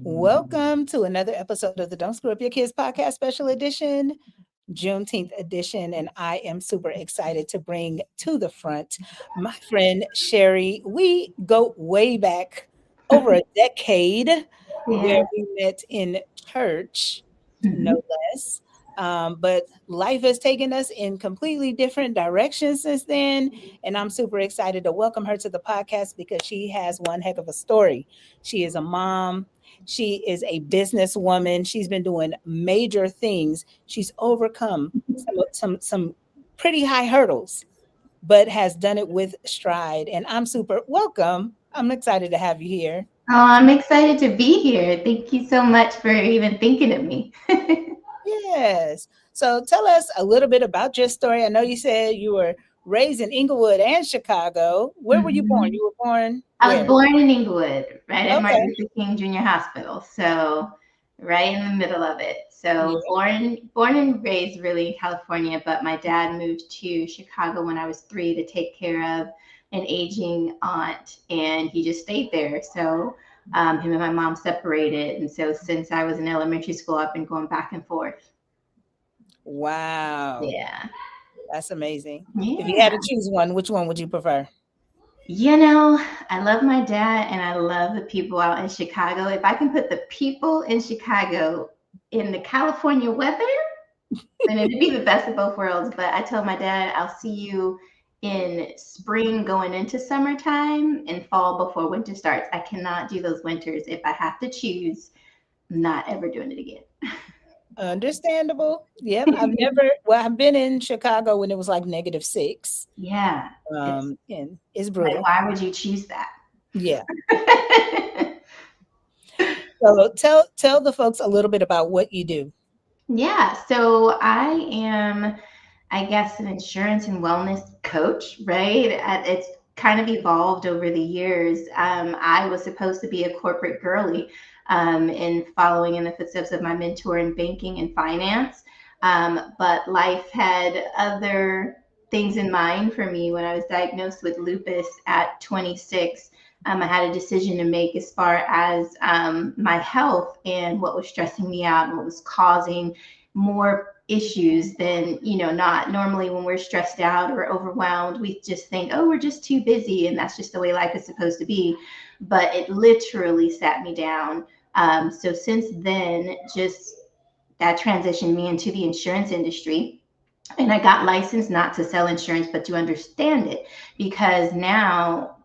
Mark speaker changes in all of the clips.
Speaker 1: Welcome to another episode of the Don't Screw Up Your Kids podcast, special edition, Juneteenth edition. And I am super excited to bring to the front my friend Sherry. We go way back over a decade where
Speaker 2: Yeah.
Speaker 1: we met in church, no
Speaker 2: hmm
Speaker 1: less. But life has taken us in completely different directions since then. And I'm super excited to welcome her to the podcast because she has one heck of a story. She is a mom. She is a businesswoman. She's been doing major things. She's overcome some pretty high hurdles, but has done it with stride. And I'm super welcome. I'm excited to have you here.
Speaker 2: Oh, I'm excited to be here. Thank you so much for even thinking of me.
Speaker 1: Yes. So tell us a little bit about your story. I know you said you were raised in Inglewood and Chicago. Where were you born?
Speaker 2: Mhm.
Speaker 1: You were born
Speaker 2: I was
Speaker 1: where?
Speaker 2: born in Inglewood, right at Martin
Speaker 1: Okay.
Speaker 2: Luther King Jr. Hospital, so right in the middle of it.
Speaker 1: Yeah.
Speaker 2: So born and raised really in California, but my dad moved to Chicago when I was 3 to take care of an aging aunt, and he just stayed there. So him and my mom separated, and so since I was in elementary school, I've been going back and forth.
Speaker 1: Wow.
Speaker 2: Yeah.
Speaker 1: That's amazing. If you had
Speaker 2: Yeah.
Speaker 1: to choose one, which one would you prefer?
Speaker 2: I love my dad and I love the people out in Chicago. If I can put the people in Chicago in the California weather, then it'd be the best of both worlds. But I tell my dad, I'll see you in spring going into summertime and fall before winter starts. I cannot do those winters. If I have to choose, I'm not ever doing it again.
Speaker 1: Understandable. Yep. I've been in Chicago when it was like -6.
Speaker 2: Yeah. It's
Speaker 1: And it's
Speaker 2: like,
Speaker 1: brutal.
Speaker 2: why would you choose that?
Speaker 1: Yeah. So tell the folks a little bit about what you do.
Speaker 2: Yeah, so I am, I guess, an insurance and wellness coach, right? It's kind of evolved over the years. I was supposed to be a corporate girly in following in the footsteps of my mentor in banking and finance. But life had other things in mind for me when I was diagnosed with lupus at 26. I had a decision to make as far as my health and what was stressing me out and what was causing more issues than, not normally when we're stressed out or overwhelmed, we just think, oh, we're just too busy. And that's just the way life is supposed to be. But it literally sat me down. So since then, just that transitioned me into the insurance industry, and I got licensed not to sell insurance, but to understand it. Because now,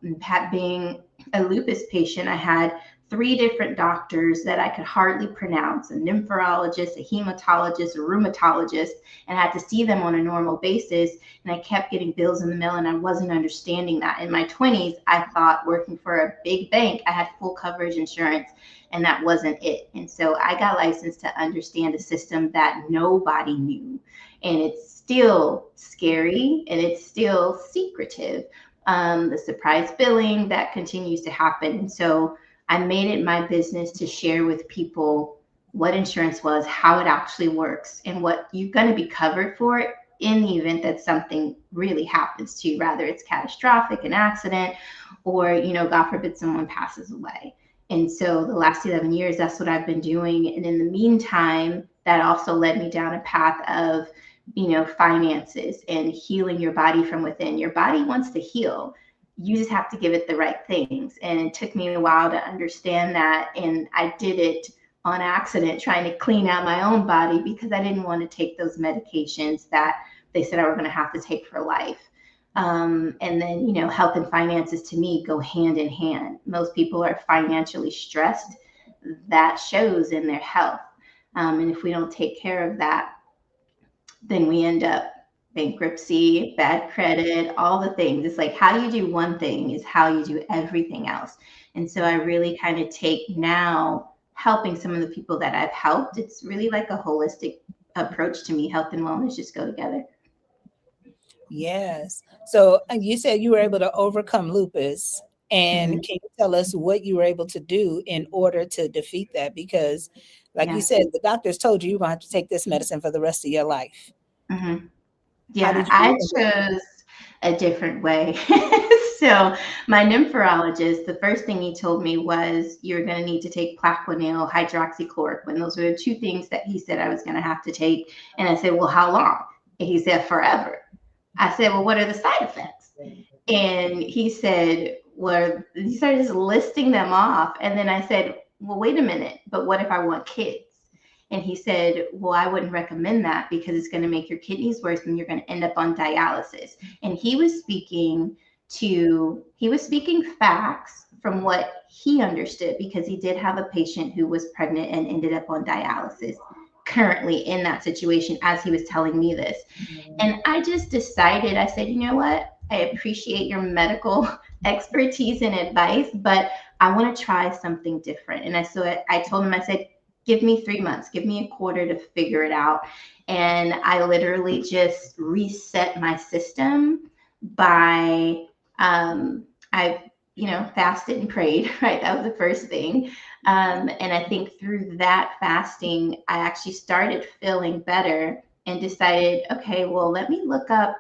Speaker 2: being a lupus patient, I had 3 different doctors that I could hardly pronounce: a nephrologist, a hematologist, a rheumatologist, and I had to see them on a normal basis. And I kept getting bills in the mail, and I wasn't understanding that. In my 20s, I thought working for a big bank, I had full coverage insurance, and that wasn't it. And so I got licensed to understand a system that nobody knew, and it's still scary and it's still secretive. The surprise billing that continues to happen. And so I made it my business to share with people what insurance was, how it actually works, and what you're going to be covered for in the event that something really happens to you, rather it's catastrophic, an accident, or, God forbid someone passes away. And so the last 11 years, that's what I've been doing. And in the meantime, that also led me down a path of, finances and healing your body from within. Your body wants to heal. You just have to give it the right things. And it took me a while to understand that. And I did it on accident, trying to clean out my own body because I didn't want to take those medications that they said I were going to have to take for life. And then, health and finances to me go hand in hand. Most people are financially stressed. That shows in their health. And if we don't take care of that, then we end up bankruptcy, bad credit, all the things. It's like how you do one thing is how you do everything else. And so I really kind of take now helping some of the people that I've helped. It's really like a holistic approach to me. Health and wellness just go together.
Speaker 1: Yes. So you said you were able to overcome lupus. And
Speaker 2: Mhm.
Speaker 1: can you tell us what you were able to do in order to defeat that? Because, like you
Speaker 2: Yeah.
Speaker 1: said, the doctors told you you're going to have to take this medicine for the rest of your life.
Speaker 2: hmm
Speaker 1: How
Speaker 2: Yeah.
Speaker 1: did you
Speaker 2: I
Speaker 1: overcome?
Speaker 2: chose a different way. So my nephrologist, the first thing he told me was, you're going to need to take Plaquenil, hydroxychloroquine. Those were the two things that he said I was going to have to take. And I said, well, how long? And he said, forever. I said, well, what are the side effects? And he said, well, he started just listing them off. And then I said, well, wait a minute, but what if I want kids? And he said, well, I wouldn't recommend that because it's going to make your kidneys worse and you're going to end up on dialysis. And he was speaking facts from what he understood, because he did have a patient who was pregnant and ended up on dialysis currently in that situation as he was telling me this. And I just decided, I said, you know what? I appreciate your medical expertise and advice, but I want to try something different. And I told him, I said, give me 3 months, give me a quarter to figure it out. And I literally just reset my system by, I fasted and prayed, right? That was the first thing. And I think through that fasting, I actually started feeling better and decided, okay, well, let me look up,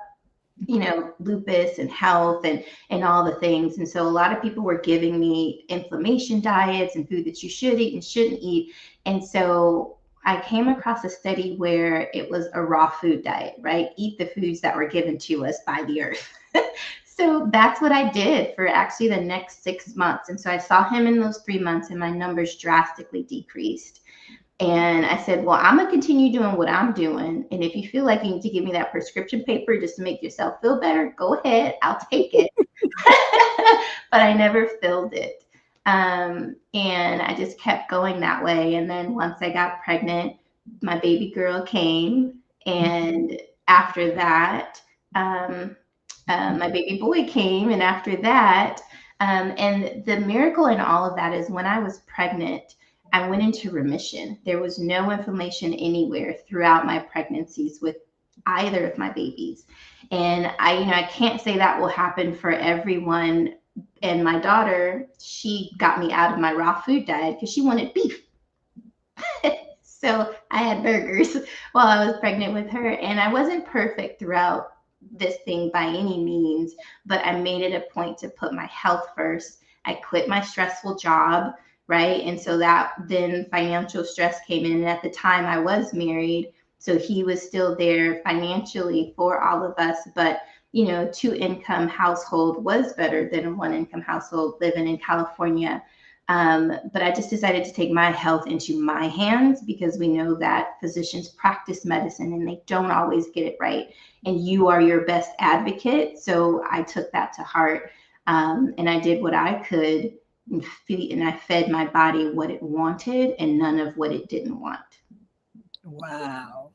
Speaker 2: lupus and health and all the things. And so a lot of people were giving me inflammation diets and food that you should eat and shouldn't eat. And so I came across a study where it was a raw food diet, right? Eat the foods that were given to us by the earth. So that's what I did for actually the next 6 months. And so I saw him in those 3 months and my numbers drastically decreased. And I said, well, I'm going to continue doing what I'm doing. And if you feel like you need to give me that prescription paper just to make yourself feel better, go ahead. I'll take it. But I never filled it. And I just kept going that way. And then once I got pregnant, my baby girl came. And after that, my baby boy came. And after that, and the miracle in all of that is when I was pregnant, I went into remission. There was no inflammation anywhere throughout my pregnancies with either of my babies. And I can't say that will happen for everyone. And my daughter, she got me out of my raw food diet because she wanted beef. So I had burgers while I was pregnant with her. And I wasn't perfect throughout this thing by any means, but I made it a point to put my health first. I quit my stressful job. Right. And so that then financial stress came in. And at the time I was married, so he was still there financially for all of us. But, 2-income household was better than a 1-income household living in California. But I just decided to take my health into my hands because we know that physicians practice medicine and they don't always get it right. And you are your best advocate. So I took that to heart and I did what I could. And I fed my body what it wanted and none of what it didn't want.
Speaker 1: Wow.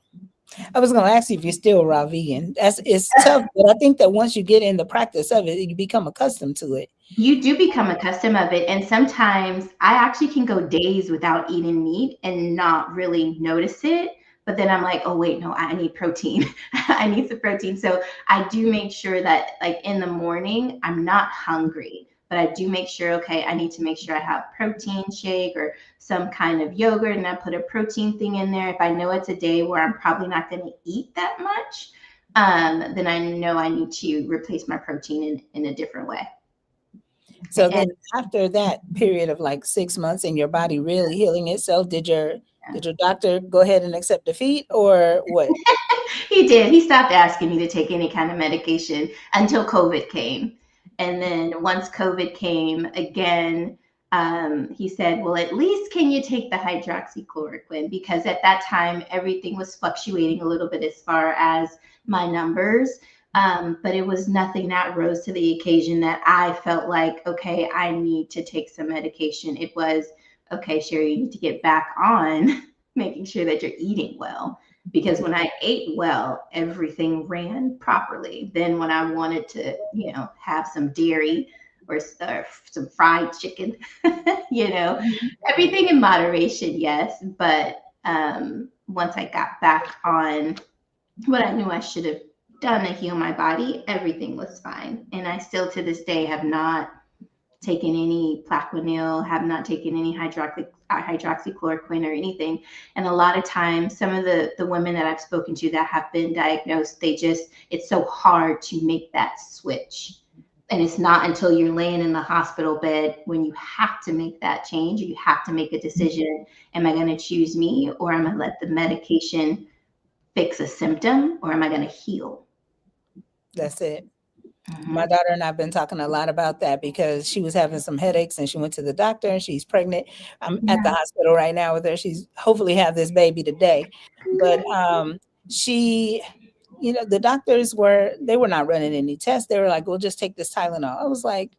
Speaker 1: I was going to ask you if you're still raw vegan. It's tough, but I think that once you get in the practice of it, you become accustomed to it.
Speaker 2: You do become accustomed of it. And sometimes I actually can go days without eating meat and not really notice it. But then I'm like, oh, wait, no, I need protein. I need some protein. So I do make sure that like in the morning, I'm not hungry. But I do make sure, okay, I need to make sure I have protein shake or some kind of yogurt and I put a protein thing in there. If I know it's a day where I'm probably not going to eat that much, then I know I need to replace my protein in a different way.
Speaker 1: So then after that period of like 6 months and your body really healing itself, did your doctor go ahead and accept defeat or what?
Speaker 2: He did. He stopped asking me to take any kind of medication until COVID came. And then once COVID came again, he said, well, at least can you take the hydroxychloroquine? Because at that time, everything was fluctuating a little bit as far as my numbers. But it was nothing that rose to the occasion that I felt like, okay, I need to take some medication. It was, okay, Sherry, you need to get back on making sure that you're eating well. Because when I ate well, everything ran properly. Then when I wanted to, have some dairy or some fried chicken, everything in moderation, yes. But once I got back on what I knew I should have done to heal my body, everything was fine. And I still to this day have not taken any Plaquenil, have not taken any hydroxychloroquine or anything. And a lot of times, some of the women that I've spoken to that have been diagnosed, it's so hard to make that switch And it's not until you're laying in the hospital bed when you have to make that change, or you have to make a decision. Am I going to choose me, or am I going to let the medication fix a symptom, or am I going to heal?
Speaker 1: That's it. My
Speaker 2: Mm-hmm.
Speaker 1: daughter and I've been talking a lot about that because she was having some headaches and she went to the doctor and she's pregnant. I'm at the
Speaker 2: Yeah.
Speaker 1: hospital right now with her. She's hopefully have this baby today. But she, the doctors they were not running any tests. They were like, "We'll just take this Tylenol." I was like,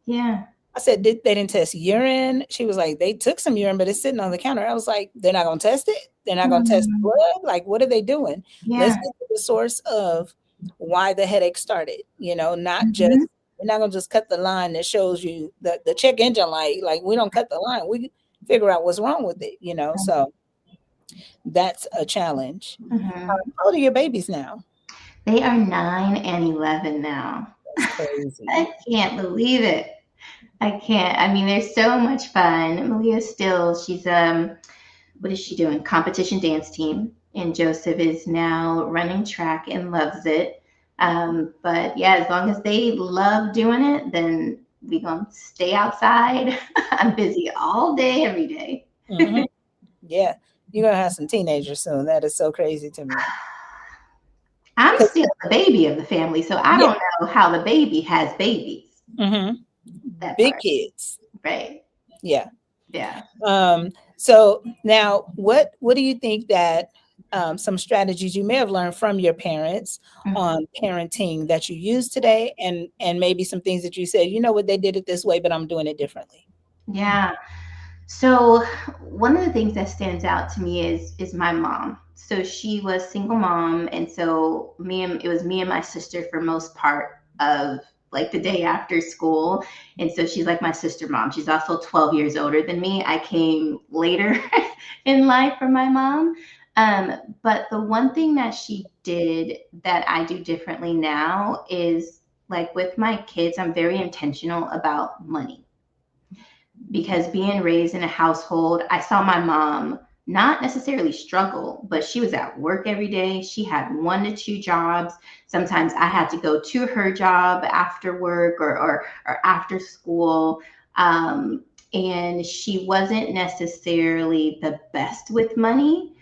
Speaker 2: Yeah.
Speaker 1: I said, they didn't test urine? She was like, they took some urine, but it's sitting on the counter. I was like, they're not going to test it? They're not going to test the
Speaker 2: Mm,
Speaker 1: blood? Like, what are they doing? Let's
Speaker 2: yeah.
Speaker 1: get to the source of why the headache started, not
Speaker 2: Hmm.
Speaker 1: just, we're not going to just cut the line that shows you the check engine light. Like, we don't cut the line. We figure out what's wrong with it. So that's a challenge.
Speaker 2: Hmm.
Speaker 1: How old are your babies now?
Speaker 2: They are 9 and 11 now.
Speaker 1: That's crazy.
Speaker 2: I can't believe it. I can't. I mean, they're so much fun. Malia's still, she's what is she doing? Competition dance team. And Joseph is now running track and loves it. But yeah, as long as they love doing it, then we gonna stay outside. I'm busy all day, every day.
Speaker 1: Hmm. Yeah. You're going to have some teenagers soon. That is so crazy to me.
Speaker 2: I'm
Speaker 1: 'Cause-
Speaker 2: still the baby of the family, so I
Speaker 1: yeah.
Speaker 2: don't know how the baby has babies.
Speaker 1: Hmm.
Speaker 2: That
Speaker 1: Big
Speaker 2: part,
Speaker 1: kids.
Speaker 2: right?
Speaker 1: Yeah.
Speaker 2: Yeah.
Speaker 1: So now what do you think that some strategies you may have learned from your parents
Speaker 2: Mhm.
Speaker 1: on parenting that you use today and maybe some things that you said, what, they did it this way, but I'm doing it differently.
Speaker 2: Yeah. So one of the things that stands out to me is my mom. So she was single mom, and so it was me and my sister for most part of like the day after school. And so she's like my sister mom. She's also 12 years older than me. I came later in life from my mom. But the one thing that she did that I do differently now is like with my kids, I'm very intentional about money, because being raised in a household, I saw my mom not necessarily struggle, but she was at work every day. She had 1 to 2 jobs. Sometimes I had to go to her job after work, or after school. Um, and she wasn't necessarily the best with money.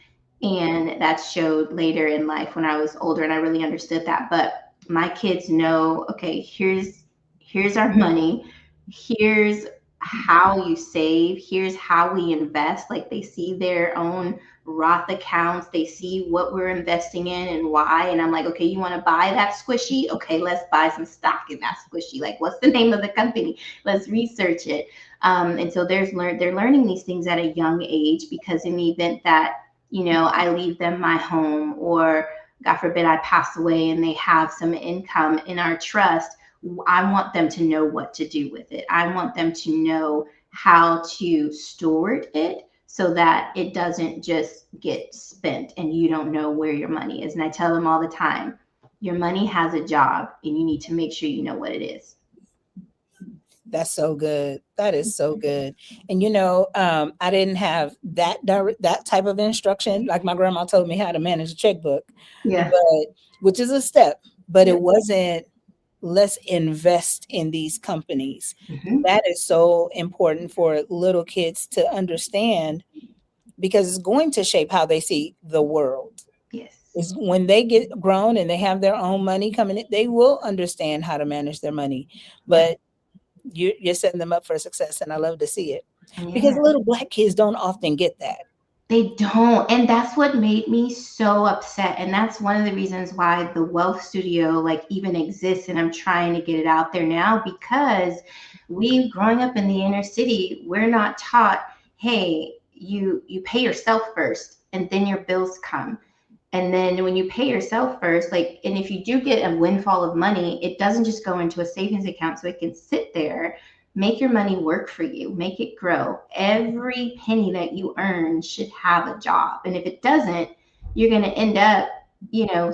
Speaker 2: And that showed later in life when I was older and I really understood that. But my kids know, okay, here's our money. Here's how you save. Here's how we invest. Like they see their own Roth accounts. They see what we're investing in and why. And I'm like, okay, you want to buy that squishy? Okay, let's buy some stock in that squishy. Like, what's the name of the company? Let's research it. And so they're learning these things at a young age, because in the event that, I leave them my home, or God forbid I pass away and they have some income in our trust, I want them to know what to do with it. I want them to know how to steward it so that it doesn't just get spent and you don't know where your money is. And I tell them all the time, your money has a job and you need to make sure you know what it is.
Speaker 1: That's so good. That is so good. And I didn't have that type of instruction. Like my grandma told me how to manage a checkbook,
Speaker 2: Yeah.
Speaker 1: but which is a step, but
Speaker 2: Yeah.
Speaker 1: it wasn't, let's invest in these companies.
Speaker 2: Hmm.
Speaker 1: That is so important for little kids to understand, because it's going to shape how they see the world.
Speaker 2: Yes.
Speaker 1: Is when they get grown and they have their own money coming in, they will understand how to manage their money.
Speaker 2: Yeah.
Speaker 1: But you're setting them up for success, and I love to see it, because
Speaker 2: Yeah.
Speaker 1: little Black kids don't often get that.
Speaker 2: They don't. And that's what made me so upset. And that's one of the reasons why the Wealth Studio like even exists. And I'm trying to get it out there now, because we growing up in the inner city, we're not taught, hey, you pay yourself first and then your bills come. And then when you pay yourself first, like, and if you do get a windfall of money, it doesn't just go into a savings account so it can sit there. Make your money work for you, make it grow. Every penny that you earn should have a job. And if it doesn't, you're going to end up,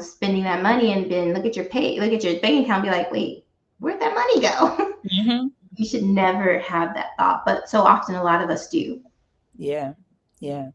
Speaker 2: spending that money and then look at your bank account and be like, wait, where'd that money go?
Speaker 1: Hmm.
Speaker 2: You should never have that thought. But so often a lot of us do.
Speaker 1: Yeah, yeah.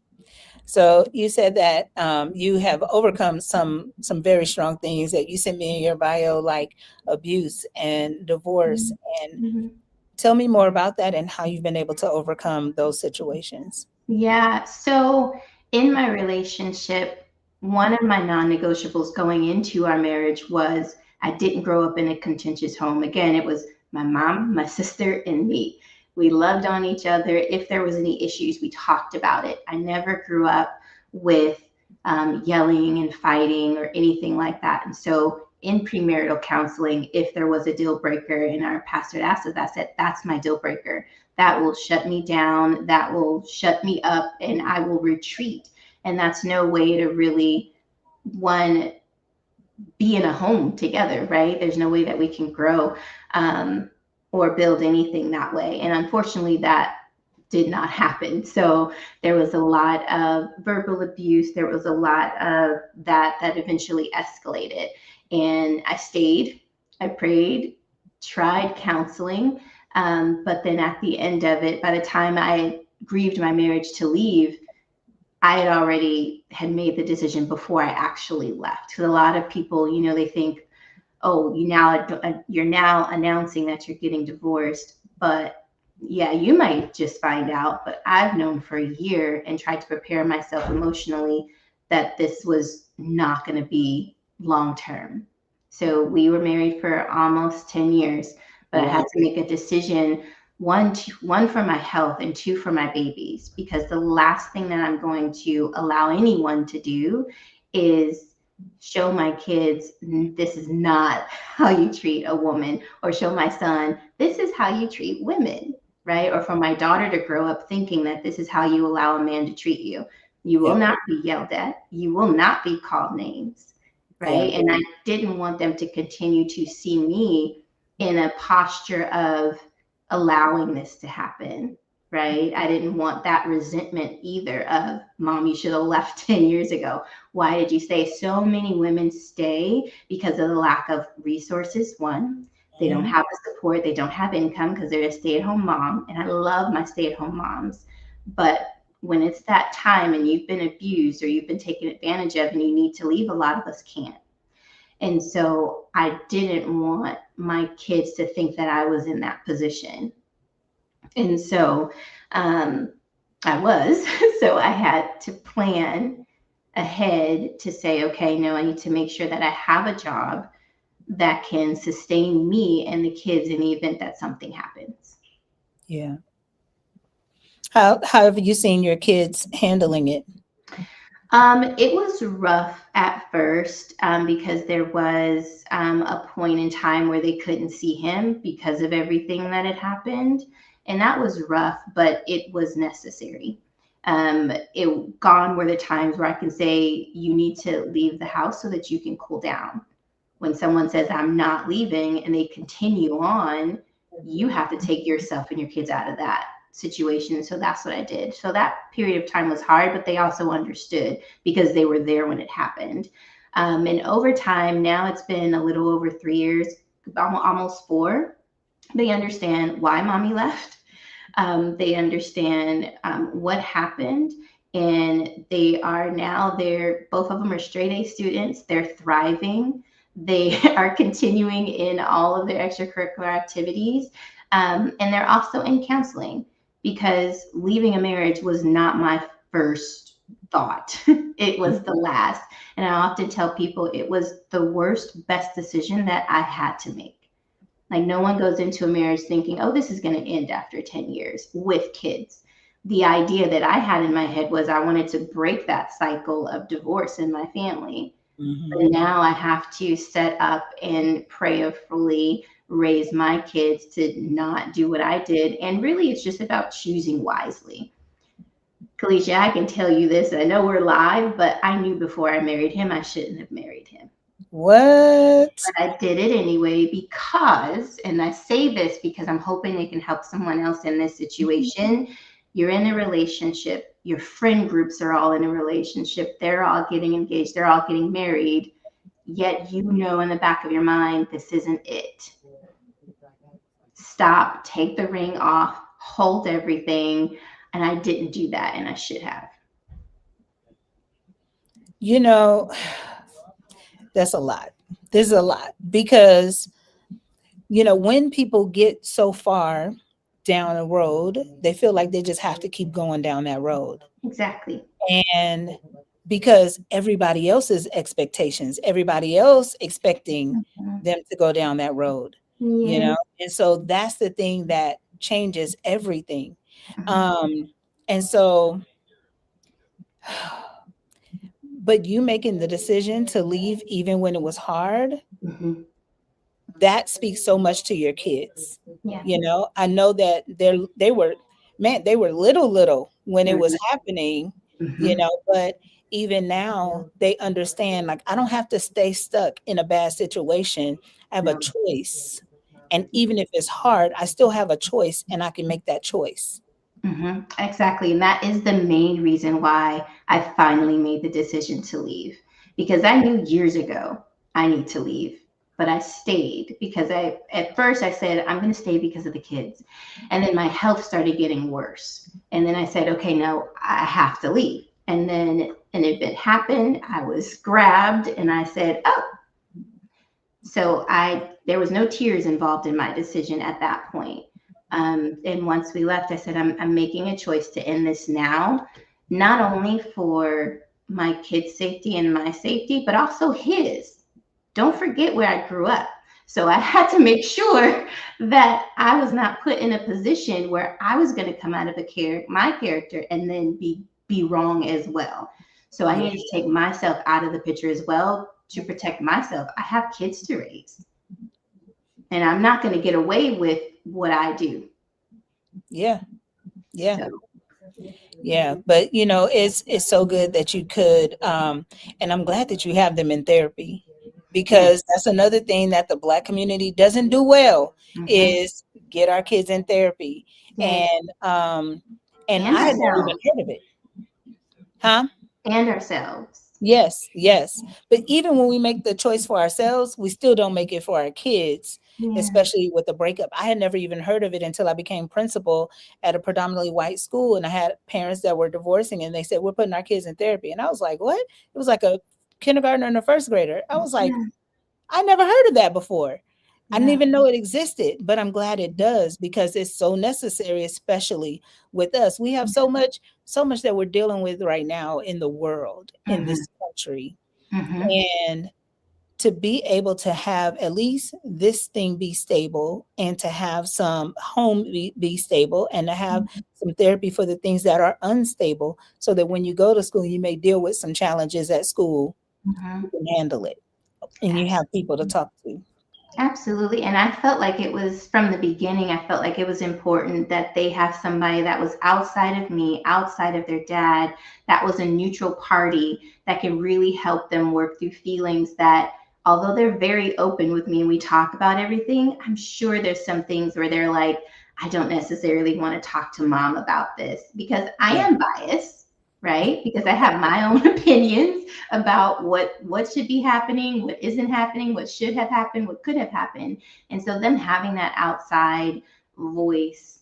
Speaker 1: So you said that you have overcome some very strong things that you sent me in your bio, like abuse and divorce. And
Speaker 2: Mhm.
Speaker 1: tell me more about that and how you've been able to overcome those situations.
Speaker 2: Yeah. So in my relationship, one of my non-negotiables going into our marriage was I didn't grow up in a contentious home. Again, it was my mom, my sister, and me. We loved on each other. If there was any issues, we talked about it. I never grew up with yelling and fighting or anything like that. And so in premarital counseling, if there was a deal breaker, and our pastor asked us, I said, that's my deal breaker. That will shut me down, that will shut me up, and I will retreat. And that's no way to really, one, be in a home together, right? There's no way that we can grow um, or build anything that way. And unfortunately, that did not happen. So there was a lot of verbal abuse. There was a lot of that eventually escalated. And I stayed, I prayed, tried counseling. But then at the end of it, by the time I grieved my marriage to leave, I had already had made the decision before I actually left. Because a lot of people, they think, oh, you're now announcing that you're getting divorced, but yeah, you might just find out. But I've known for a year and tried to prepare myself emotionally that this was not going to be long term. So we were married for almost 10 years, but I had
Speaker 1: Wow.
Speaker 2: to make a decision, one for my health and two for my babies, because the last thing that I'm going to allow anyone to do is show my kids this is not how you treat a woman, or show my son this is how you treat women, right? Or for my daughter to grow up thinking that this is how you allow a man to treat you. You will
Speaker 1: Yeah.
Speaker 2: not be yelled at, you will not be called names,
Speaker 1: Yeah.
Speaker 2: right? And I didn't want them to continue to see me in a posture of allowing this to happen, right? I didn't want that resentment either of, mom, you should have left 10 years ago. Why did you stay? So many women stay because of the lack of resources. One, they don't
Speaker 1: Mhm.
Speaker 2: have the support, they don't have income because they're a stay at home mom. And I love my stay at home moms. But when it's that time and you've been abused or you've been taken advantage of and you need to leave, a lot of us can't. And so I didn't want my kids to think that I was in that position. And so I was. So I had to plan ahead to say, okay, no, I need to make sure that I have a job that can sustain me and the kids in the event that something happens.
Speaker 1: Yeah. How have you seen your kids handling it?
Speaker 2: It was rough at first because there was a point in time where they couldn't see him because of everything that had happened. And that was rough, but it was necessary. It gone were the times where I can say, you need to leave the house so that you can cool down. When someone says, I'm not leaving, and they continue on, you have to take yourself and your kids out of that situation. So that's what I did. So that period of time was hard, but they also understood because they were there when it happened. And over time, now it's been a little over 3 years, almost four. They understand why mommy left. They understand what happened, and they are now, they're both of them are straight A students. They're thriving. They are continuing in all of their extracurricular activities, and they're also in counseling because leaving a marriage was not my first thought. It was the last. And I often tell people it was the worst, best decision that I had to make. Like, no one goes into a marriage thinking, oh, this is going to end after 10 years with kids. The idea that I had in my head was I wanted to break that cycle of divorce in my family.
Speaker 1: Hmm.
Speaker 2: But now I have to set up and prayerfully raise my kids to not do what I did. And really, it's just about choosing wisely. Kalisha, I can tell you this. I know we're live, but I knew before I married him, I shouldn't have married him.
Speaker 1: What?
Speaker 2: But I did it anyway because, and I say this because I'm hoping it can help someone else in this situation. You're in a relationship, your friend groups are all in a relationship, they're all getting engaged, they're all getting married, yet you know in the back of your mind, this isn't it. Stop, take the ring off, hold everything. And I didn't do that, and I should have.
Speaker 1: You know, that's a lot. This is a lot because, when people get so far down a road, they feel like they just have to keep going down that road.
Speaker 2: Exactly.
Speaker 1: And because everybody else's expectations, everybody else expecting
Speaker 2: Mhm.
Speaker 1: them to go down that road,
Speaker 2: Yeah.
Speaker 1: and so that's the thing that changes everything.
Speaker 2: Mhm.
Speaker 1: Um, and so, but you making the decision to leave even when it was hard,
Speaker 2: Mhm.
Speaker 1: that speaks so much to your kids.
Speaker 2: Yeah.
Speaker 1: I know that they were, man, they were little when it was
Speaker 2: Mhm.
Speaker 1: happening,
Speaker 2: Mhm.
Speaker 1: but even now they understand, like, I don't have to stay stuck in a bad situation. I have a
Speaker 2: No.
Speaker 1: choice. And even if it's hard, I still have a choice and I can make that choice.
Speaker 2: Exactly. And that is the main reason why I finally made the decision to leave. Because I knew years ago I need to leave. But I stayed because at first I said, I'm going to stay because of the kids. And then my health started getting worse. And then I said, okay, no, I have to leave. And then an event happened. I was grabbed and I said, oh, so there was no tears involved in my decision at that point. And once we left, I said, I'm making a choice to end this now, not only for my kid's safety and my safety, but also his. Don't forget where I grew up. So I had to make sure that I was not put in a position where I was going to come out of my character and then be wrong as well. So I
Speaker 1: Yeah.
Speaker 2: needed to take myself out of the picture as well to protect myself. I have kids to raise, and I'm not going to get away with what I do.
Speaker 1: Yeah. Yeah.
Speaker 2: So,
Speaker 1: Yeah, but it's so good that you could, and I'm glad that you have them in therapy, because
Speaker 2: yes.
Speaker 1: that's another thing that the Black community doesn't do well,
Speaker 2: Hmm.
Speaker 1: is get our kids in therapy.
Speaker 2: Yes.
Speaker 1: And
Speaker 2: And
Speaker 1: I had never even
Speaker 2: ourselves.
Speaker 1: heard of it. Huh?
Speaker 2: And ourselves.
Speaker 1: Yes, yes. But even when we make the choice for ourselves, we still don't make it for our kids,
Speaker 2: Yeah.
Speaker 1: especially with the breakup. I had never even heard of it until I became principal at a predominantly white school. And I had parents that were divorcing and they said, we're putting our kids in therapy. And I was like, what? It was like a kindergartner and a first grader. I was like,
Speaker 2: Yeah.
Speaker 1: I never heard of that before. I didn't
Speaker 2: Yeah.
Speaker 1: even know it existed, but I'm glad it does because it's so necessary, especially with us. We have so much that we're dealing with right now in the world, in
Speaker 2: Hmm.
Speaker 1: this country.
Speaker 2: Hmm.
Speaker 1: And to be able to have at least this thing be stable, and to have some home be stable, and to have some therapy for the things that are unstable, so that when you go to school, you may deal with some challenges at school,
Speaker 2: Hmm.
Speaker 1: you can handle it and you have people to talk to.
Speaker 2: Absolutely. And I felt like it was from the beginning, I felt like it was important that they have somebody that was outside of me, outside of their dad, that was a neutral party that can really help them work through feelings that, although they're very open with me and we talk about everything, I'm sure there's some things where they're like, I don't necessarily want to talk to mom about this because I
Speaker 1: Yeah.
Speaker 2: am biased, right? Because I have my own opinions about what should be happening, what isn't happening, what should have happened, what could have happened. And so them having that outside voice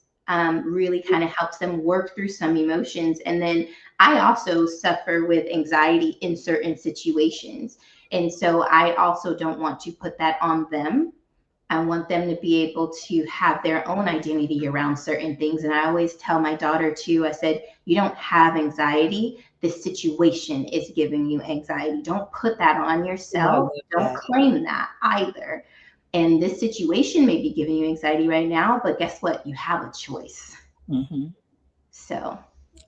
Speaker 2: really kind of helps them work through some emotions. And then I also suffer with anxiety in certain situations. And so I also don't want to put that on them. I want them to be able to have their own identity around certain things. And I always tell my daughter too, I said, you don't have anxiety. This situation is giving you anxiety. Don't put that on
Speaker 1: Oh, I
Speaker 2: yourself.
Speaker 1: love
Speaker 2: Don't
Speaker 1: that.
Speaker 2: claim that either. And this situation may be giving you anxiety right now, but guess what? You have a choice.
Speaker 1: Mhm.
Speaker 2: So,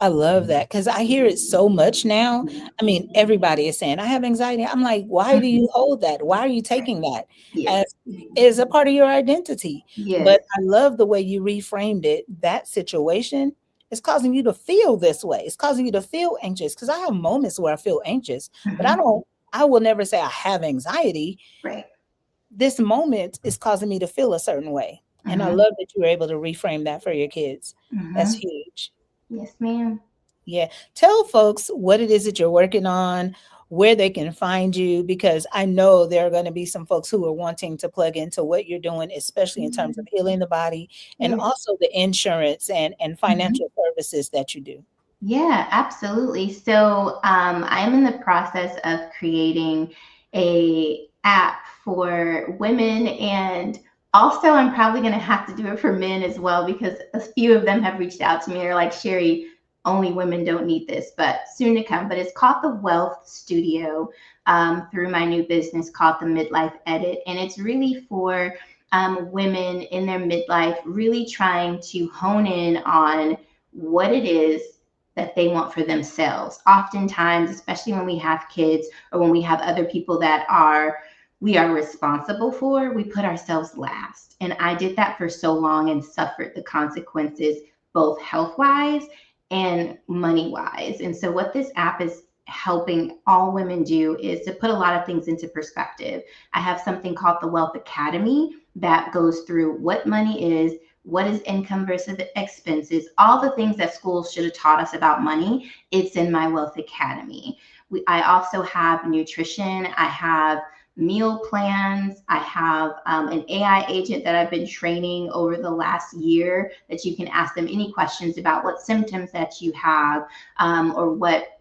Speaker 1: I love that because I hear it so much now. I mean, everybody is saying, I have anxiety. I'm like, why do
Speaker 2: mhm,
Speaker 1: you hold that? Why are you taking that
Speaker 2: yes,
Speaker 1: as is a part of your identity?
Speaker 2: yes,
Speaker 1: But I love the way you reframed it. That situation is causing you to feel this way. It's causing you to feel anxious, because I have moments where I feel anxious, but
Speaker 2: hmm,
Speaker 1: I will never say I have anxiety.
Speaker 2: right.
Speaker 1: This moment is causing me to feel a certain way. And I
Speaker 2: Hmm.
Speaker 1: love that you were able to reframe that for your kids. That's
Speaker 2: Hmm.
Speaker 1: huge.
Speaker 2: Yes, ma'am.
Speaker 1: Yeah. Tell folks what it is that you're working on, where they can find you, because I know there are going to be some folks who are wanting to plug into what you're doing, especially in terms of healing the body, and
Speaker 2: Yes.
Speaker 1: also the insurance and
Speaker 2: Mhm.
Speaker 1: financial services that you do.
Speaker 2: Yeah, absolutely. So I'm in the process of creating a app for women, and also I'm probably going to have to do it for men as well because a few of them have reached out to me. They're like, Sherry, only women don't need this, but soon to come. But it's called the Wealth Studio, through my new business called the Midlife Edit, and it's really for women in their midlife, really trying to hone in on what it is that they want for themselves. Oftentimes, especially when we have kids or when we have other people that we are responsible for, we put ourselves last. And I did that for so long and suffered the consequences, both health wise and money wise. And so, what this app is helping all women do is to put a lot of things into perspective. I have something called the Wealth Academy that goes through what money is, what is income versus expenses, all the things that schools should have taught us about money. It's in my Wealth Academy. I also have nutrition. I have meal plans. I have an AI agent that I've been training over the last year that you can ask them any questions about what symptoms that you have, or what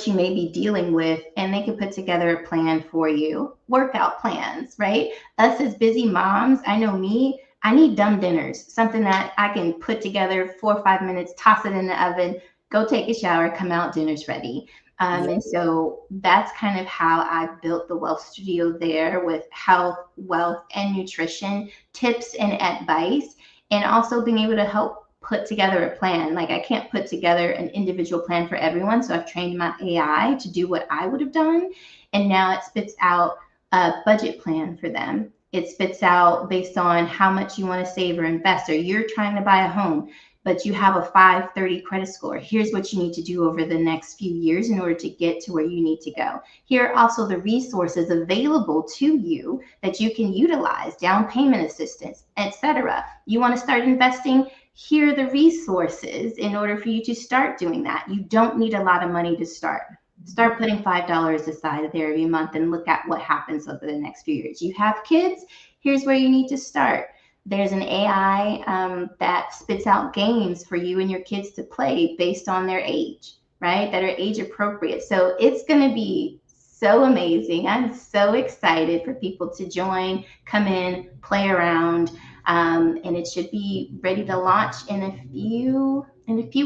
Speaker 2: you may be dealing with, and they can put together a plan for you. Workout plans, right? Us as busy moms, I know me, I need dumb dinners, something that I can put together 4 or 5 minutes, toss it in the oven, go take a shower, come out, dinner's ready.
Speaker 1: Yeah.
Speaker 2: And so that's kind of how I built the Wealth Studio there, with health, wealth, and nutrition tips and advice, and also being able to help put together a plan. Like, I can't put together an individual plan for everyone. So I've trained my AI to do what I would have done. And now it spits out a budget plan for them. It spits out based on how much you want to save or invest, or you're trying to buy a home, but you have a 530 credit score. Here's what you need to do over the next few years in order to get to where you need to go. Here are also the resources available to you that you can utilize, down payment assistance, etc. You want to start investing? Here are the resources in order for you to start doing that. You don't need a lot of money to start. Start putting $5 aside there every month and look at what happens over the next few years. You have kids? Here's where you need to start. There's an AI that spits out games for you and your kids to play based on their age, right? That are age appropriate. So it's going to be so amazing. I'm so excited for people to join, come in, play around, and it should be ready to launch in a few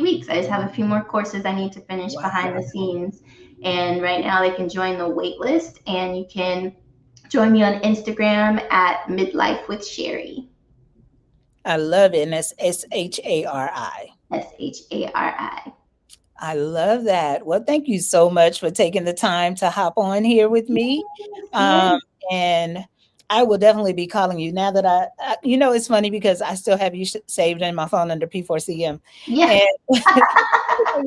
Speaker 2: weeks. I just have a few more courses I need to finish behind the scenes, and right now they can join the wait list, and you can join me on Instagram at Midlife with Sherry.
Speaker 1: I love it. And that's SHARI.
Speaker 2: SHARI.
Speaker 1: I love that. Well, thank you so much for taking the time to hop on here with me.
Speaker 2: Yes.
Speaker 1: Um, and I will definitely be calling you now that it's funny because I still have you saved in my phone under P4CM.
Speaker 2: Yeah.
Speaker 1: And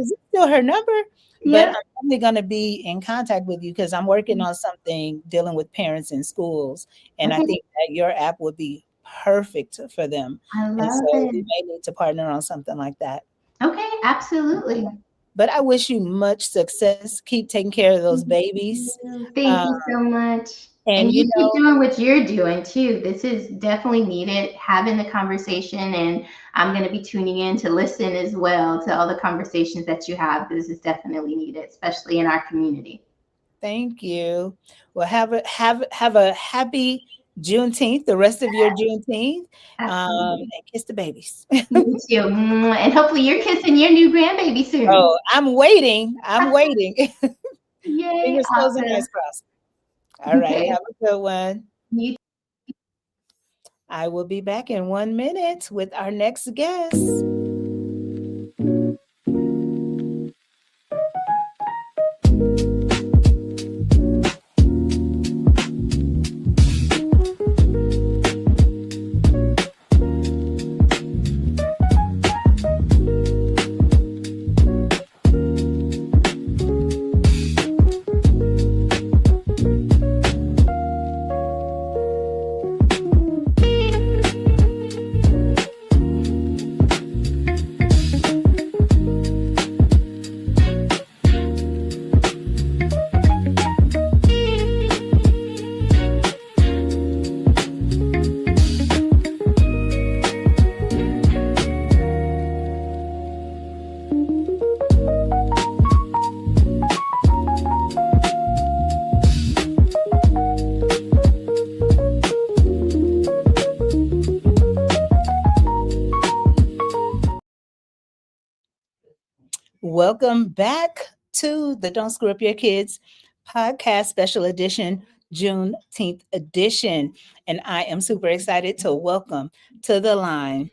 Speaker 1: is it still her number? But
Speaker 2: Yep.
Speaker 1: I'm only going to be in contact with you because I'm working on something dealing with parents in schools. And I
Speaker 2: Okay.
Speaker 1: think that your app would be perfect for them.
Speaker 2: I
Speaker 1: And
Speaker 2: love
Speaker 1: so we
Speaker 2: it.
Speaker 1: may need to partner on something like that.
Speaker 2: Okay. Absolutely.
Speaker 1: But I wish you much success. Keep taking care of those babies.
Speaker 2: Thank
Speaker 1: Um,
Speaker 2: you so much.
Speaker 1: and
Speaker 2: And
Speaker 1: you
Speaker 2: you keep
Speaker 1: know,
Speaker 2: doing what you're doing too. This is definitely needed, having the conversation, and I'm going to be tuning in to listen as well to all the conversations that you have. This is definitely needed, especially in our community.
Speaker 1: thank you. Well, have a happy Juneteenth, the rest of your Juneteenth,
Speaker 2: Absolutely.
Speaker 1: and kiss the babies.
Speaker 2: You too. And hopefully you're kissing your new grandbaby soon.
Speaker 1: Oh, I'm waiting. I'm waiting.
Speaker 2: Yay.
Speaker 1: Fingers closed and
Speaker 2: Awesome.
Speaker 1: eyes crossed. All right.
Speaker 2: Okay.
Speaker 1: Have a good one.
Speaker 2: You
Speaker 1: I will be back in 1 minute with our next guest. Welcome back to the Don't Screw Up Your Kids podcast special edition, Juneteenth edition. And I am super excited to welcome to the line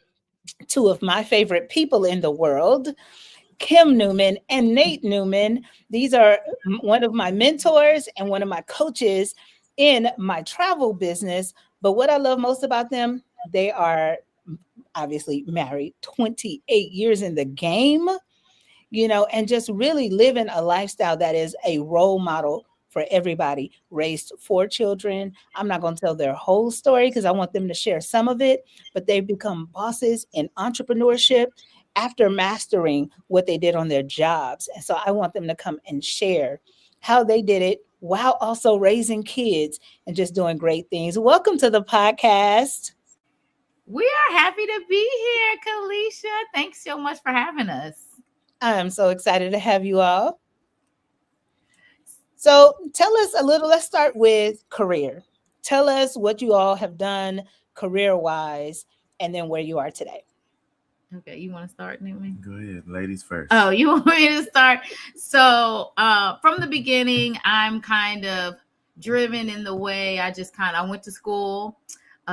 Speaker 1: two of my favorite people in the world, Kim Newman and Nate Newman. These are one of my mentors and one of my coaches in my travel business. But what I love most about them, they are obviously married 28 years in the game, and just really living a lifestyle that is a role model for everybody. Raised four children. I'm not going to tell their whole story because I want them to share some of it, but they've become bosses in entrepreneurship after mastering what they did on their jobs. And so I want them to come and share how they did it while also raising kids and just doing great things. Welcome to the podcast.
Speaker 3: We are happy to be here, Kalisha. Thanks so much for having us.
Speaker 1: I'm so excited to have you all. So tell us a little, let's start with career. Tell us what you all have done career wise and then where you are today.
Speaker 3: Okay, you want to start, Newman?
Speaker 4: Go ahead, ladies first.
Speaker 3: Oh, you want me to start? So from the beginning, I'm kind of driven in the way I went to school,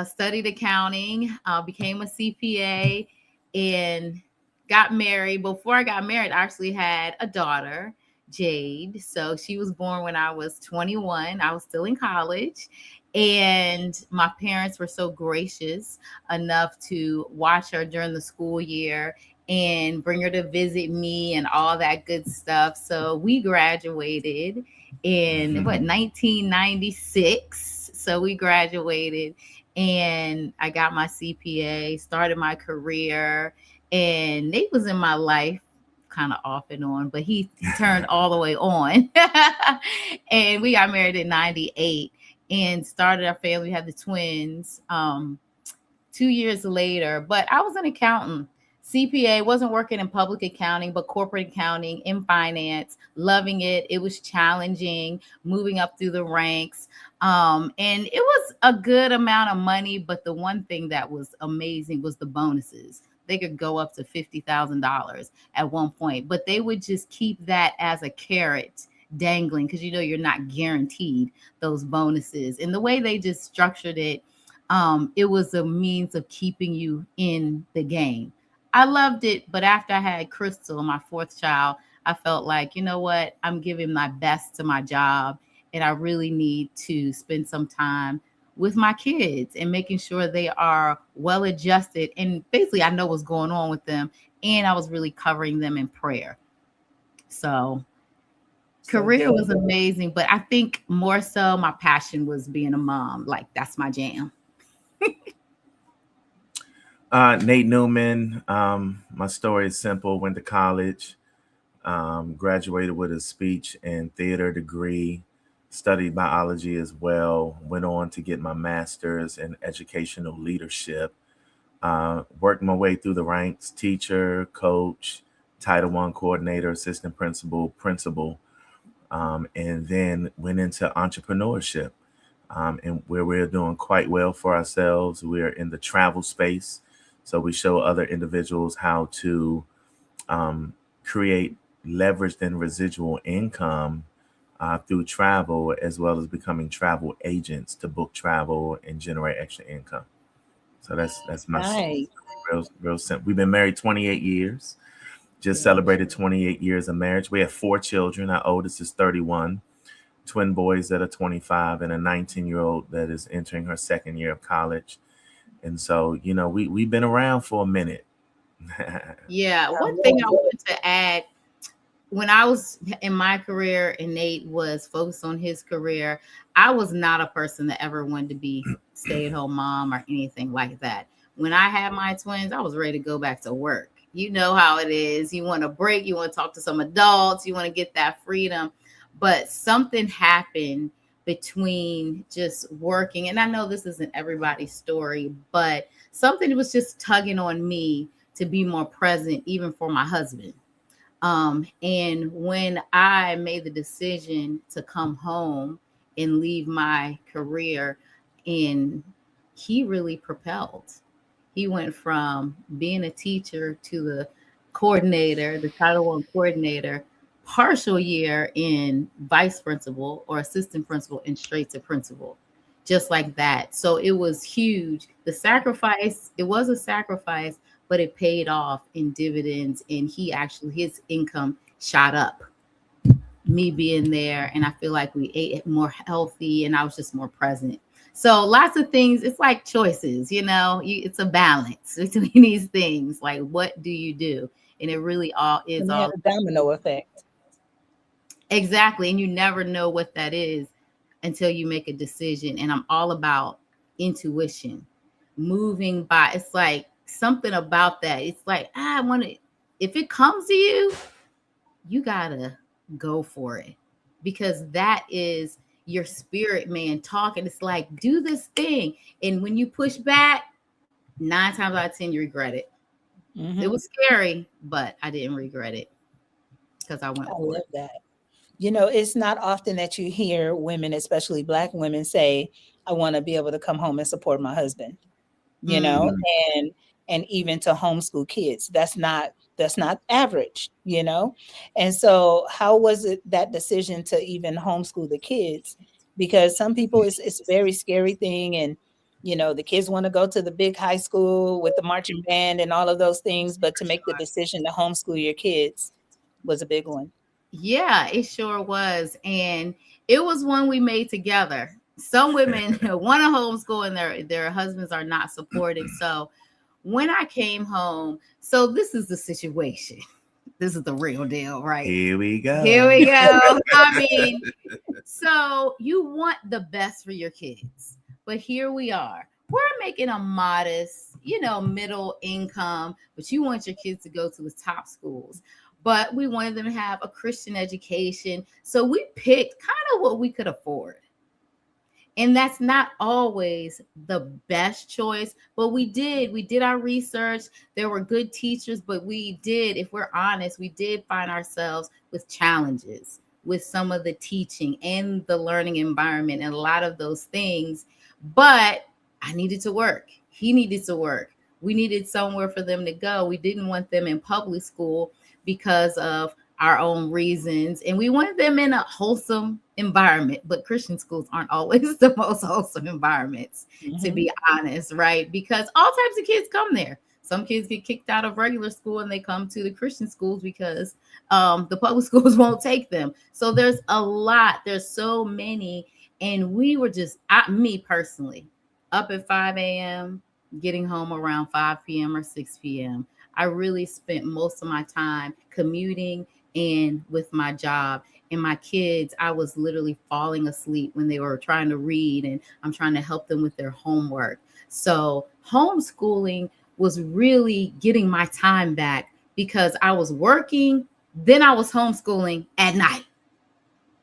Speaker 3: studied accounting, became a CPA, and got married. Before I got married, I actually had a daughter, Jade. So she was born when I was 21. I was still in college. And my parents were so gracious enough to watch her during the school year and bring her to visit me and all that good stuff. So we graduated in 1996. So we graduated and I got my CPA, started my career, and Nate was in my life kind of off and on, but he turned all the way on. And we got married in 98 and started our family. We had the twins 2 years later, but I was an accountant. CPA, wasn't working in public accounting, but corporate accounting in finance, loving it. It was challenging, moving up through the ranks. And it was a good amount of money, but the one thing that was amazing was the bonuses. They could go up to $50,000 at one point, but they would just keep that as a carrot dangling because you're not guaranteed those bonuses. And the way they just structured it, it was a means of keeping you in the game. I loved it, but after I had Crystal, my fourth child, I felt like, you know what, I'm giving my best to my job, and I really need to spend some time with my kids and making sure they are well adjusted. And basically, I know what's going on with them, and I was really covering them in prayer. So career was amazing, but I think more so my passion was being a mom. Like, that's my jam.
Speaker 4: Nate Newman. My story is simple. Went to college, graduated with a speech and theater degree, studied biology as well. Went on to get my master's in educational leadership. Worked my way through the ranks: teacher, coach, Title I coordinator, assistant principal, and then went into entrepreneurship. And where we're doing quite well for ourselves. We're in the travel space. So we show other individuals how to create leveraged and residual income through travel, as well as becoming travel agents to book travel and generate extra income. So that's my
Speaker 1: Nice.
Speaker 4: real simple. We've been married 28 years. Just celebrated 28 years of marriage. We have four children. Our oldest is 31. Twin boys that are 25 and a 19-year-old that is entering her second year of college. And so, we've been around for a minute.
Speaker 3: Yeah. One thing I wanted to add, when I was in my career and Nate was focused on his career, I was not a person that ever wanted to be stay-at-home mom or anything like that. When I had my twins, I was ready to go back to work. You know how it is. You want a break. You want to talk to some adults. You want to get that freedom. But something happened between just working. And I know this isn't everybody's story, but something was just tugging on me to be more present, even for my husband. And when I made the decision to come home and leave my career, and he really propelled. He went from being a teacher to the coordinator, the Title I coordinator, partial year in vice principal or assistant principal, and straight to principal, just like that. So it was huge. The sacrifice, it was a sacrifice, but it paid off in dividends. And his income shot up, me being there. And I feel like we ate more healthy and I was just more present. So lots of things. It's like choices, it's a balance between these things. Like, what do you do? And it really all is
Speaker 1: And they
Speaker 3: all
Speaker 1: have a domino effect.
Speaker 3: exactly. And you never know what that is until you make a decision. And I'm all about intuition, moving by. It's like something about that. It's like, I want to, if it comes to you, you gotta go for it, because that is your spirit man talking. It's like, do this thing. And when you push back, 9 times out of 10, you regret it. It was scary, but I didn't regret it because I went
Speaker 1: I
Speaker 3: for
Speaker 1: love
Speaker 3: it.
Speaker 1: that. It's not often that you hear women, especially Black women, say, I want to be able to come home and support my husband, and even to homeschool kids. That's not average. And so how was it, that decision to even homeschool the kids? Because some people, it's a very scary thing, and the kids want to go to the big high school with the marching band and all of those things, but to make the decision to homeschool your kids was a big one.
Speaker 3: Yeah, it sure was. And it was one we made together. Some women want to homeschool and their husbands are not supportive. So when I came home, so this is the situation. This is the real deal, right?
Speaker 4: Here we go.
Speaker 3: Here we go. I mean, so you want the best for your kids, but here we are. We're making a modest, middle income, but you want your kids to go to the top schools. But we wanted them to have a Christian education. So we picked kind of what we could afford. And that's not always the best choice, but we did our research. There were good teachers, but if we're honest, we did find ourselves with challenges with some of the teaching and the learning environment and a lot of those things. But I needed to work. He needed to work. We needed somewhere for them to go. We didn't want them in public school because of our own reasons. And we wanted them in a wholesome environment, but Christian schools aren't always the most wholesome environments, to be honest, right? Because all types of kids come there. Some kids get kicked out of regular school and they come to the Christian schools because the public schools won't take them. So there's so many. And we were me personally, up at 5 a.m., getting home around 5 p.m. or 6 p.m. I really spent most of my time commuting and with my job. And my kids, I was literally falling asleep when they were trying to read, and I'm trying to help them with their homework. So homeschooling was really getting my time back because I was working, then I was homeschooling at night.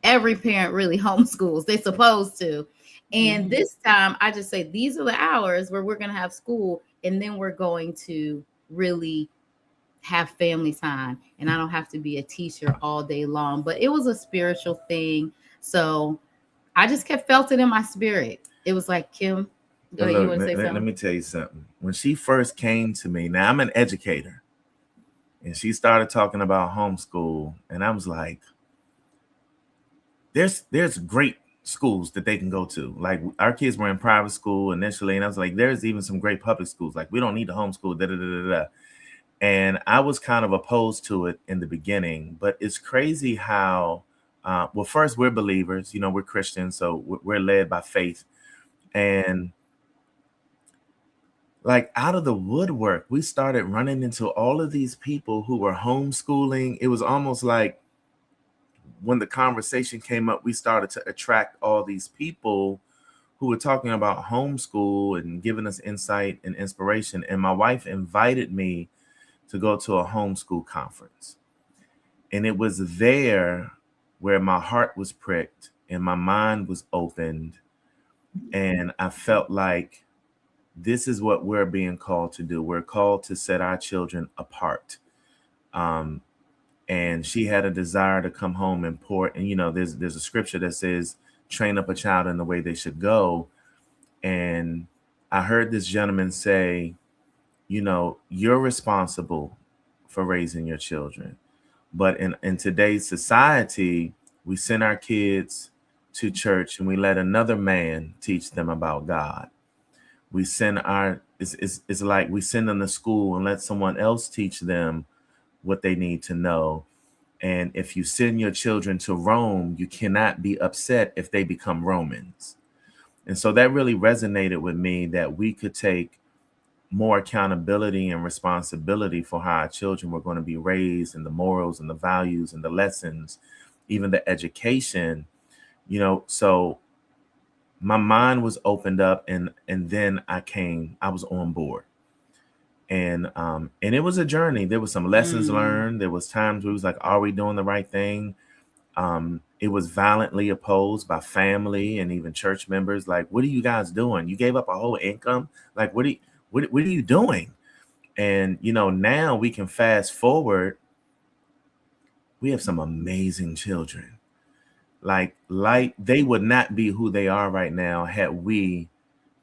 Speaker 3: Every parent really homeschools. They're supposed to. And this time I just say, these are the hours where we're going to have school, and then we're going to really have family time, and I don't have to be a teacher all day long. But it was a spiritual thing. So I just felt it in my spirit. It was like, Kim, go ahead, you want to say something?
Speaker 4: Let me tell you something. When she first came to me, now I'm an educator, and she started talking about homeschool, and I was like, there's great schools that they can go to. Like, our kids were in private school initially, and I was like, there's even some great public schools. Like, we don't need to homeschool, da da da da da. And I was kind of opposed to it in the beginning, but it's crazy how, well, first, we're believers, we're Christians, so we're led by faith. And like, out of the woodwork, we started running into all of these people who were homeschooling. It was almost like when the conversation came up, we started to attract all these people who were talking about homeschool and giving us insight and inspiration. And my wife invited me to go to a homeschool conference. And it was there where my heart was pricked and my mind was opened. And I felt like this is what we're being called to do. We're called to set our children apart. And she had a desire to come home and pour. And, there's a scripture that says, train up a child in the way they should go. And I heard this gentleman say, you're responsible for raising your children. But in today's society, we send our kids to church and we let another man teach them about God. We send it's like we send them to school and let someone else teach them what they need to know. And if you send your children to Rome, you cannot be upset if they become Romans. And so that really resonated with me, that we could take more accountability and responsibility for how our children were going to be raised, and the morals and the values and the lessons, even the education, so my mind was opened up, and then I was on board. And it was a journey. There was some lessons learned. There was times where it was like, are we doing the right thing? It was violently opposed by family and even church members. Like, what are you guys doing? You gave up a whole income. Like, what are you doing? And, now we can fast forward. We have some amazing children. Like they would not be who they are right now had we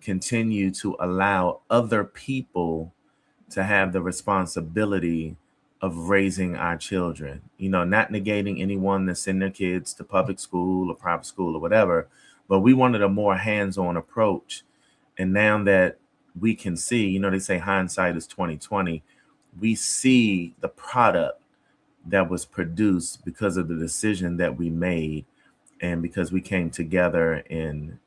Speaker 4: continued to allow other people to have the responsibility of raising our children. Not negating anyone that send their kids to public school or private school or whatever, but we wanted a more hands-on approach. And now that we can see, they say hindsight is 2020, we see the product that was produced because of the decision that we made, and because we came together in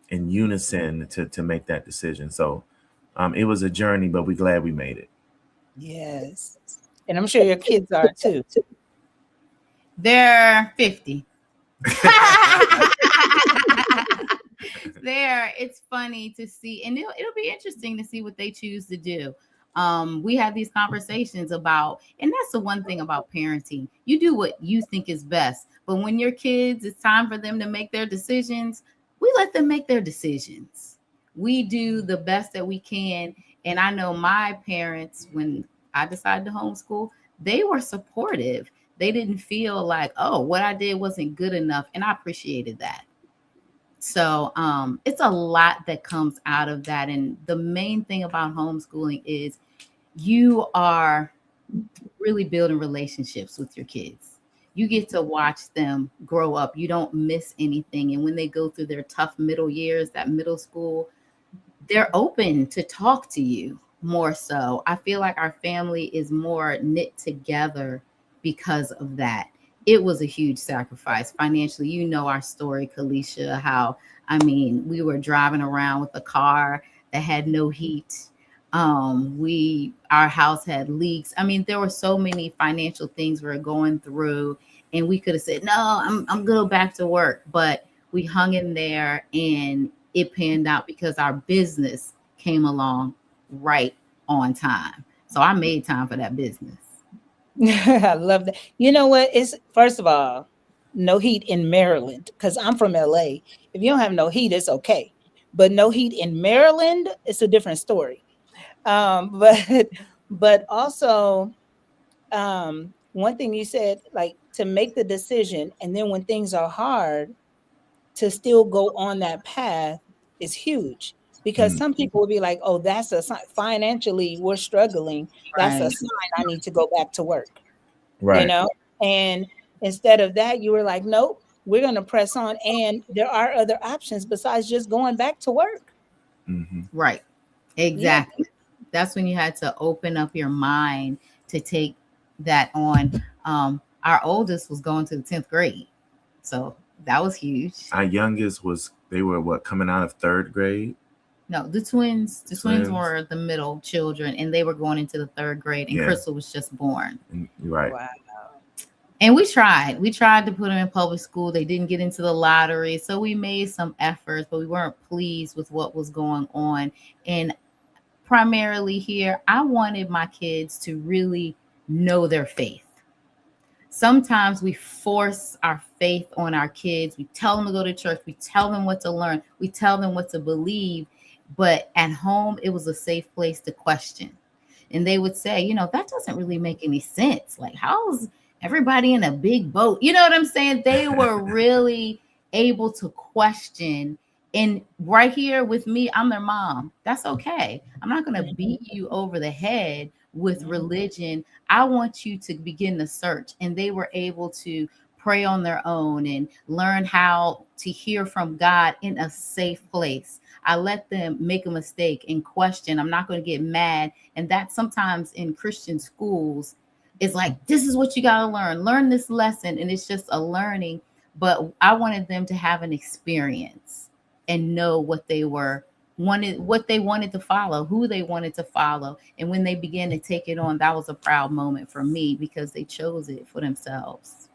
Speaker 4: unison to make that decision. So it was a journey, but we're glad we made it.
Speaker 1: Yes. And I'm sure your kids are too.
Speaker 3: They're 50. It's funny to see, and it'll be interesting to see what they choose to do. We have these conversations about, and that's the one thing about parenting. You do what you think is best, but when your kids, it's time for them to make their decisions, we let them make their decisions. We do the best that we can. And I know my parents, when I decided to homeschool, they were supportive. They didn't feel like, oh, what I did wasn't good enough. And I appreciated that. So it's a lot that comes out of that. And the main thing about homeschooling is you are really building relationships with your kids. You get to watch them grow up. You don't miss anything. And when they go through their tough middle years, that middle school, they're open to talk to you more so. I feel like our family is more knit together because of that. It was a huge sacrifice financially. Our story, Kalisha, how, we were driving around with a car that had no heat. Our house had leaks. There were so many financial things we were going through, and we could have said, no, I'm going to go back to work. But we hung in there, and it panned out because our business came along right on time. So I made time for that business.
Speaker 1: I love that. You know what? It's, first of all, no heat in Maryland, because I'm from LA. If you don't have no heat, it's okay. But no heat in Maryland, it's a different story. But also, one thing you said, like, to make the decision, and then when things are hard, to still go on that path is huge. Because some people will be like, oh, that's a sign. Financially, we're struggling. That's a sign I need to go back to work.
Speaker 4: Right.
Speaker 1: And instead of that, you were like, nope, we're going to press on. And there are other options besides just going back to work.
Speaker 4: Mm-hmm.
Speaker 3: Right. Exactly. Yeah. That's when you had to open up your mind to take that on. Our oldest was going to the 10th grade. So that was huge.
Speaker 4: Our youngest they were coming out of 3rd grade?
Speaker 3: No, the twins were the middle children, and they were going into the 3rd grade, and Crystal was just born.
Speaker 4: Right.
Speaker 1: Wow.
Speaker 3: And we tried to put them in public school. They didn't get into the lottery. So we made some efforts, but we weren't pleased with what was going on. And primarily here, I wanted my kids to really know their faith. Sometimes we force our faith on our kids. We tell them to go to church. We tell them what to learn. We tell them what to believe. But at home, it was a safe place to question. And they would say, that doesn't really make any sense. Like, how's everybody in a big boat? You know what I'm saying? They were really able to question. And right here with me, I'm their mom. That's okay. I'm not going to beat you over the head, with religion. I want you to begin to search. And they were able to pray on their own and learn how to hear from God in a safe place. I let them make a mistake and question. I'm not going to get mad. And that sometimes in Christian schools is like, this is what you got to learn this lesson. And it's just a learning. But I wanted them to have an experience and know what they wanted to follow, who they wanted to follow. And when they began to take it on, that was a proud moment for me because they chose it for themselves.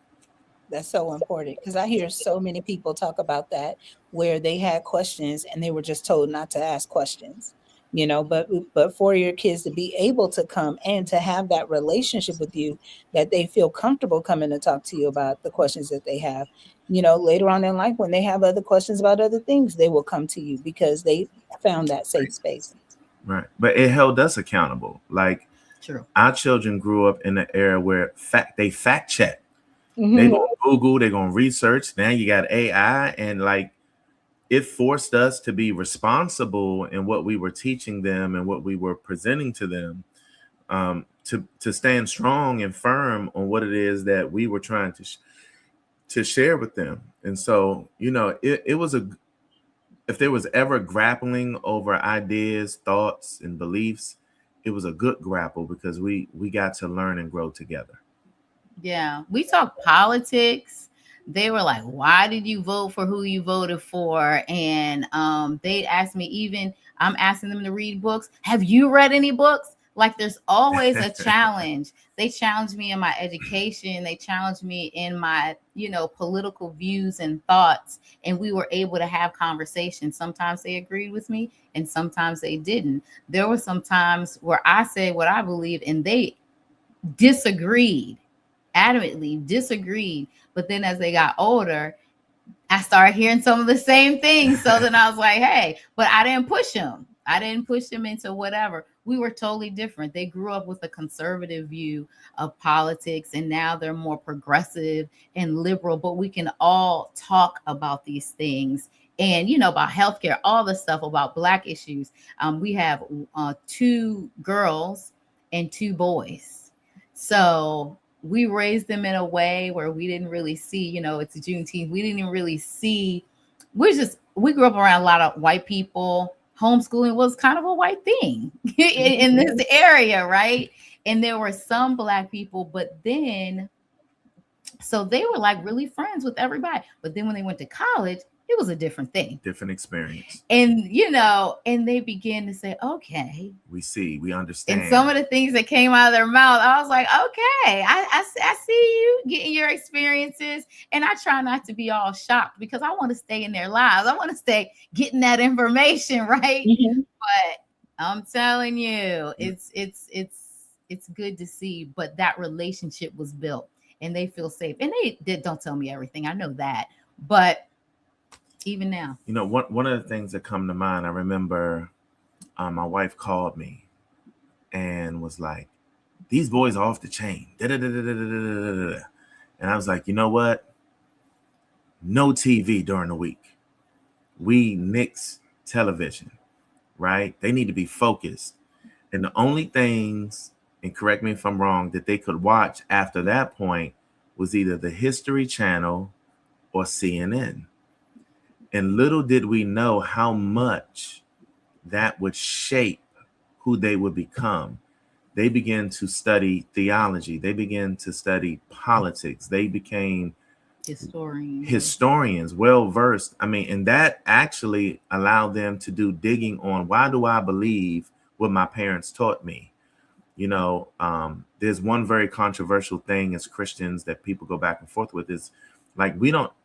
Speaker 1: That's so important, because I hear so many people talk about that, where they had questions and they were just told not to ask questions, but for your kids to be able to come and to have that relationship with you, that they feel comfortable coming to talk to you about the questions that they have, later on in life, when they have other questions about other things, they will come to you because they found that safe space.
Speaker 4: Right. But it held us accountable. Like,
Speaker 3: True.
Speaker 4: Our children grew up in an era where they fact check.
Speaker 1: Mm-hmm.
Speaker 4: They're going to Google, they're going to research. Now you got AI, and like, it forced us to be responsible in what we were teaching them and what we were presenting to them, to stand strong and firm on what it is that we were trying to share with them. And so, it was if there was ever grappling over ideas, thoughts, and beliefs, it was a good grapple because we got to learn and grow together.
Speaker 3: Yeah, we talk politics. They were like, why did you vote for who you voted for? And they asked me, even I'm asking them to read books. Have you read any books? Like, there's always a challenge. They challenged me in my education. They challenged me in my, political views and thoughts. And we were able to have conversations. Sometimes they agreed with me and sometimes they didn't. There were some times where I said what I believe and they disagreed, adamantly disagreed. But then as they got older, I started hearing some of the same things. So then I was like, hey, but I didn't push them. I didn't push them into whatever. We were totally different. They grew up with a conservative view of politics, and now they're more progressive and liberal. But we can all talk about these things and, about healthcare, all the stuff about Black issues. We have 2 girls and 2 boys. So we raised them in a way where we didn't really see, it's Juneteenth. We didn't even really see. We grew up around a lot of white people. Homeschooling was kind of a white thing in this area, right? And there were some Black people, but then, so they were like really friends with everybody. But then when they went to college, it was a different thing.
Speaker 4: Different experience.
Speaker 3: And, and they began to say, okay.
Speaker 4: We understand.
Speaker 3: And some of the things that came out of their mouth, I was like, okay, I see you getting your experiences. And I try not to be all shocked because I want to stay in their lives. I want to stay getting that information, right? Mm-hmm. But I'm telling you, it's good to see. But that relationship was built and they feel safe. And don't tell me everything. I know that. But even now,
Speaker 4: one of the things that come to mind, I remember my wife called me and was like, these boys are off the chain. And I was like, you know what? No TV during the week. We nix television, right? They need to be focused. And the only things, and correct me if I'm wrong, that they could watch after that point was either the History Channel or CNN. And little did we know how much that would shape who they would become. They began to study theology. They began to study politics. They became historians, well-versed. And that actually allowed them to do digging on, why do I believe what my parents taught me? There's one very controversial thing as Christians that people go back and forth with is, like,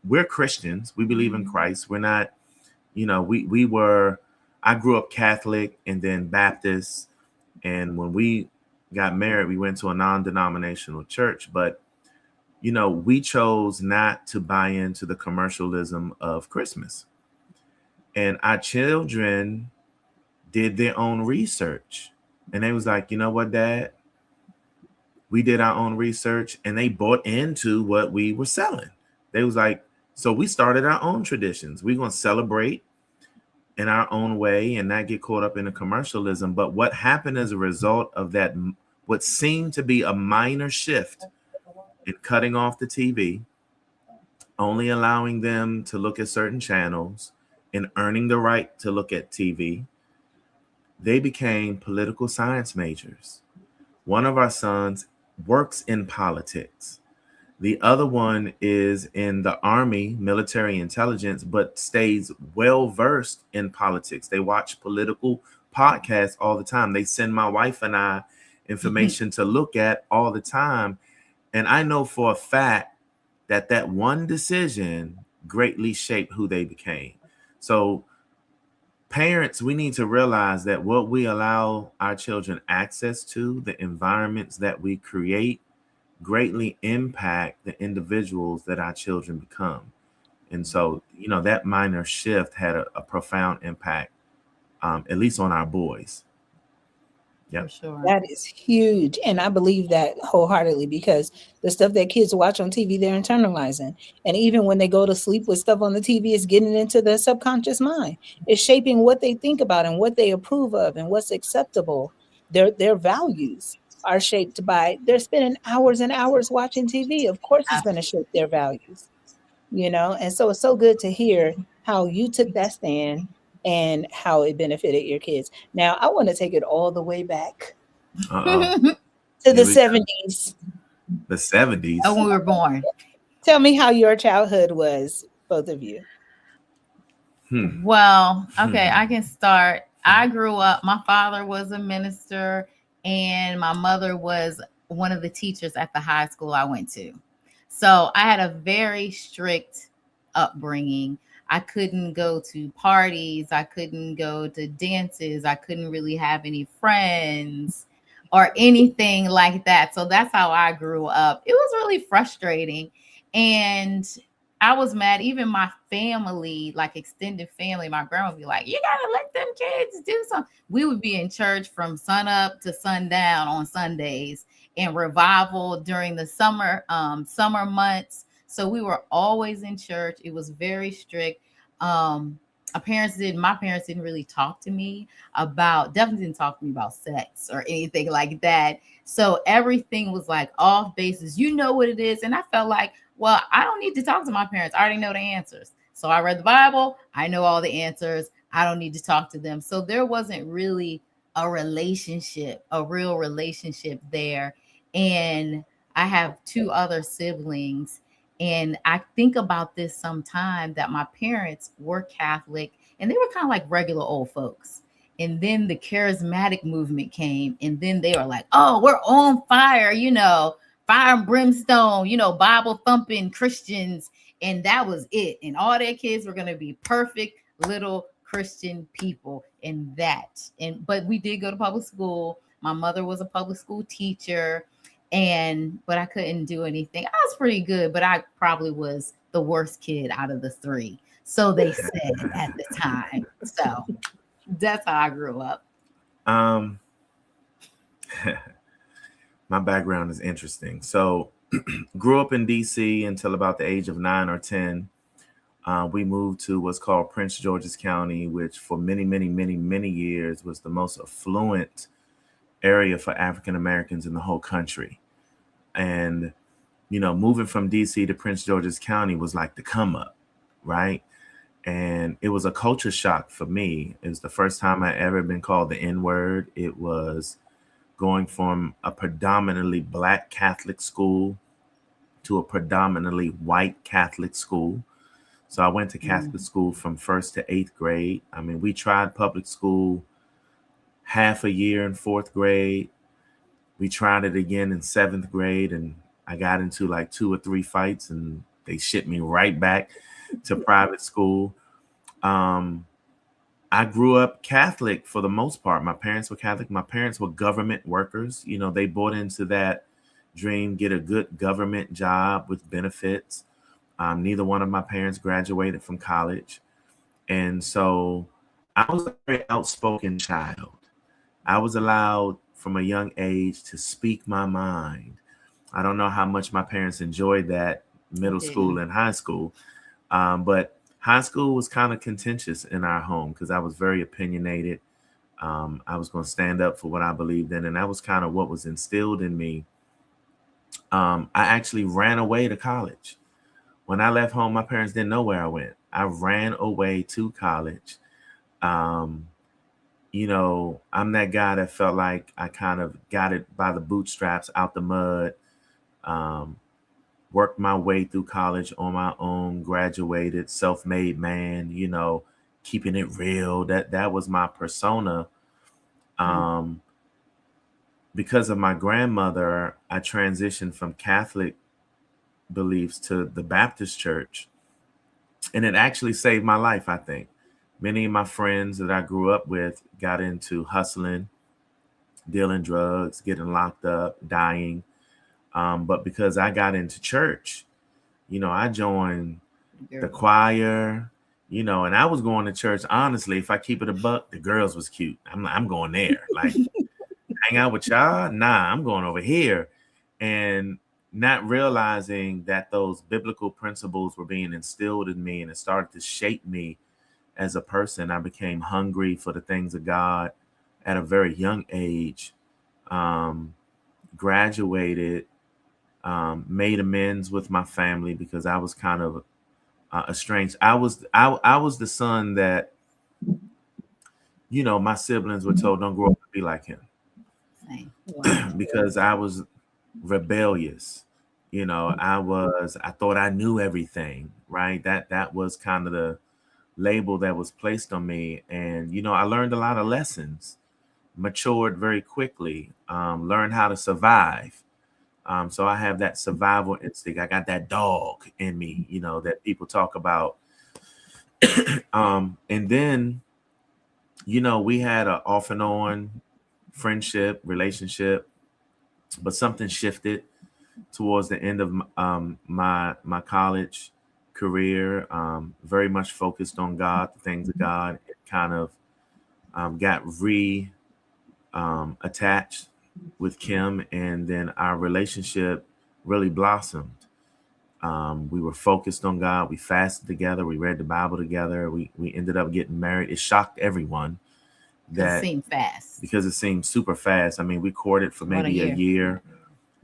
Speaker 4: we're Christians. We believe in Christ. We're not, I grew up Catholic and then Baptist. And when we got married, we went to a non-denominational church. But, we chose not to buy into the commercialism of Christmas. And our children did their own research. And they was like, you know what, Dad? We did our own research and they bought into what we were selling. They was like, so we started our own traditions. We're going to celebrate in our own way and not get caught up in the commercialism. But what happened as a result of that what seemed to be a minor shift in cutting off the TV, only allowing them to look at certain channels and earning the right to look at TV, they became political science majors. One of our sons works in politics. The other one is in the Army, military intelligence, but stays well versed in politics. They watch political podcasts all the time. They send my wife and I information to look at all the time. And I know for a fact that that one decision greatly shaped who they became. So parents, we need to realize that what we allow our children access to, the environments that we create, greatly impact the individuals that our children become. And so, you know, that minor shift had a profound impact, at least on our boys.
Speaker 3: For sure.
Speaker 1: That is huge. And I believe that wholeheartedly, because the stuff that kids watch on TV, they're internalizing. And even when they go to sleep with stuff on the TV, it's getting into their subconscious mind. It's shaping what they think about and what they approve of and what's acceptable. Their values are shaped by, they're spending hours and hours watching TV. Of course, it's going to shape their values, you know? And so it's so good to hear how you took that stand and how it benefited your kids. Now, I want to take it all the way back to the 70s.
Speaker 4: The 70s.
Speaker 3: Oh, when we were born.
Speaker 1: Tell me how your childhood was, both of you.
Speaker 3: Well, okay, I can start. I grew up, my father was a minister, and my mother was one of the teachers at the high school I went to. So I had a very strict upbringing. I couldn't go to parties. I couldn't go to dances. I couldn't really have any friends or anything like that. So that's how I grew up. It was really frustrating. And I was mad. Even my family, like extended family, my grandma would be like, you got to let them kids do something. We would be in church from sun up to sundown on Sundays, and revival during the summer months. So we were always in church. It was very strict. My parents didn't really talk to me definitely didn't talk to me about sex or anything like that. So everything was like off basis. You know what it is. And I felt like, well, I don't need to talk to my parents. I already know the answers. So I read the Bible. I know all the answers. I don't need to talk to them. So there wasn't really a real relationship there. And I have two other siblings. And I think about this sometime, that my parents were Catholic and they were kind of like regular old folks. And then the charismatic movement came, and then they were like, oh, we're on fire, fire and brimstone, Bible thumping Christians. And that was it. And all their kids were going to be perfect little Christian people but we did go to public school. My mother was a public school teacher. But I couldn't do anything. I was pretty good, but I probably was the worst kid out of the three. So they said at the time. So that's how I grew up.
Speaker 4: My background is interesting. So grew up in DC until about the age of 9 or 10. We moved to what's called Prince George's County, which for many, many, many, many years was the most affluent area for African Americans in the whole country. And, moving from DC to Prince George's County was like the come up, right? And it was a culture shock for me. It was the first time I ever been called the N-word. It was going from a predominantly Black Catholic school to a predominantly white Catholic school. So I went to Catholic school from 1st to 8th grade. I mean, we tried public school half a year in 4th grade. We tried it again in 7th grade, and I got into like 2 or 3 fights, and they shipped me right back to private school. I grew up Catholic for the most part. My parents were Catholic. My parents were government workers. They bought into that dream, get a good government job with benefits. Neither one of my parents graduated from college. And so I was a very outspoken child. I was allowed from a young age to speak my mind. I don't know how much my parents enjoyed that middle school and high school. But high school was kind of contentious in our home because I was very opinionated. I was going to stand up for what I believed in, and that was kind of what was instilled in me. I actually ran away to college. When I left home, my parents didn't know where I went. I ran away to college. Um, I'm that guy that felt like I kind of got it by the bootstraps out the mud, um, worked my way through college on my own, graduated, self-made man, keeping it real. That was my persona. Um, because of my grandmother, I transitioned from Catholic beliefs to the Baptist church. And it actually saved my life, I think. Many of my friends that I grew up with got into hustling, dealing drugs, getting locked up, dying. But because I got into church, I joined the choir, and I was going to church. Honestly, if I keep it a buck, the girls was cute. I'm going there. Like, hang out with y'all? Nah, I'm going over here. And not realizing that those biblical principles were being instilled in me, and it started to shape me as a person. I became hungry for the things of God at a very young age, graduated, made amends with my family because I was kind of estranged. I was the son that, my siblings were told, don't grow up and be like him. Because I was rebellious. I thought I knew everything, right? That was kind of the label that was placed on me. And, I learned a lot of lessons, matured very quickly, learned how to survive. So I have that survival instinct. I got that dog in me, that people talk about. And then, we had an off and on friendship, relationship, but something shifted towards the end of my college career. Very much focused on God, the things of God. It kind of got attached with Kim, and then our relationship really blossomed. We were focused on God. We fasted together. We read the Bible together. We ended up getting married. It shocked everyone.
Speaker 3: That seemed fast.
Speaker 4: Because it seemed super fast. I mean, we courted for maybe a year.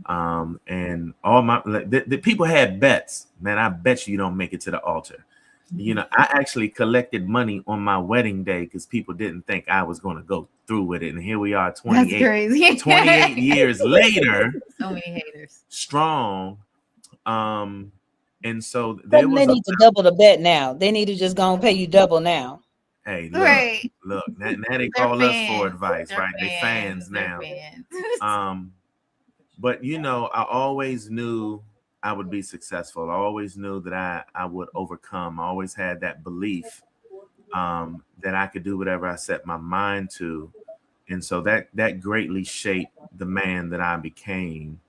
Speaker 4: And all the people had bets. Man, I bet you don't make it to the altar. I actually collected money on my wedding day because people didn't think I was going to go through with it. And here we are 28 years later.
Speaker 3: So many haters.
Speaker 4: Strong. And so
Speaker 1: they need to double the bet now. They need to just go and pay you double now.
Speaker 4: Hey, look, now they call us for advice, right? They fans now. But I always knew I would be successful. I always knew that I would overcome. I always had that belief that I could do whatever I set my mind to. And so that greatly shaped the man that I became.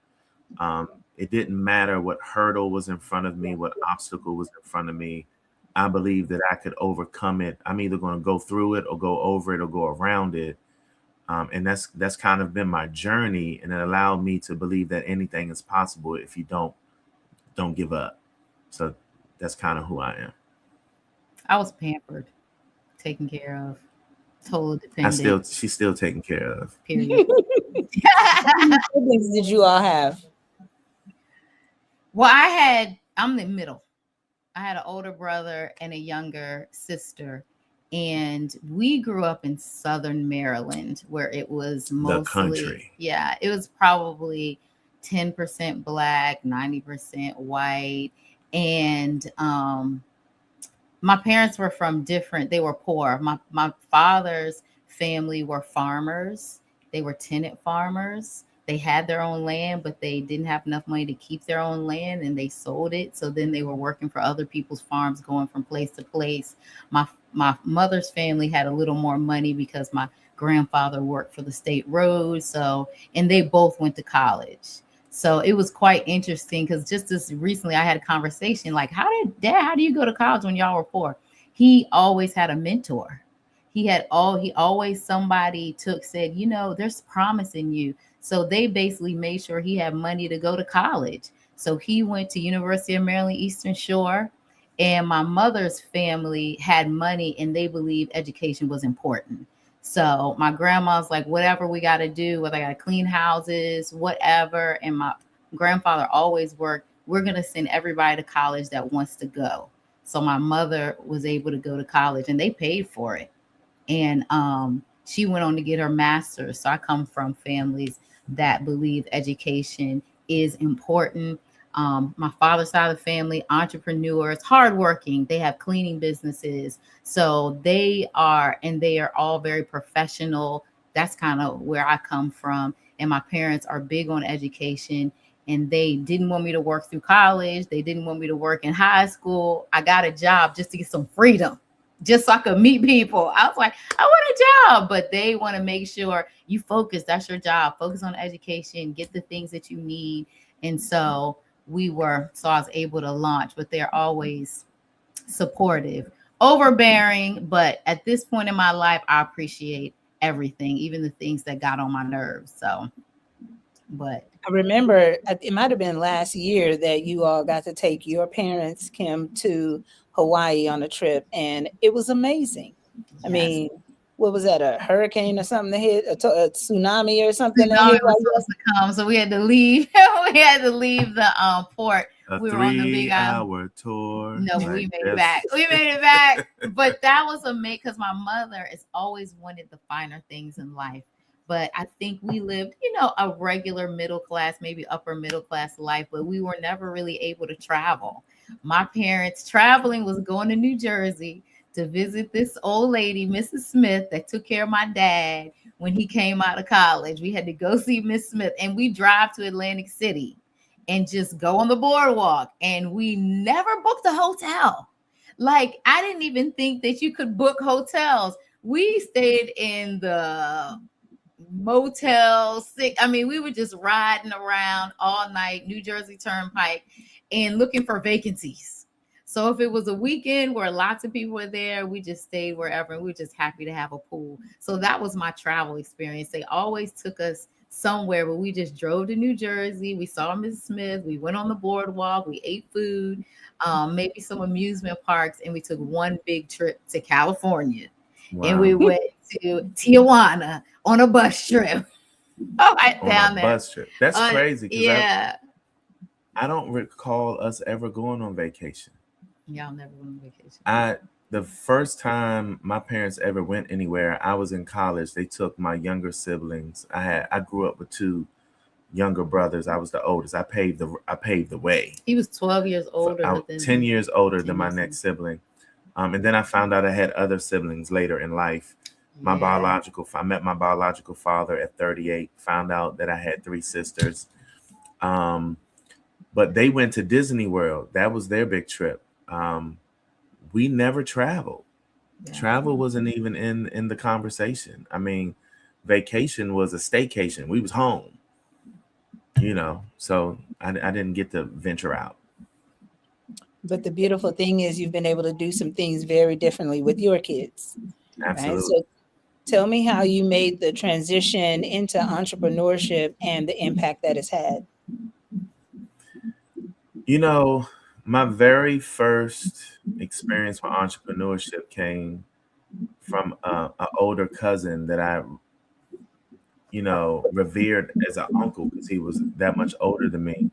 Speaker 4: It didn't matter what hurdle was in front of me, what obstacle was in front of me. I believe that I could overcome it. I'm either going to go through it or go over it or go around it. And that's kind of been my journey. And it allowed me to believe that anything is possible if you don't give up. So that's kind of who I am.
Speaker 3: I was pampered, taken care of, total dependent.
Speaker 4: She's still taken care of.
Speaker 3: Period.
Speaker 1: How many siblings did you all have?
Speaker 3: Well, I'm the middle. I had an older brother and a younger sister, and we grew up in Southern Maryland, where it was mostly
Speaker 4: the country.
Speaker 3: Yeah, it was probably 10% Black, 90% white, and my parents were from different. They were poor. My father's family were farmers. They were tenant farmers. They had their own land, but they didn't have enough money to keep their own land, and they sold it. So then they were working for other people's farms, going from place to place. My mother's family had a little more money because my grandfather worked for the state road. And they both went to college. So it was quite interesting because just this recently I had a conversation like, how do you go to college when y'all were poor? He always had a mentor. He always somebody said, there's promise in you. So they basically made sure he had money to go to college. So he went to University of Maryland, Eastern Shore, and my mother's family had money and they believed education was important. So my grandma's like, whatever we got to do, whether I got to clean houses, whatever. And my grandfather always worked. We're going to send everybody to college that wants to go. So my mother was able to go to college and they paid for it. And she went on to get her master's. So I come from families that believe education is important. My father's side of the family, entrepreneurs, hardworking. They have cleaning businesses. So they are all very professional. That's kind of where I come from. And my parents are big on education. And they didn't want me to work through college. They didn't want me to work in high school. I got a job just to get some freedom, just so I could meet people. I was like, I want a job, but they want to make sure you focus. That's your job. Focus on education, get the things that you need. And so I was able to launch, but they're always supportive, overbearing. But at this point in my life, I appreciate everything, even the things that got on my nerves. So, but
Speaker 1: I remember it might have been last year that you all got to take your parents, Kim, to Hawaii on a trip, and it was amazing. I mean, what was that, a hurricane or something that hit, a tsunami or something that hit?
Speaker 3: Was supposed to come, so we had to leave. We had to leave the port.
Speaker 4: We were on the big 3-hour tour.
Speaker 3: No, like we made it back. We made it back. But that was amazing because my mother has always wanted the finer things in life. But I think we lived, a regular middle class, maybe upper middle class life, but we were never really able to travel. My parents traveling was going to New Jersey to visit this old lady, Mrs. Smith, that took care of my dad when he came out of college. We had to go see Miss Smith, and we drive to Atlantic City and just go on the boardwalk. And we never booked a hotel. Like, I didn't even think that you could book hotels. We stayed in the Motel 6. I mean, we were just riding around all night, New Jersey Turnpike, and looking for vacancies. So if it was a weekend where lots of people were there, we just stayed wherever, and we were just happy to have a pool. So that was my travel experience. They always took us somewhere, but we just drove to New Jersey. We saw Ms. Smith. We went on the boardwalk. We ate food, maybe some amusement parks, and we took one big trip to California. Wow. And we went to Tijuana on a bus trip.
Speaker 4: Down there. Bus trip. That's crazy.
Speaker 3: Yeah.
Speaker 4: I don't recall us ever going on vacation.
Speaker 3: Y'all never went on vacation.
Speaker 4: The first time my parents ever went anywhere, I was in college. They took my younger siblings. I grew up with 2 younger brothers. I was the oldest. I paved the way.
Speaker 3: He was 12 years older.
Speaker 4: 10 years older than my next sibling. And then I found out I had other siblings later in life. I met my biological father at 38, found out that I had 3 sisters. But they went to Disney World. That was their big trip. We never traveled. Yeah. Travel wasn't even in the conversation. I mean, vacation was a staycation. We was home, so I didn't get to venture out.
Speaker 1: But the beautiful thing is you've been able to do some things very differently with your kids.
Speaker 4: Absolutely. Right?
Speaker 1: So tell me how you made the transition into entrepreneurship and the impact that it's had.
Speaker 4: My very first experience with entrepreneurship came from an older cousin that I, revered as an uncle because he was that much older than me.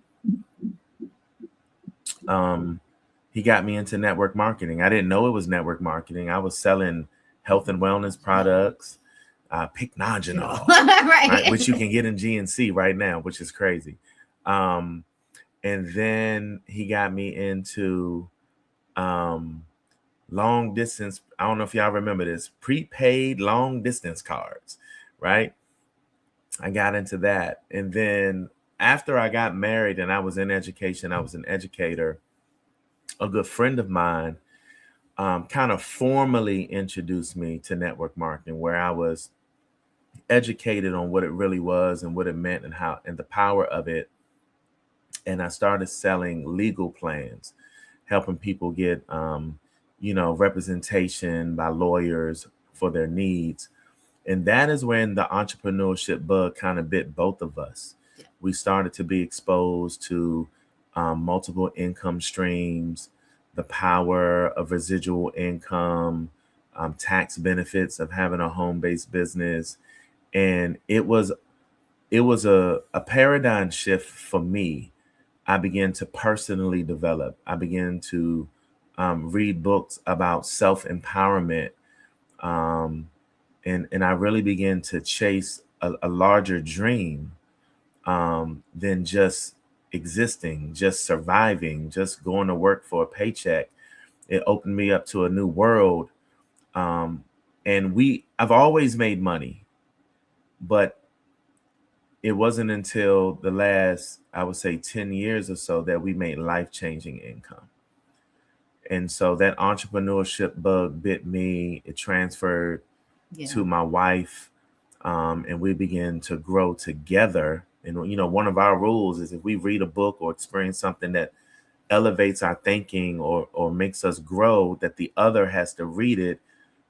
Speaker 4: He got me into network marketing. I didn't know it was network marketing. I was selling health and wellness products, Pycnogenol, right, which you can get in GNC right now, which is crazy. And then he got me into long distance. I don't know if y'all remember this, prepaid long distance cards, right? I got into that. And then after I got married and I was in education, I was an educator, a good friend of mine kind of formally introduced me to network marketing, where I was educated on what it really was and what it meant and the power of it. And I started selling legal plans, helping people get, representation by lawyers for their needs. And that is when the entrepreneurship bug kind of bit both of us. Yeah. We started to be exposed to multiple income streams, the power of residual income, tax benefits of having a home-based business. And it was a paradigm shift for me. I began to personally develop. I began to read books about self-empowerment. And I really began to chase a larger dream than just existing, just surviving, just going to work for a paycheck. It opened me up to a new world. And I've always made money, but it wasn't until the last, I would say 10 years or so that we made life-changing income. And so that entrepreneurship bug bit me. It transferred to my wife, and we began to grow together. And, one of our rules is if we read a book or experience something that elevates our thinking or makes us grow, that the other has to read it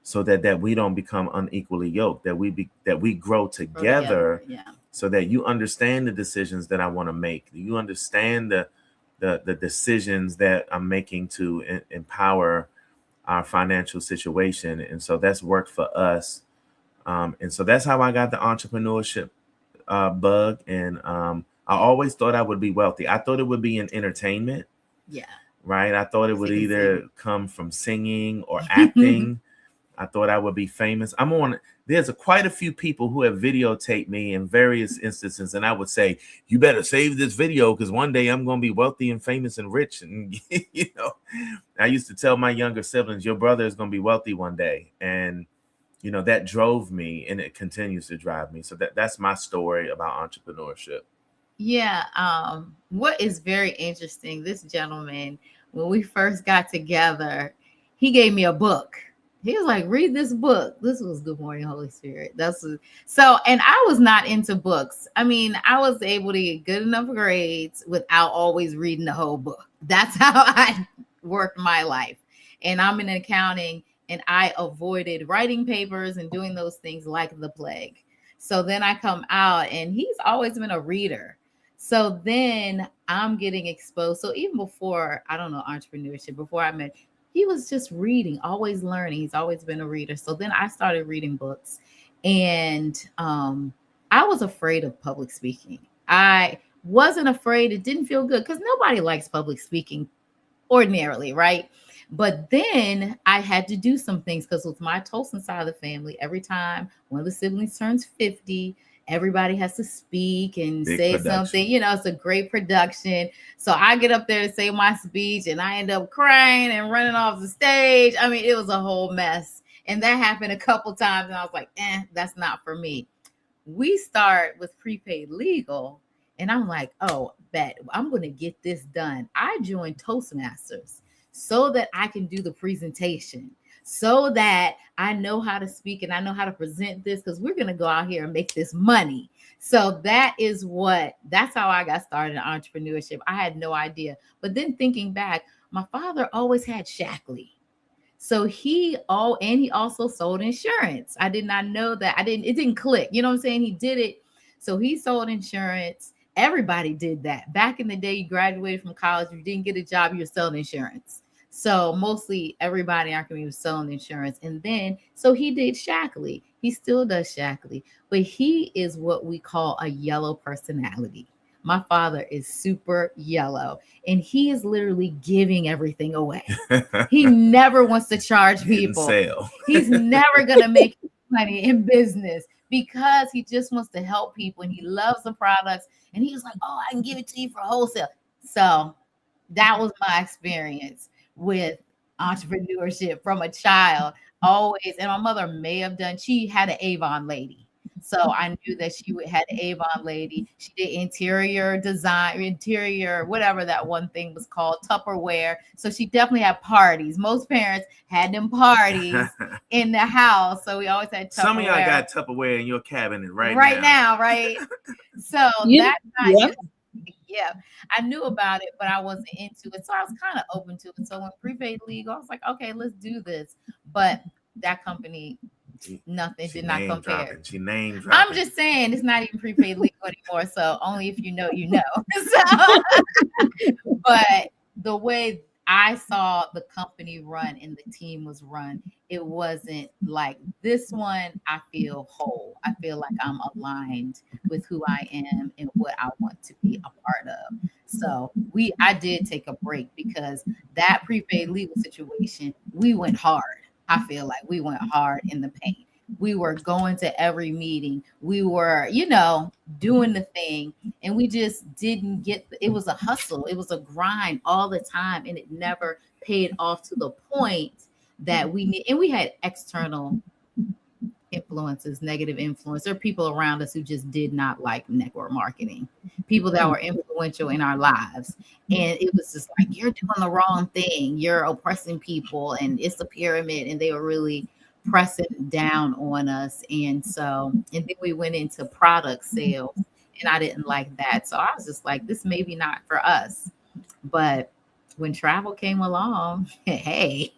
Speaker 4: so that we don't become unequally yoked, that we grow together. So that you understand the decisions that I want to make. You understand the decisions that I'm making to empower our financial situation. And so that's worked for us. And so that's how I got the entrepreneurship bug. And I always thought I would be wealthy. I thought it would be in entertainment.
Speaker 3: Yeah.
Speaker 4: Right. I thought it would either come from singing or acting. I thought I would be famous. There's quite a few people who have videotaped me in various instances. And I would say, you better save this video because one day I'm going to be wealthy and famous and rich. And, I used to tell my younger siblings, your brother is going to be wealthy one day. And, that drove me, and it continues to drive me. So that's my story about entrepreneurship.
Speaker 3: Yeah. What is very interesting, this gentleman, when we first got together, he gave me a book. He was like, read this book. This was Good Morning, Holy Spirit. And I was not into books. I mean, I was able to get good enough grades without always reading the whole book. That's how I worked my life. And I'm in accounting, and I avoided writing papers and doing those things like the plague. So then I come out, and he's always been a reader. So then I'm getting exposed. So even before, I don't know, entrepreneurship, before I met, he was just reading, always learning. He's always been a reader. So then I started reading books, and I was afraid of public speaking. I wasn't afraid. It didn't feel good because nobody likes public speaking ordinarily, right? But then I had to do some things because with my Tolson side of the family, every time one of the siblings turns 50, everybody has to speak and say something. It's a great production. So I get up there to say my speech, and I end up crying and running off the stage. I mean, it was a whole mess. And that happened a couple times, and I was like, that's not for me. We start with prepaid legal, and I'm like, oh, bet I'm going to get this done. I joined Toastmasters so that I can do the presentation, so that I know how to speak and I know how to present this, because we're going to go out here and make this money. So that's how I got started in entrepreneurship. I had no idea. But then thinking back, my father always had Shackley. So he also sold insurance. I did not know that. It didn't click. You know what I'm saying? He did it. So he sold insurance. Everybody did that. Back in the day, you graduated from college, you didn't get a job, you were selling insurance. So mostly everybody in our community was selling insurance. And then, so he did Shackley. He still does Shackley, but he is what we call a yellow personality. My father is super yellow, and he is literally giving everything away. He never wants to charge people. He's never going to make money in business because he just wants to help people, and he loves the products. And he was like, oh, I can give it to you for wholesale. So that was my experience with entrepreneurship from a child always. And my mother she had an Avon lady. So I knew that she had an Avon lady. She did interior design, whatever that one thing was called, Tupperware. So she definitely had parties. Most parents had them parties in the house. So we always had Tupperware.
Speaker 4: Some of y'all got Tupperware in your cabinet right now.
Speaker 3: Right? So I knew about it, but I wasn't into it. So I was kind of open to it. So when prepaid legal, I was like, okay, let's do this. But that company, nothing did not compare.
Speaker 4: She named.
Speaker 3: I'm just saying it's not even prepaid legal anymore. So only if you know, you know. So, but the way I saw the company run and the team was run, it wasn't like this one. I feel whole. I feel like I'm aligned with who I am and what I want to be a part of. So I did take a break because that prepaid legal situation, we went hard. I feel like we went hard in the paint. We were going to every meeting. We were, doing the thing, and we just didn't get it was a hustle. It was a grind all the time, and it never paid off to the point that we need. And we had external influences, negative influence. There are people around us who just did not like network marketing, people that were influential in our lives. And it was just like, you're doing the wrong thing. You're oppressing people, and it's a pyramid. And they were really pressing down on us. And then we went into product sales, and I didn't like that. So I was just like, this may be not for us. But when travel came along, hey,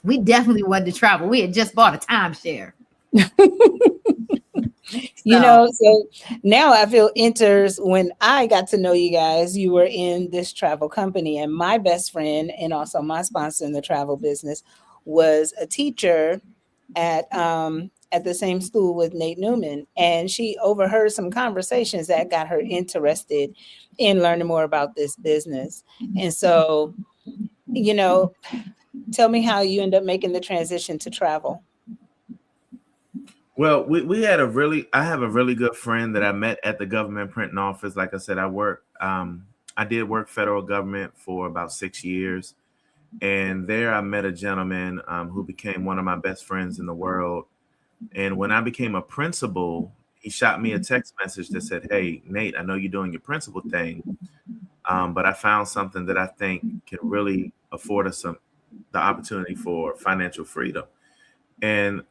Speaker 3: we definitely wanted to travel. We had just bought a timeshare.
Speaker 1: So now I feel enters when I got to know you guys, you were in this travel company, and my best friend and also my sponsor in the travel business was a teacher at the same school with Nate Newman, and she overheard some conversations that got her interested in learning more about this business. And so, tell me how you end up making the transition to travel.
Speaker 4: Well, I have a really good friend that I met at the government printing office. Like I said, I did work federal government for about 6 years. And there I met a gentleman who became one of my best friends in the world. And when I became a principal, he shot me a text message that said, "Hey, Nate, I know you're doing your principal thing, but I found something that I think can really afford us the opportunity for financial freedom." And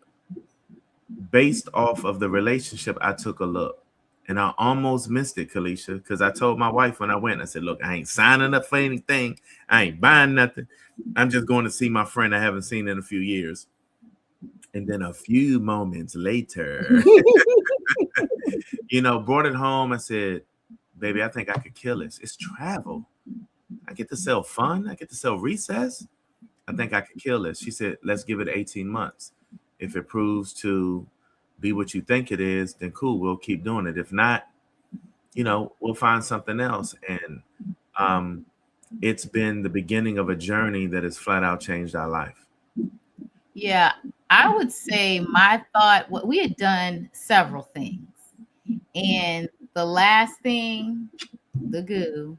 Speaker 4: based off of the relationship, I took a look, and I almost missed it, Kalisha, because I told my wife when I went, I said, "Look, I ain't signing up for anything. I ain't buying nothing. I'm just going to see my friend I haven't seen in a few years." And then a few moments later, brought it home. I said, "Baby, I think I could kill this. It's travel. I get to sell fun. I get to sell recess. I think I could kill this." She said, "Let's give it 18 months. If it proves to be what you think it is, then cool, we'll keep doing it. If not, we'll find something else." And it's been the beginning of a journey that has flat out changed our life.
Speaker 3: Yeah, I would say my thought, we had done several things. And the last thing, the goo.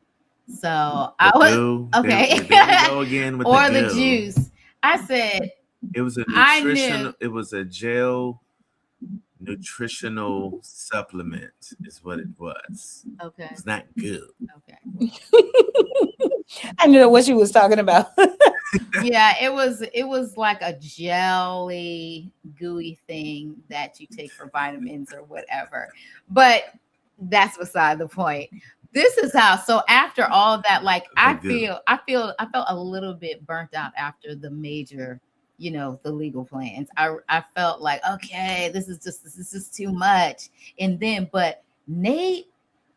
Speaker 3: So I was okay.
Speaker 4: There we go again with
Speaker 3: or
Speaker 4: the
Speaker 3: the juice. I said
Speaker 4: it was a nutritional. It was a gel nutritional supplement, is what it was.
Speaker 3: Okay,
Speaker 4: it's not good.
Speaker 3: Okay,
Speaker 1: I knew what she was talking about.
Speaker 3: Yeah, it was like a jelly, gooey thing that you take for vitamins or whatever. But that's beside the point. This is how. So after all that, like I felt a little bit burnt out after the major, the legal plans. I felt like, okay, this is just too much. And then, but Nate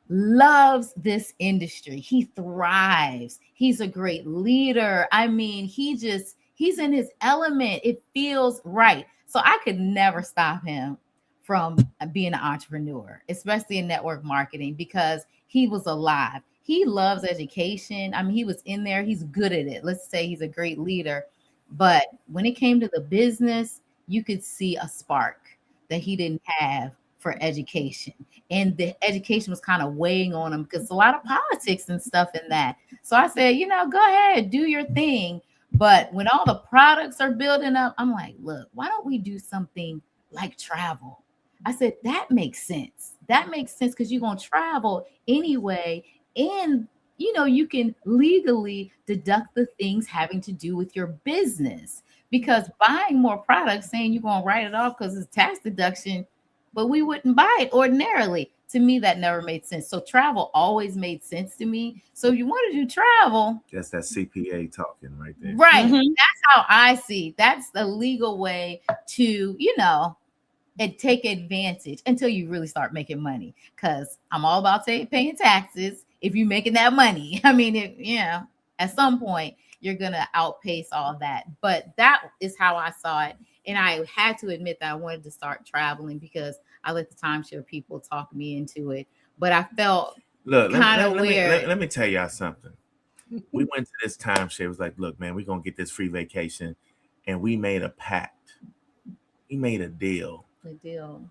Speaker 3: loves this industry. He thrives. He's a great leader. I mean, he's in his element. It feels right. So I could never stop him from being an entrepreneur, especially in network marketing, because he was alive. He loves education. I mean, he was in there. He's good at it. Let's say he's a great leader. But when it came to the business, you could see a spark that he didn't have for education. And the education was kind of weighing on him because a lot of politics and stuff in that. So I said, go ahead, do your thing. But when all the products are building up, I'm like, look, why don't we do something like travel? I said, that makes sense. That makes sense because you're going to travel anyway. And, you can legally deduct the things having to do with your business, because buying more products, saying you're going to write it off because it's tax deduction, but we wouldn't buy it ordinarily. To me, that never made sense. So travel always made sense to me. So if you want to do travel,
Speaker 4: that's that CPA talking right there.
Speaker 3: Right. Mm-hmm. That's how I see. That's the legal way to, and take advantage until you really start making money. Because I'm all about paying taxes if you're making that money. I mean, At some point, you're going to outpace all that. But that is how I saw it. And I had to admit that I wanted to start traveling because I let the timeshare people talk me into it. But I felt kind of weird.
Speaker 4: Let me tell y'all something. We went to this timeshare. It was like, look, man, we're going to get this free vacation. And we made a pact. We made a deal.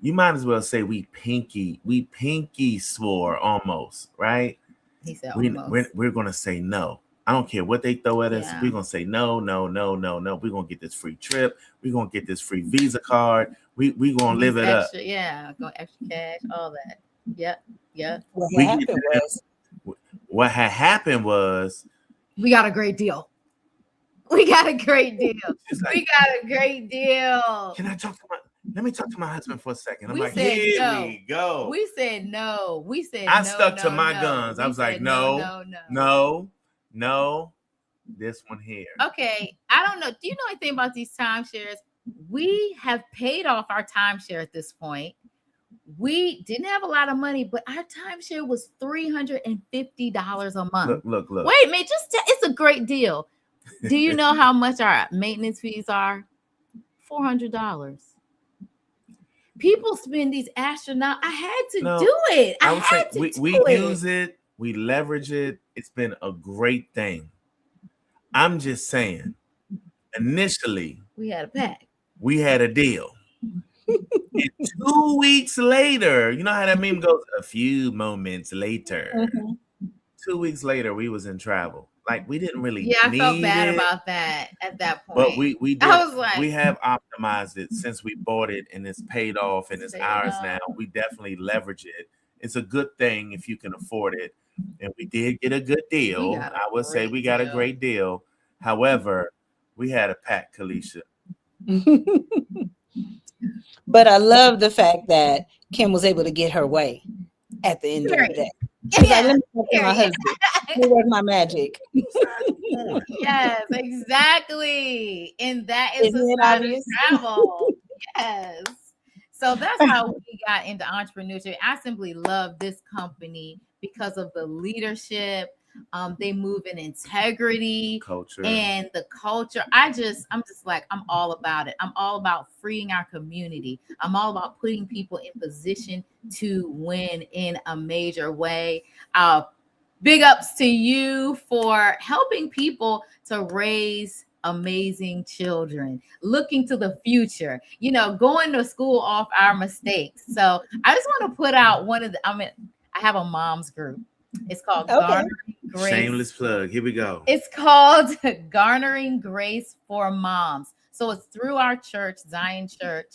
Speaker 4: You might as well say we pinky swore almost, right?
Speaker 3: He said
Speaker 4: we're gonna say no. I don't care what they throw at us. We're gonna say no. We're gonna get this free trip. We're gonna get this free Visa card. We're gonna live it up.
Speaker 3: Yeah, go extra cash, all that. Yep.
Speaker 4: What had happened was
Speaker 3: we got a great deal. Let me talk
Speaker 4: to my husband for a second. I'm
Speaker 3: we
Speaker 4: like, here we go.
Speaker 3: We said no.
Speaker 4: I stuck to my guns. I was like, no. This one here.
Speaker 3: Okay. I don't know. Do you know anything about these timeshares? We have paid off our timeshare at this point. We didn't have a lot of money, but our timeshare was $350 a month.
Speaker 4: Look.
Speaker 3: Wait, man, it's a great deal. Do you know how much our maintenance fees are? $400. People spend these astronaut. I had to do it.
Speaker 4: We use it. We leverage it. It's been a great thing. I'm just saying. Initially,
Speaker 3: we had a pact.
Speaker 4: We had a deal. And 2 weeks later, you know how that meme goes? A few moments later. Mm-hmm. 2 weeks later, we was in travel. Like we didn't really.
Speaker 3: Yeah, I felt bad about that at that point.
Speaker 4: But we did. I was like, we have optimized it since we bought it, and it's paid off, and it's ours now. We definitely leverage it. It's a good thing if you can afford it, and we did get a good deal. I would say we got a great deal. However, we had a pact, Kalisha.
Speaker 1: But I love the fact that Kim was able to get her way at the end of the day. Yeah, let me talk to my husband. He worked my magic.
Speaker 3: Yes, exactly. And that is a sign of travel. Yes. So that's how we got into entrepreneurship. I simply love this company because of the leadership. They move in integrity,
Speaker 4: culture,
Speaker 3: and the culture. I'm just like, I'm all about it. I'm all about freeing our community. I'm all about putting people in position to win in a major way. Big ups to you for helping people to raise amazing children, looking to the future, going to school off our mistakes. So I just want to put out I have a mom's group. It's called Garnering Grace.
Speaker 4: Shameless plug. Here we go.
Speaker 3: It's called Garnering Grace for Moms. So it's through our church, Zion Church.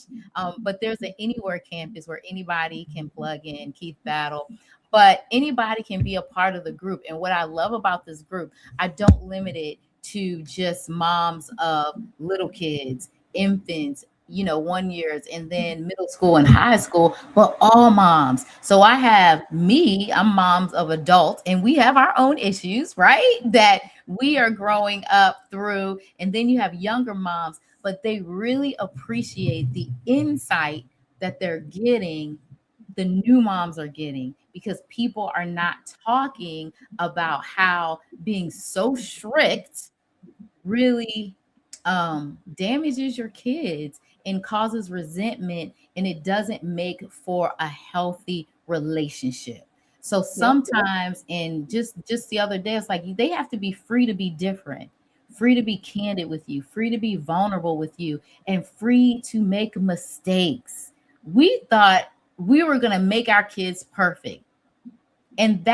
Speaker 3: But there's an Anywhere campus where anybody can plug in, Keith Battle. But anybody can be a part of the group. And what I love about this group, I don't limit it to just moms of little kids, infants, 1 years, and then middle school and high school, but all moms. So I'm moms of adults, and we have our own issues, right? That we are growing up through. And then you have younger moms, but they really appreciate the insight that they're getting, the new moms are getting, because people are not talking about how being so strict really damages your kids and causes resentment, and it doesn't make for a healthy relationship. So sometimes, and just the other day, it's like they have to be free to be different, free to be candid with you, free to be vulnerable with you, and free to make mistakes. We thought we were going to make our kids perfect, and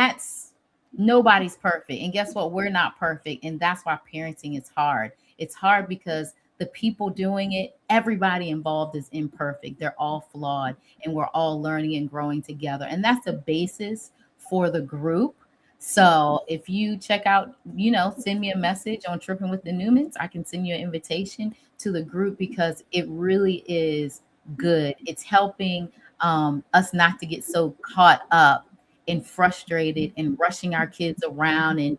Speaker 3: nobody's perfect. And guess what? We're not perfect. And that's why parenting is hard. It's hard because the people doing it, everybody involved is imperfect. They're all flawed, and we're all learning and growing together. And that's the basis for the group. So if you check out, send me a message on Tripping with the Newmans, I can send you an invitation to the group because it really is good. It's helping us not to get so caught up and frustrated and rushing our kids around and,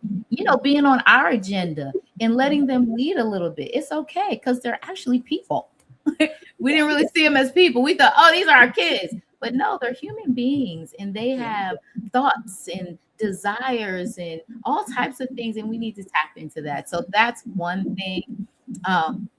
Speaker 3: being on our agenda and letting them lead a little bit. It's okay because they're actually people. We didn't really see them as people. We thought, oh, these are our kids. But no, they're human beings and they have thoughts and desires and all types of things. And we need to tap into that. So that's one thing. Um,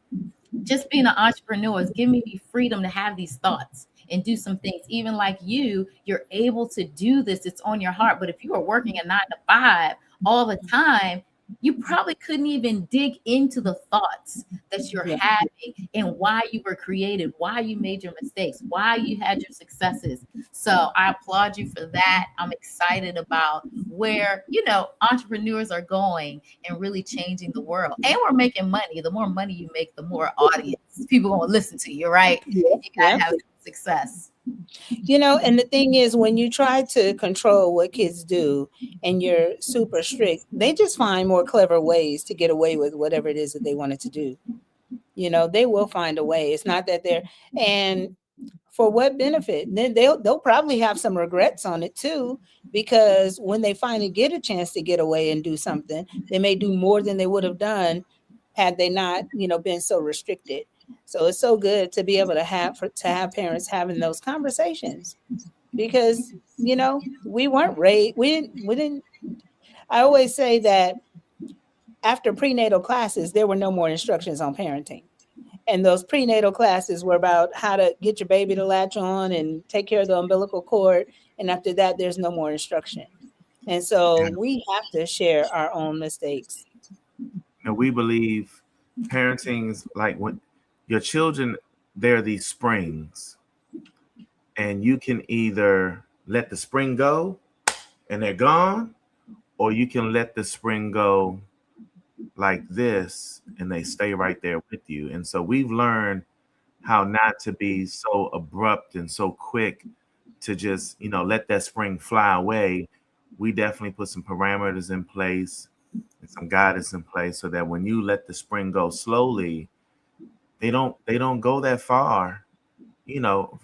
Speaker 3: just being an entrepreneur is giving me freedom to have these thoughts and do some things. Even like you're able to do this. It's on your heart. But if you are working a 9 to 5 all the time, you probably couldn't even dig into the thoughts that you're having and why you were created, why you made your mistakes, why you had your successes. So I applaud you for that. I'm excited about where, entrepreneurs are going and really changing the world. And we're making money. The more money you make, the more audience people going to listen to you, right? You got to have success.
Speaker 1: And the thing is, when you try to control what kids do and you're super strict, they just find more clever ways to get away with whatever it is that they wanted to do. They will find a way. It's not that and for what benefit? Then they'll probably have some regrets on it too, because when they finally get a chance to get away and do something, they may do more than they would have done had they not, been so restricted. So it's so good to be able to have parents having those conversations, because we weren't raised. We didn't. I always say that after prenatal classes, there were no more instructions on parenting. And those prenatal classes were about how to get your baby to latch on and take care of the umbilical cord. And after that, there's no more instruction. And so we have to share our own mistakes.
Speaker 4: We believe parenting's like when your children, they're these springs. And you can either let the spring go and they're gone, or you can let the spring go like this and they stay right there with you. And so we've learned how not to be so abrupt and so quick to just, let that spring fly away. We definitely put some parameters in place and some guidance in place so that when you let the spring go slowly, they don't go that far,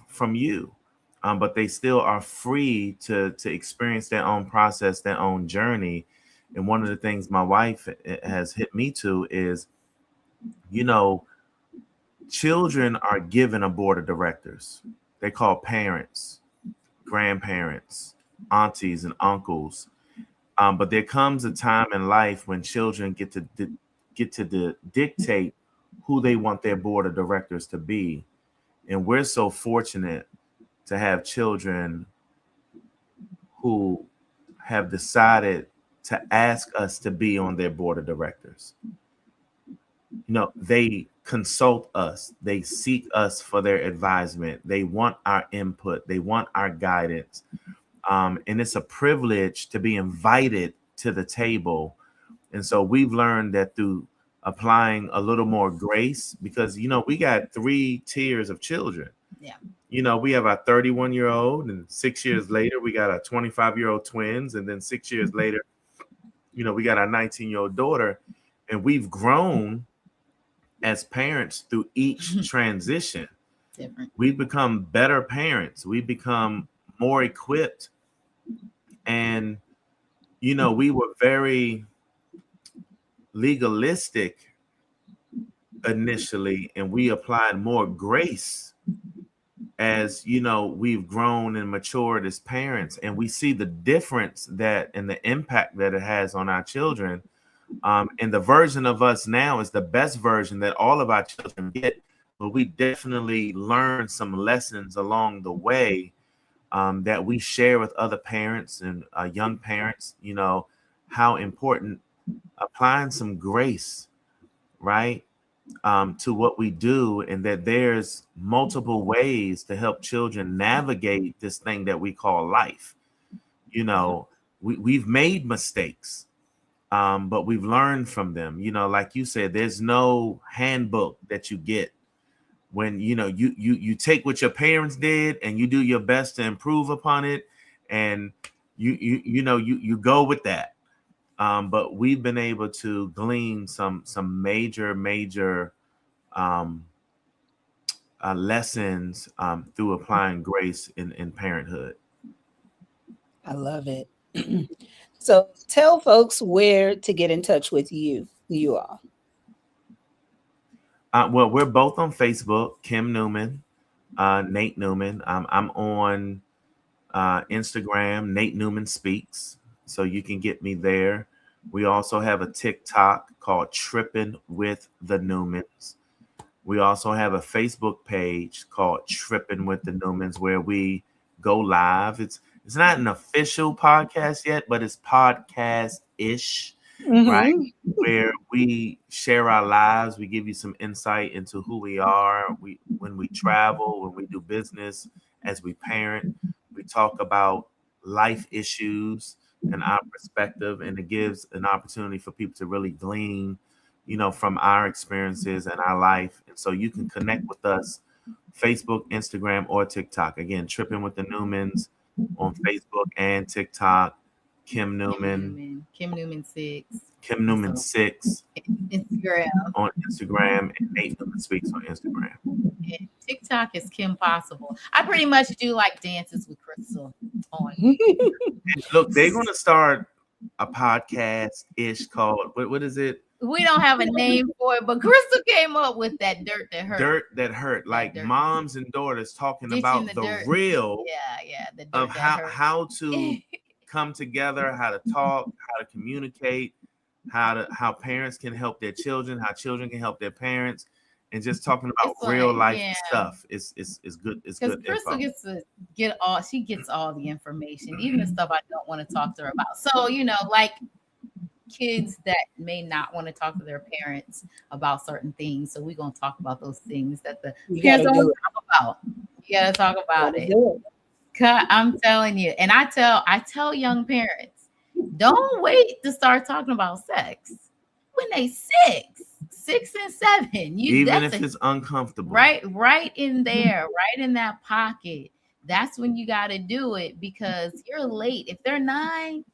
Speaker 4: from you. But they still are free to experience their own process, their own journey. And one of the things my wife has hit me to is, children are given a board of directors. They call parents, grandparents, aunties, and uncles. But there comes a time in life when children get to dictate who they want their board of directors to be. And we're so fortunate to have children who have decided to ask us to be on their board of directors. They consult us. They seek us for their advisement. They want our input. They want our guidance. And it's a privilege to be invited to the table. And so we've learned that through applying a little more grace, because, we got 3 tiers of children.
Speaker 3: Yeah.
Speaker 4: We have our 31-year-old, and 6 years later, we got our 25-year-old twins. And then 6 years later, we got our 19-year-old daughter. And we've grown as parents through each transition.
Speaker 3: Different.
Speaker 4: We've become better parents. We've become more equipped. And, we were very legalistic initially, and we applied more grace as, we've grown and matured as parents. And we see the difference that and the impact that it has on our children. And the version of us now is the best version that all of our children get. But we definitely learn some lessons along the way that we share with other parents and young parents, how important applying some grace, right, to what we do, and that there's multiple ways to help children navigate this thing that we call life. We've made mistakes, but we've learned from them. Like you said, there's no handbook that you get when you take what your parents did and you do your best to improve upon it, and you go with that. But we've been able to glean some major lessons through applying grace in parenthood.
Speaker 1: I love it. So tell folks where to get in touch with you all.
Speaker 4: Well, we're both on Facebook, Kim Newman. Nate Newman. I'm on Instagram, Nate Newman Speaks. So you can get me there. We also have a TikTok called Tripping with the Newmans. We also have a Facebook page called Tripping with the Newmans where we go live. It's not an official podcast yet, but it's podcast-ish, right? Where we share our lives, we give you some insight into who we are. When we travel, when we do business, as we parent, we talk about life issues and our perspective, and it gives an opportunity for people to really glean, from our experiences and our life. And so you can connect with us, Facebook, Instagram, or TikTok. Again, Tripping with the Newmans on Facebook and TikTok. Kim Newman
Speaker 3: 6.
Speaker 4: Kim Newman 6
Speaker 3: Instagram.
Speaker 4: on Instagram, and Nate Newman Speaks on Instagram.
Speaker 3: And TikTok is Kim Possible. I pretty much do like dances with Crystal on.
Speaker 4: Look, they're going to start a podcast-ish called, what is it?
Speaker 3: We don't have a name for it, but Crystal came up with that Dirt That Hurt.
Speaker 4: Dirt That Hurt. Like
Speaker 3: dirt.
Speaker 4: Moms and daughters talking
Speaker 3: Ditching
Speaker 4: about the
Speaker 3: dirt.
Speaker 4: real
Speaker 3: the dirt
Speaker 4: of
Speaker 3: that hurt.
Speaker 4: how to come together, how to talk, how to communicate, how parents can help their children, how children can help their parents, and just talking about
Speaker 3: It's
Speaker 4: real
Speaker 3: like,
Speaker 4: life stuff. It's good. It's
Speaker 3: Because
Speaker 4: good.
Speaker 3: Crystal
Speaker 4: info.
Speaker 3: gets to get all, she gets all the information, even the stuff I don't want to talk to her about. So, like kids that may not want to talk to their parents about certain things. So we're going to talk about those things that the parents don't want to talk about. You got to talk about it. I'm telling you. And I tell young parents, don't wait to start talking about sex when they 6 and 7.
Speaker 4: Even if it's uncomfortable.
Speaker 3: Right in there, right in that pocket. That's when you got to do it, because you're late. If they're 9,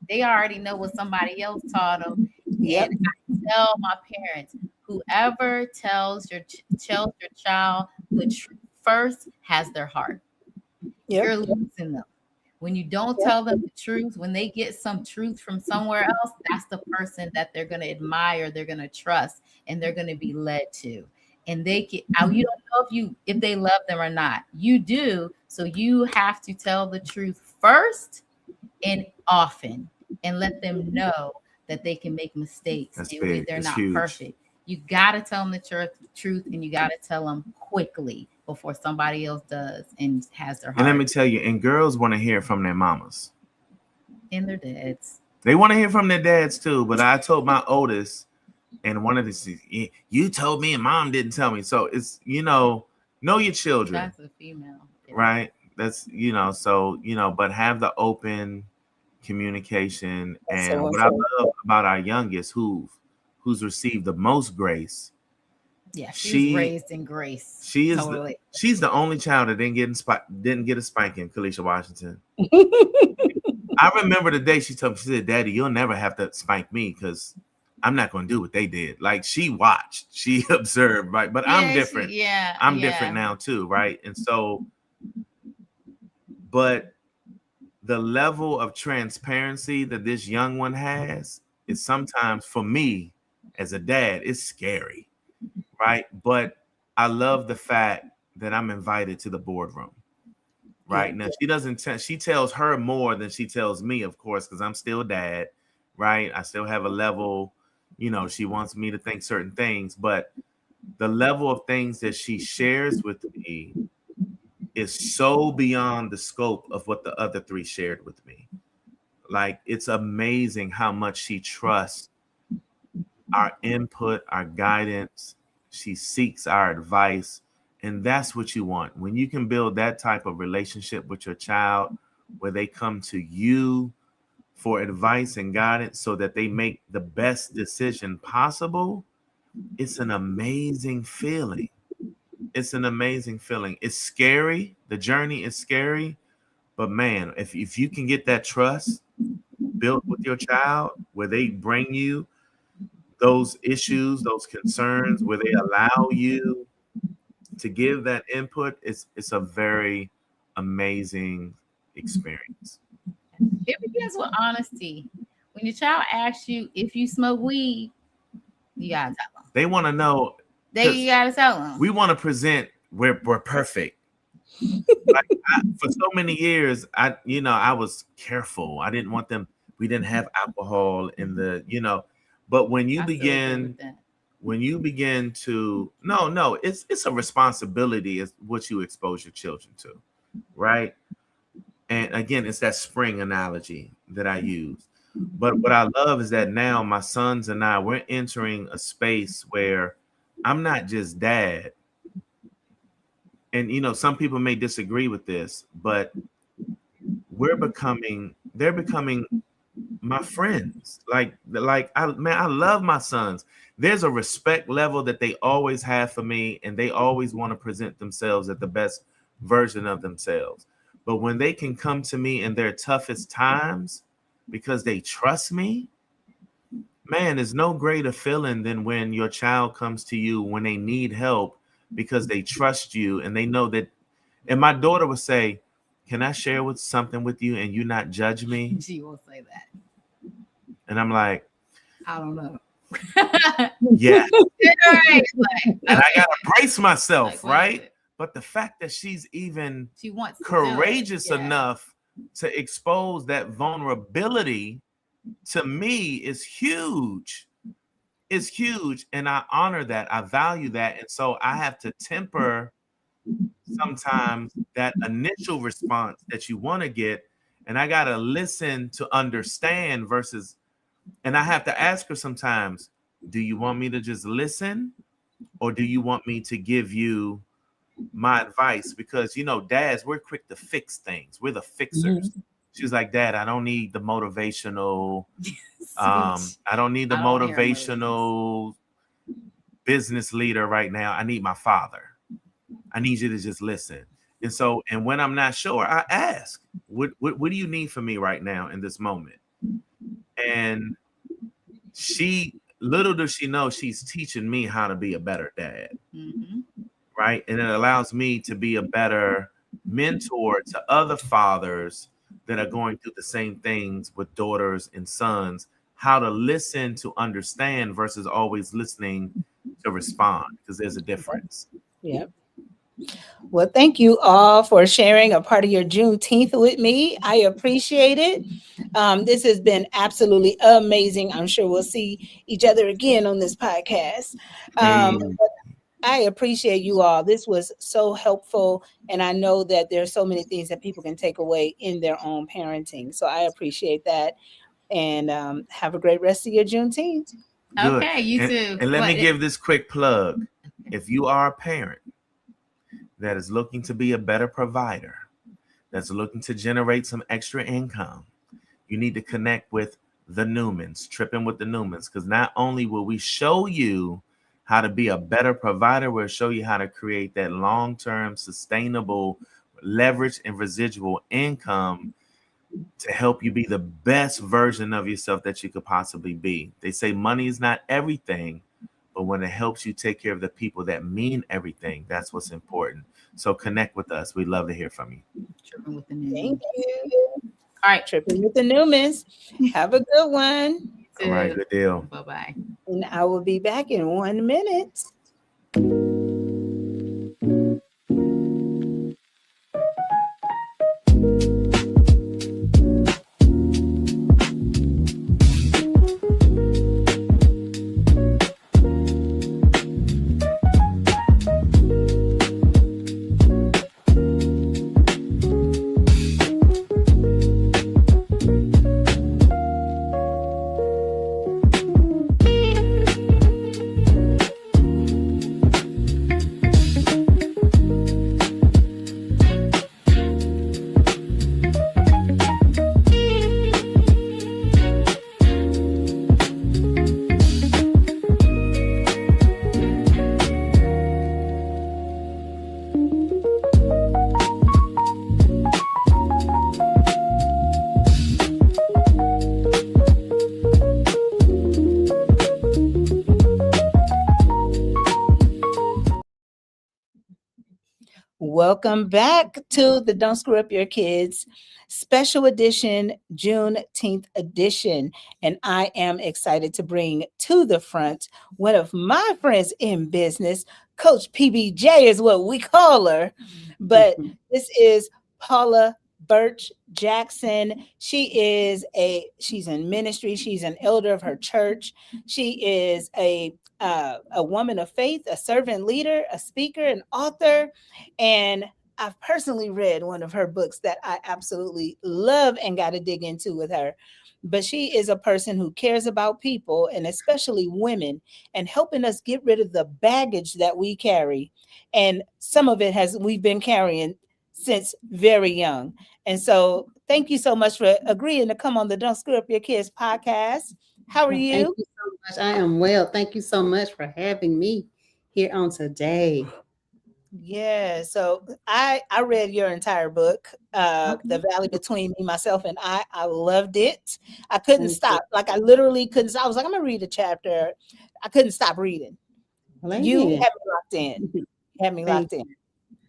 Speaker 3: they already know what somebody else taught them. Yep. And I tell my parents, whoever tells your child the truth first has their heart. Yep. You're losing them. When you don't tell them the truth, when they get some truth from somewhere else, that's the person that they're going to admire, they're going to trust, and they're going to be led to. And you don't know if they love them or not. You do. So you have to tell the truth first and often, and let them know that they can make mistakes and they're not perfect. You got to tell them the truth, and you got to tell them quickly before somebody else does and has their heart.
Speaker 4: And let me tell you, and girls want to hear from their mamas
Speaker 3: and their dads.
Speaker 4: They want to hear from their dads too. But I told my oldest, and one of these, you told me and mom didn't tell me. So it's, know your children.
Speaker 3: That's a female.
Speaker 4: Right. That's, but have the open communication. And what I love about our youngest, who's received the most grace.
Speaker 3: Yeah, she's raised in grace.
Speaker 4: She is she's the only child that didn't get a spanking, Kalisha Washington. I remember the day she told me, she said, "Daddy, you'll never have to spank me because I'm not going to do what they did." Like, she watched, she observed, right? But I'm different. I'm different now too, right? And so, but the level of transparency that this young one has is sometimes, for me as a dad, it's scary, right? But I love the fact that I'm invited to the boardroom. Right. Now, she doesn't she tells her more than she tells me, of course, because I'm still dad, right? I still have a level, she wants me to think certain things, but the level of things that she shares with me is so beyond the scope of what the other 3 shared with me. Like, it's amazing how much she trusts our input, our guidance. She seeks our advice. And that's what you want. When you can build that type of relationship with your child, where they come to you for advice and guidance so that they make the best decision possible, it's an amazing feeling. It's an amazing feeling. It's scary. The journey is scary. But man, if you can get that trust built with your child, where they bring you those issues, those concerns, where they allow you to give that input, it's a very amazing experience.
Speaker 3: It begins with honesty. When your child asks you if you smoke weed, you gotta tell them.
Speaker 4: They want to know.
Speaker 3: You gotta tell them.
Speaker 4: We want to present we're perfect. Like for so many years, I was careful. I didn't want them. We didn't have alcohol in the. But when you
Speaker 3: I feel good
Speaker 4: begin,
Speaker 3: with that.
Speaker 4: when you begin to, no, it's a responsibility. Is what you expose your children to, right? And again, it's that spring analogy that I use. But what I love is that now my sons and we're entering a space where I'm not just dad. And some people may disagree with this, but they're becoming my friends. I love my sons. There's a respect level that they always have for me, and they always want to present themselves at the best version of themselves. But when they can come to me in their toughest times because they trust me, man, there's no greater feeling than when your child comes to you when they need help because they trust you and they know that. And my daughter would say, "Can I share something with you and you not judge me?"
Speaker 3: She will say that.
Speaker 4: And I'm like,
Speaker 3: I don't know.
Speaker 4: yeah.
Speaker 3: Right.
Speaker 4: And I gotta brace myself,
Speaker 3: Like,
Speaker 4: right? But the fact that she's even
Speaker 3: she wants
Speaker 4: courageous
Speaker 3: to do it. Yeah.
Speaker 4: enough to expose that vulnerability to me is huge. It's huge. And I honor that. I value that. And so I have to temper sometimes that initial response that you want to get. And I gotta listen to understand versus, and I have to ask her sometimes, do you want me to just listen? Or do you want me to give you my advice? Because dads, we're quick to fix things. We're the fixers. Mm-hmm. She's like, Dad, I don't need the motivational. I don't need the motivational business leader right now. I need my father. I need you to just listen. And so, and when I'm not sure, I ask, what do you need from me right now in this moment? And little does she know, she's teaching me how to be a better dad. Mm-hmm. Right. And it allows me to be a better mentor to other fathers that are going through the same things with daughters and sons, how to listen to understand versus always listening to respond, because there's a difference.
Speaker 1: Yep. Well, thank you all for sharing a part of your Juneteenth with me. I appreciate it. This has been absolutely amazing. I'm sure we'll see each other again on this podcast. I appreciate you all. This was so helpful. And I know that there's so many things that people can take away in their own parenting. So I appreciate that. And have a great rest of your Juneteenth.
Speaker 4: Good.
Speaker 3: Okay, you too.
Speaker 4: And let me give this quick plug. If you are a parent that is looking to be a better provider, that's looking to generate some extra income, you need to connect with the Newmans, Tripping with the Newmans, because not only will we show you how to be a better provider, we'll show you how to create that long-term sustainable leverage and residual income to help you be the best version of yourself that you could possibly be. They say money is not everything, but when it helps you take care of the people that mean everything, that's what's important. So connect with us. We'd love to hear from you.
Speaker 3: Tripping with the Newmans.
Speaker 1: Thank you. All right, Tripping with the Newmans. Have a good one.
Speaker 4: All right, good deal.
Speaker 3: Bye-bye.
Speaker 1: And I will be back in 1 minute. Welcome back to the Don't Screw Up Your Kids special edition, Juneteenth edition. And I am excited to bring to the front one of my friends in business, Coach PBJ is what we call her. But this is Paula Birch Jackson. She's in ministry. She's an elder of her church. She is a woman of faith, a servant leader, a speaker, an author, and I've personally read one of her books that I absolutely love and got to dig into with her. But she is a person who cares about people and especially women and helping us get rid of the baggage that we carry. And some of it we've been carrying since very young. And so thank you so much for agreeing to come on the Don't Screw Up Your Kids podcast. How are
Speaker 5: Thank
Speaker 1: you?
Speaker 5: you so much. I am well. Thank you so much for having me here on today.
Speaker 1: Yeah, so I read your entire book, The Valley Between Me, Myself, and I loved it. I couldn't stop. Like I literally couldn't stop. I was like, I'm gonna read a chapter. I couldn't stop reading.
Speaker 5: Well,
Speaker 1: You
Speaker 5: amen.
Speaker 1: had me locked in. Had me
Speaker 5: Thank
Speaker 1: locked in.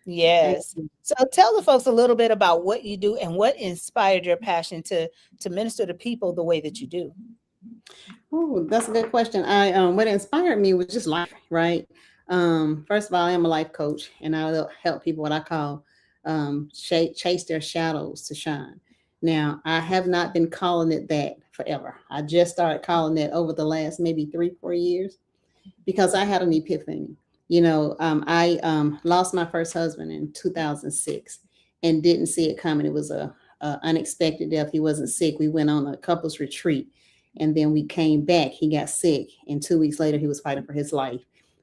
Speaker 1: Yes.
Speaker 5: you.
Speaker 1: So tell the folks a little bit about what you do and what inspired your passion to minister to people the way that you do.
Speaker 5: Oh, that's a good question. What inspired me was just life, right? First of all, I am a life coach, and I help people what I call chase their shadows to shine. Now, I have not been calling it that forever. I just started calling it over the last maybe 3-4 years because I had an epiphany. I lost my first husband in 2006 and didn't see it coming. It was a unexpected death. He wasn't sick. We went on a couples retreat, and then we came back. He got sick, and 2 weeks later, he was fighting for his life,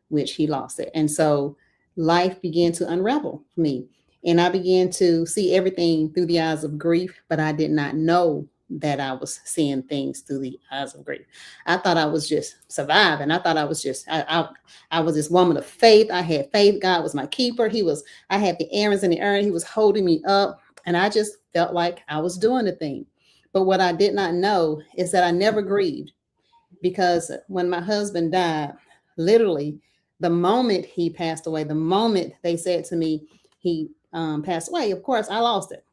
Speaker 5: which he lost it. And so life began to unravel for me. And I began to see everything through the eyes of grief, but I did not know that I was seeing things through the eyes of grief. I thought I was just surviving. I thought I was just, I was this woman of faith. I had faith. God was my keeper. I had the errands in the urn. He was holding me up. And I just felt like I was doing the thing. But what I did not know is that I never grieved, because when my husband died, literally the moment he passed away, the moment they said to me, he passed away, of course, I lost it.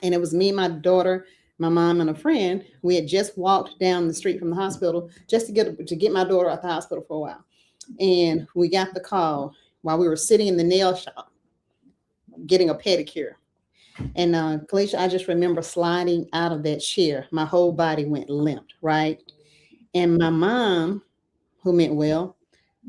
Speaker 5: And it was me, my daughter, my mom, and a friend. We had just walked down the street from the hospital just to get my daughter out the hospital for a while. And we got the call while we were sitting in the nail shop getting a pedicure. And Kalisha, I just remember sliding out of that chair. My whole body went limp, right? And my mom, who meant well,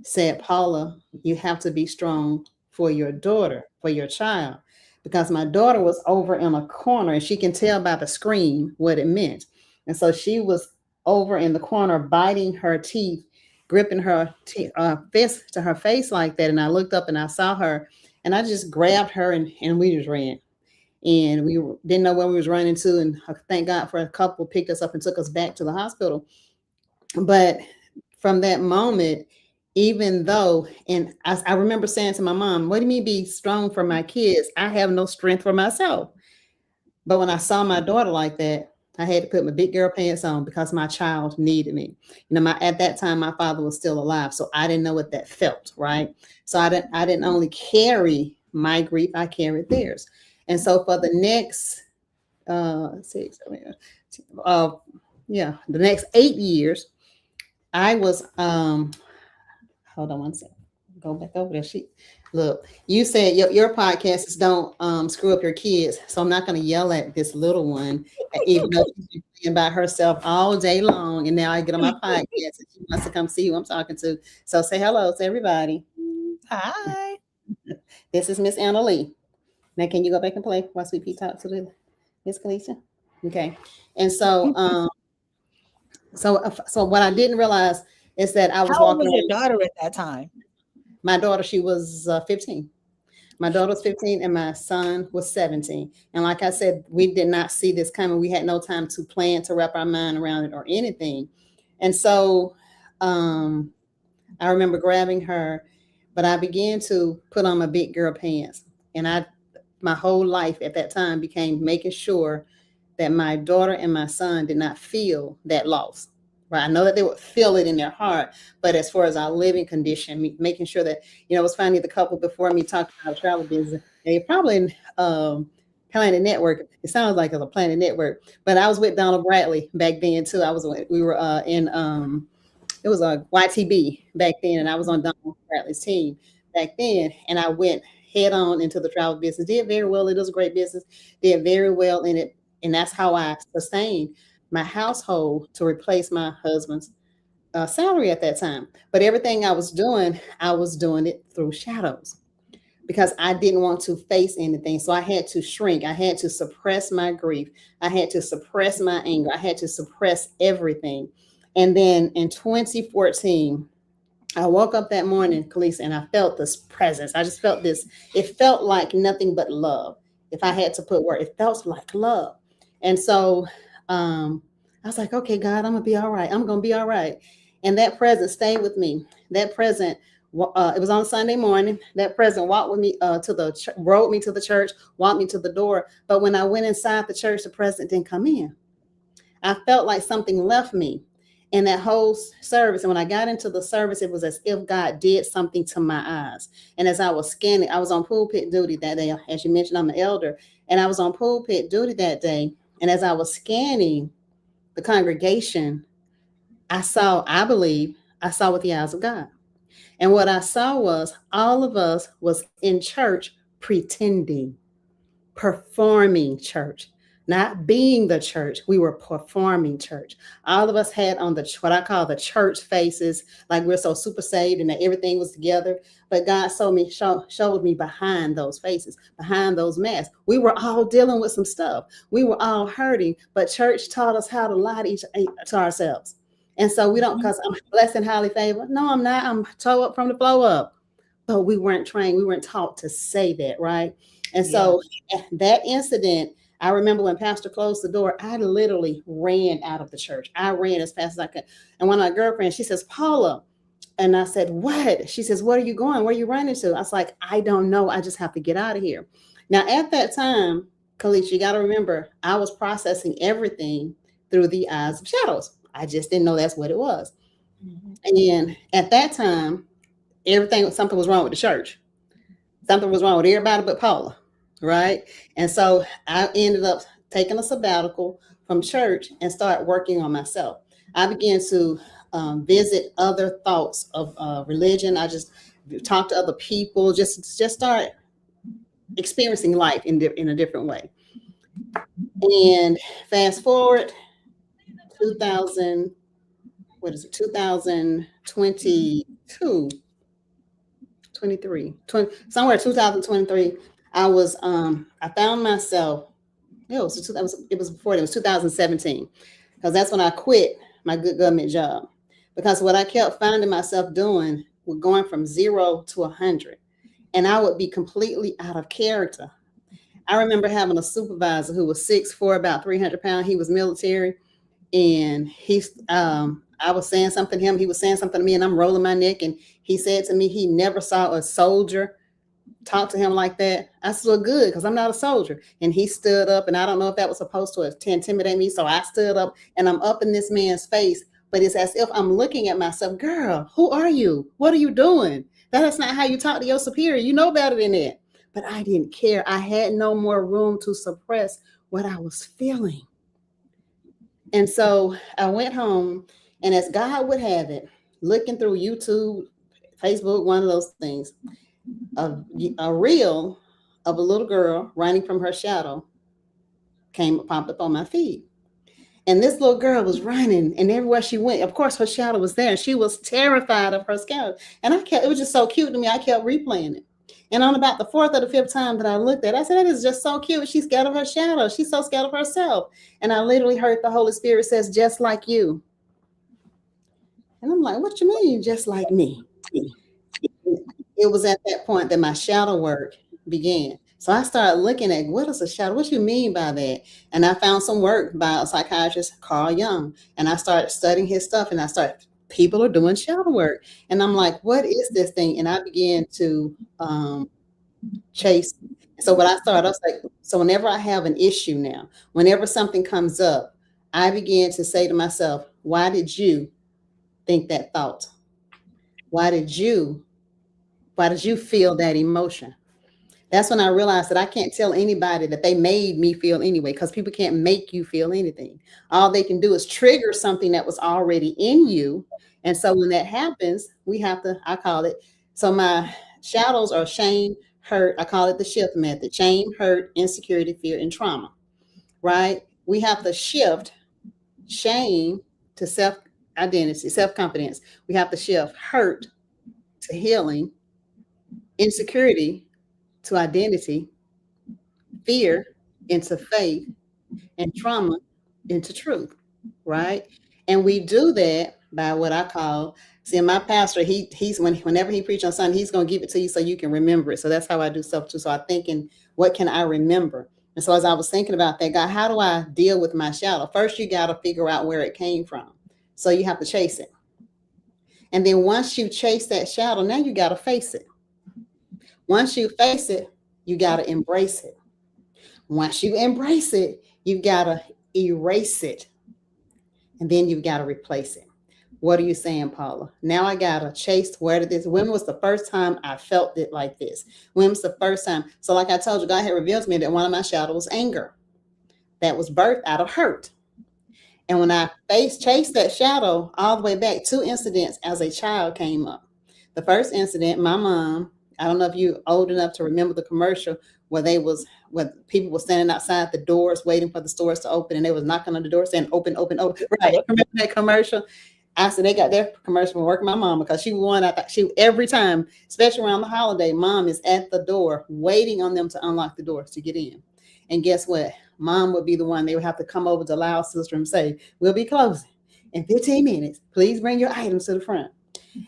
Speaker 5: said, Paula, you have to be strong for your daughter, for your child. Because my daughter was over in a corner, and she can tell by the scream what it meant. And so she was over in the corner, biting her teeth, gripping her fist to her face like that. And I looked up and I saw her, and I just grabbed her and we just ran. And we didn't know where we was running to. And thank God for a couple picked us up and took us back to the hospital. But from that moment, even though, and I remember saying to my mom, what do you mean be strong for my kids? I have no strength for myself. But when I saw my daughter like that, I had to put my big girl pants on because my child needed me. At that time, my father was still alive. So I didn't know what that felt, right? So I didn't only carry my grief, I carried theirs. And so for the next, the next 8 years, I was, hold on one second. Go back over there. Look, you said your podcast is Don't Screw Up Your Kids. So I'm not going to yell at this little one, even though she's been thinking about herself all day long. And now I get on my podcast and she wants to come see who I'm talking to. So say hello to everybody.
Speaker 1: Hi.
Speaker 5: This is Miss Anna Lee. Now, can you go back and play while Sweet Pea talks to the Miss Kalisha? Okay. And so, so what I didn't realize is that I was
Speaker 1: How old
Speaker 5: walking.
Speaker 1: was your daughter at that time?
Speaker 5: My daughter, she was 15. My daughter was 15 and my son was 17. And like I said, we did not see this coming. We had no time to plan, to wrap our mind around it or anything. And so I remember grabbing her, but I began to put on my big girl pants. And my whole life at that time became making sure that my daughter and my son did not feel that loss. Right. I know that they would feel it in their heart, but as far as our living condition, making sure that, it was funny, the couple before me talked about travel business. They probably Planet Network. It sounds like a Planet Network, but I was with Donald Bradley back then too. We were in it was a YTB back then, and I was on Donald Bradley's team. back then, and I went head on into the travel business. Did very well. It was a great business. Did very well in it, and that's how I sustained my household to replace my husband's salary at that time. But everything I was doing it through shadows because I didn't want to face anything. So I had to shrink. I had to suppress my grief. I had to suppress my anger. I had to suppress everything. And then in 2014, I woke up that morning, Khalees, and I felt this presence. I just felt this. It felt like nothing but love. If I had to put word, it felt like love. And so I was like, okay, God, I'm going to be all right. I'm going to be all right. And that presence stayed with me. That present, it was on Sunday morning. That present walked with me rode me to the church, walked me to the door. But when I went inside the church, the present didn't come in. I felt like something left me in that whole service. And when I got into the service, it was as if God did something to my eyes. And as I was scanning, I was on pulpit duty that day. As you mentioned, I'm an elder. And I was on pulpit duty that day. And as I was scanning the congregation, I believe I saw with the eyes of God. And what I saw was all of us was in church pretending, performing church. Not being the church, we were performing church. All of us had on what I call the church faces, like we're so super saved and that everything was together. But God showed me behind those faces, behind those masks. We were all dealing with some stuff. We were all hurting, but church taught us how to lie to ourselves. And so we don't, because I'm blessed and highly favored. No, I'm not. I'm toe up from the flow up. But we weren't trained. We weren't taught to say that, right? And so that incident, I remember when Pastor closed the door, I literally ran out of the church. I ran as fast as I could. And one of my girlfriends, she says, Paula. And I said, what? She says, where are you going? Where are you running to? I was like, I don't know. I just have to get out of here. Now, at that time, Khalees, you got to remember, I was processing everything through the eyes of shadows. I just didn't know that's what it was. Mm-hmm. And at that time, something was wrong with the church. Something was wrong with everybody but Paula. Right. And so I ended up taking a sabbatical from church and start working on myself. I began to visit other thoughts of religion. I just talked to other people, just start experiencing life in a different way. And fast forward 2022, 23, somewhere 2023. I found myself, it was 2017, because that's when I quit my good government job. Because what I kept finding myself doing was going from 0 to 100, and I would be completely out of character. I remember having a supervisor who was 6'4", about 300 pounds. He was military, and I was saying something to him. He was saying something to me, and I'm rolling my neck. And he said to me, he never saw a soldier talk to him like that. I said, well, good, because I'm not a soldier. And he stood up, and I don't know if that was supposed to intimidate me. So I stood up, and I'm up in this man's face. But it's as if I'm looking at myself, girl, who are you? What are you doing? That is not how you talk to your superior. You know better than that. But I didn't care. I had no more room to suppress what I was feeling. And so I went home, and as God would have it, looking through YouTube, Facebook, one of those things, a reel of a little girl running from her shadow popped up on my feed. And this little girl was running, and everywhere she went, of course, her shadow was there. She was terrified of her shadow. And it was just so cute to me. I kept replaying it. And on about the 4th or the 5th time that I looked at it, I said, that is just so cute. She's scared of her shadow. She's so scared of herself. And I literally heard the Holy Spirit says, just like you. And I'm like, what you mean, just like me? It was at that point that my shadow work began. So I started looking at, what is a shadow? What do you mean by that? And I found some work by a psychiatrist, Carl Jung. And I started studying his stuff, and people are doing shadow work. And I'm like, what is this thing? And I began to chase. So what I was like, so whenever I have an issue now, whenever something comes up, I began to say to myself, why did you think that thought? Why did you feel that emotion? That's when I realized that I can't tell anybody that they made me feel anyway, because people can't make you feel anything. All they can do is trigger something that was already in you. And so when that happens, I call it, so Shadows are shame, hurt. I call it the shift method. Shame, hurt, insecurity, fear, and trauma. Right? We have to shift shame to self-identity, self-confidence. We have to shift hurt to healing, insecurity to identity, fear into faith, and trauma into truth, right? And we do that by what I call, see, my pastor, whenever he preaches on Sunday, he's going to give it to you so you can remember it. So that's how I do stuff too. So I'm thinking, what can I remember? And so as I was thinking about that, God, how do I deal with my shadow? First, you got to figure out where it came from. So you have to chase it. And then once you chase that shadow, now you got to face it. Once you face it, you got to embrace it. Once you embrace it, you got to erase it. And then you've got to replace it. What are you saying, Paula? Now I got to chase when was the first time I felt it like this? When was the first time? So like I told you, God had revealed to me that one of my shadows was anger. That was birthed out of hurt. And when I chased that shadow all the way back, 2 incidents as a child came up. The first incident, my mom, I don't know if you're old enough to remember the commercial where people were standing outside the doors waiting for the stores to open, and they was knocking on the door saying, open, open, open. Right. Remember that commercial? I said, they got their commercial from working my mom because she won. I thought every time, especially around the holiday, mom is at the door waiting on them to unlock the doors to get in. And guess what? Mom would be the one. They would have to come over to loud sister and say, we'll be closing in 15 minutes. Please bring your items to the front.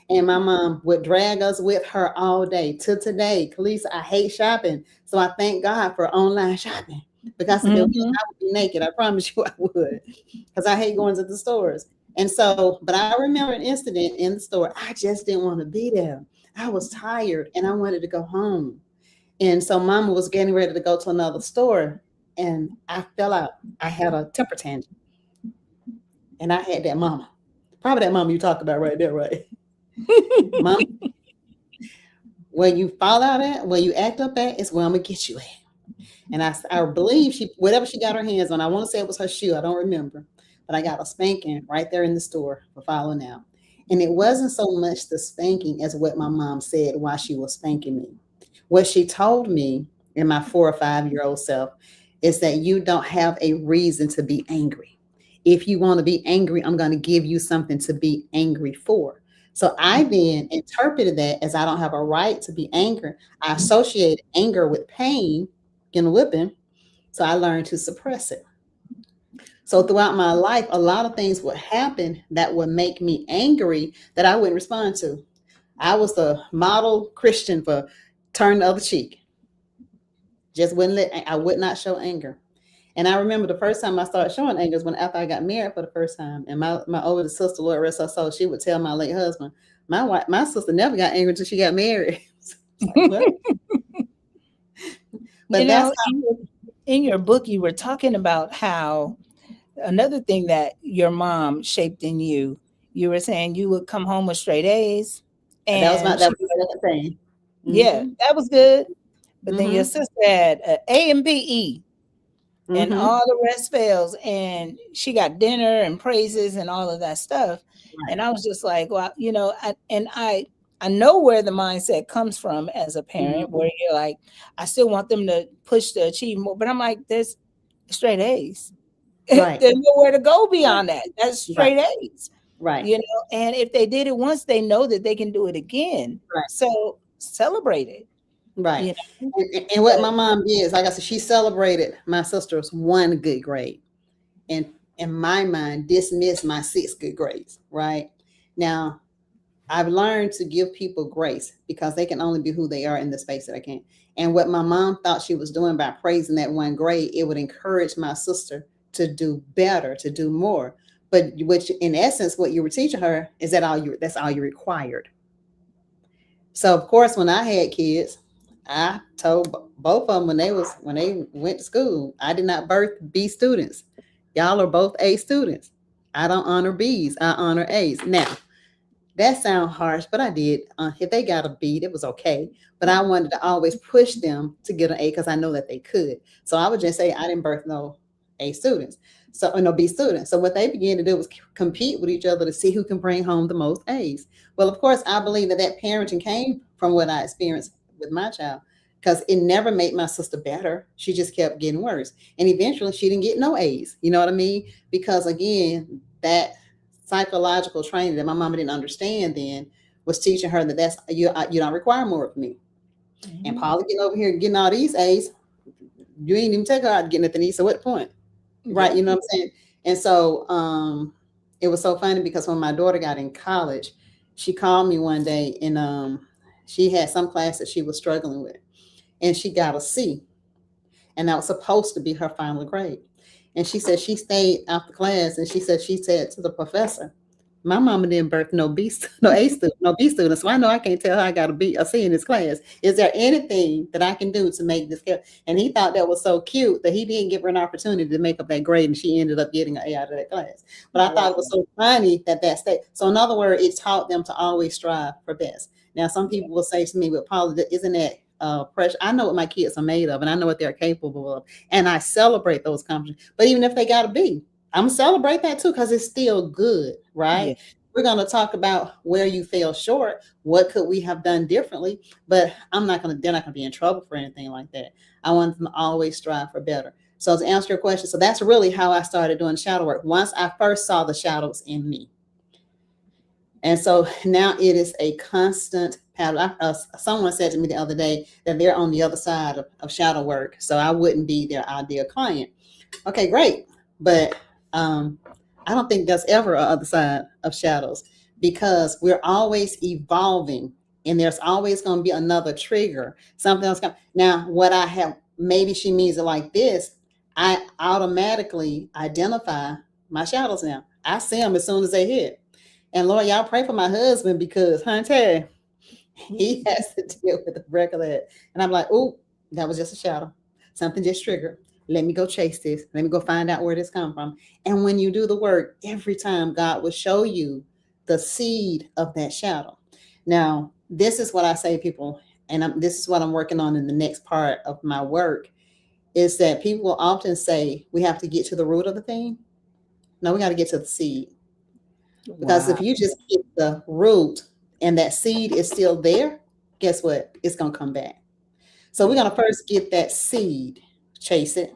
Speaker 5: And my mom would drag us with her all day to today. Khaleesa, I hate shopping. So I thank God for online shopping because if it was, I would be naked. I promise you I would, because I hate going to the stores. And so, but I remember an incident in the store. I just didn't want to be there. I was tired and I wanted to go home. And so mama was getting ready to go to another store and I fell out. I had a temper tantrum. And I had that mama. Probably that mama you talk about right there, right? Mama, where you fall out at, where you act up at, is where I'm going to get you at. And I believe whatever she got her hands on, I want to say it was her shoe. I don't remember. But I got a spanking right there in the store for falling out. And it wasn't so much the spanking as what my mom said while she was spanking me. What she told me in my 4 or 5-year-old self is that you don't have a reason to be angry. If you want to be angry, I'm going to give you something to be angry for. So I then interpreted that as I don't have a right to be angry. I associated anger with pain, getting a whipping. So I learned to suppress it. So throughout my life, a lot of things would happen that would make me angry that I wouldn't respond to. I was the model Christian for turn the other cheek. I would not show anger. And I remember the first time I started showing anger was after I got married for the first time. And my older sister, Lord rest her soul, she would tell my late husband, my sister never got angry until she got married. Like,
Speaker 1: but in your book, you were talking about how another thing that your mom shaped in you, you were saying you would come home with straight A's. And
Speaker 5: that was the thing.
Speaker 1: Yeah, that was good. But then your sister had an A and B, E. And all the rest fails, and she got dinner and praises and all of that stuff. Right. And I was just like, well, I know where the mindset comes from as a parent, where you're like, I still want them to push to achieve more, but I'm like, there's straight A's. Right. There's nowhere to go beyond that. That's straight A's.
Speaker 5: Right.
Speaker 1: And if they did it once, they know that they can do it again. Right. So celebrate it.
Speaker 5: Right. And what my mom did is, like I said, she celebrated my sister's 1 good grade. And in my mind, dismissed my 6 good grades. Right. Now, I've learned to give people grace because they can only be who they are in the space that I can. And what my mom thought she was doing by praising that 1 grade, it would encourage my sister to do better, to do more. But which in essence, what you were teaching her is that's all you required. So of course, when I had kids, I told both of them when they went to school, I did not birth B students. Y'all are both A students. I don't honor B's. I honor A's. Now, that sounds harsh, but I did. If they got a B, it was okay. But I wanted to always push them to get an A because I know that they could. So I would just say I didn't birth no A students. So no B students. So what they began to do was compete with each other to see who can bring home the most A's. Well, of course, I believe that parenting came from what I experienced with my child, because it never made my sister better. She just kept getting worse. And eventually she didn't get no A's. You know what I mean? Because again, that psychological training that my mama didn't understand then was teaching her that that's you don't require more of me. Mm-hmm. And Paula getting over here getting all these A's, you ain't even take her out getting nothing. So what point? Right. You know what I'm saying? And so it was so funny because when my daughter got in college, she called me one day and she had some class that she was struggling with. And she got a C. And that was supposed to be her final grade. And she said she stayed after class and she said to the professor, my mama didn't birth no B student, no B student. So I know I can't tell her I got a C in this class. Is there anything that I can do to make this good? And he thought that was so cute that he didn't give her an opportunity to make up that grade, and she ended up getting an A out of that class. But I thought it was so funny that stayed. So in other words, it taught them to always strive for best. Now, some people will say to me, "But Paula, isn't that pressure?" I know what my kids are made of, and I know what they're capable of, and I celebrate those accomplishments. But even if they got a B, I'm gonna celebrate that too, because it's still good, right? Yeah. We're gonna talk about where you fell short, what could we have done differently, but they're not gonna be in trouble for anything like that. I want them to always strive for better. So to answer your question, so that's really how I started doing shadow work. Once I first saw the shadows in me. And so now it is a constant pattern. Someone said to me the other day that they're on the other side of shadow work, so I wouldn't be their ideal client. Okay, great. But I don't think there's ever an other side of shadows, because we're always evolving and there's always going to be another trigger. Something else. Now, what I have, maybe she means it like this. I automatically identify my shadows now. I see them as soon as they hit. And Lord, y'all pray for my husband, because, honey, he has to deal with the wreck of that. And I'm like, oh, that was just a shadow. Something just triggered. Let me go chase this. Let me go find out where this comes from. And when you do the work, every time God will show you the seed of that shadow. Now, this is what I say, people, and this is what I'm working on in the next part of my work, is that people will often say we have to get to the root of the thing. No, we got to get to the seed. Because if you just get the root and that seed is still there, guess what? It's going to come back. So we're going to first get that seed, chase it.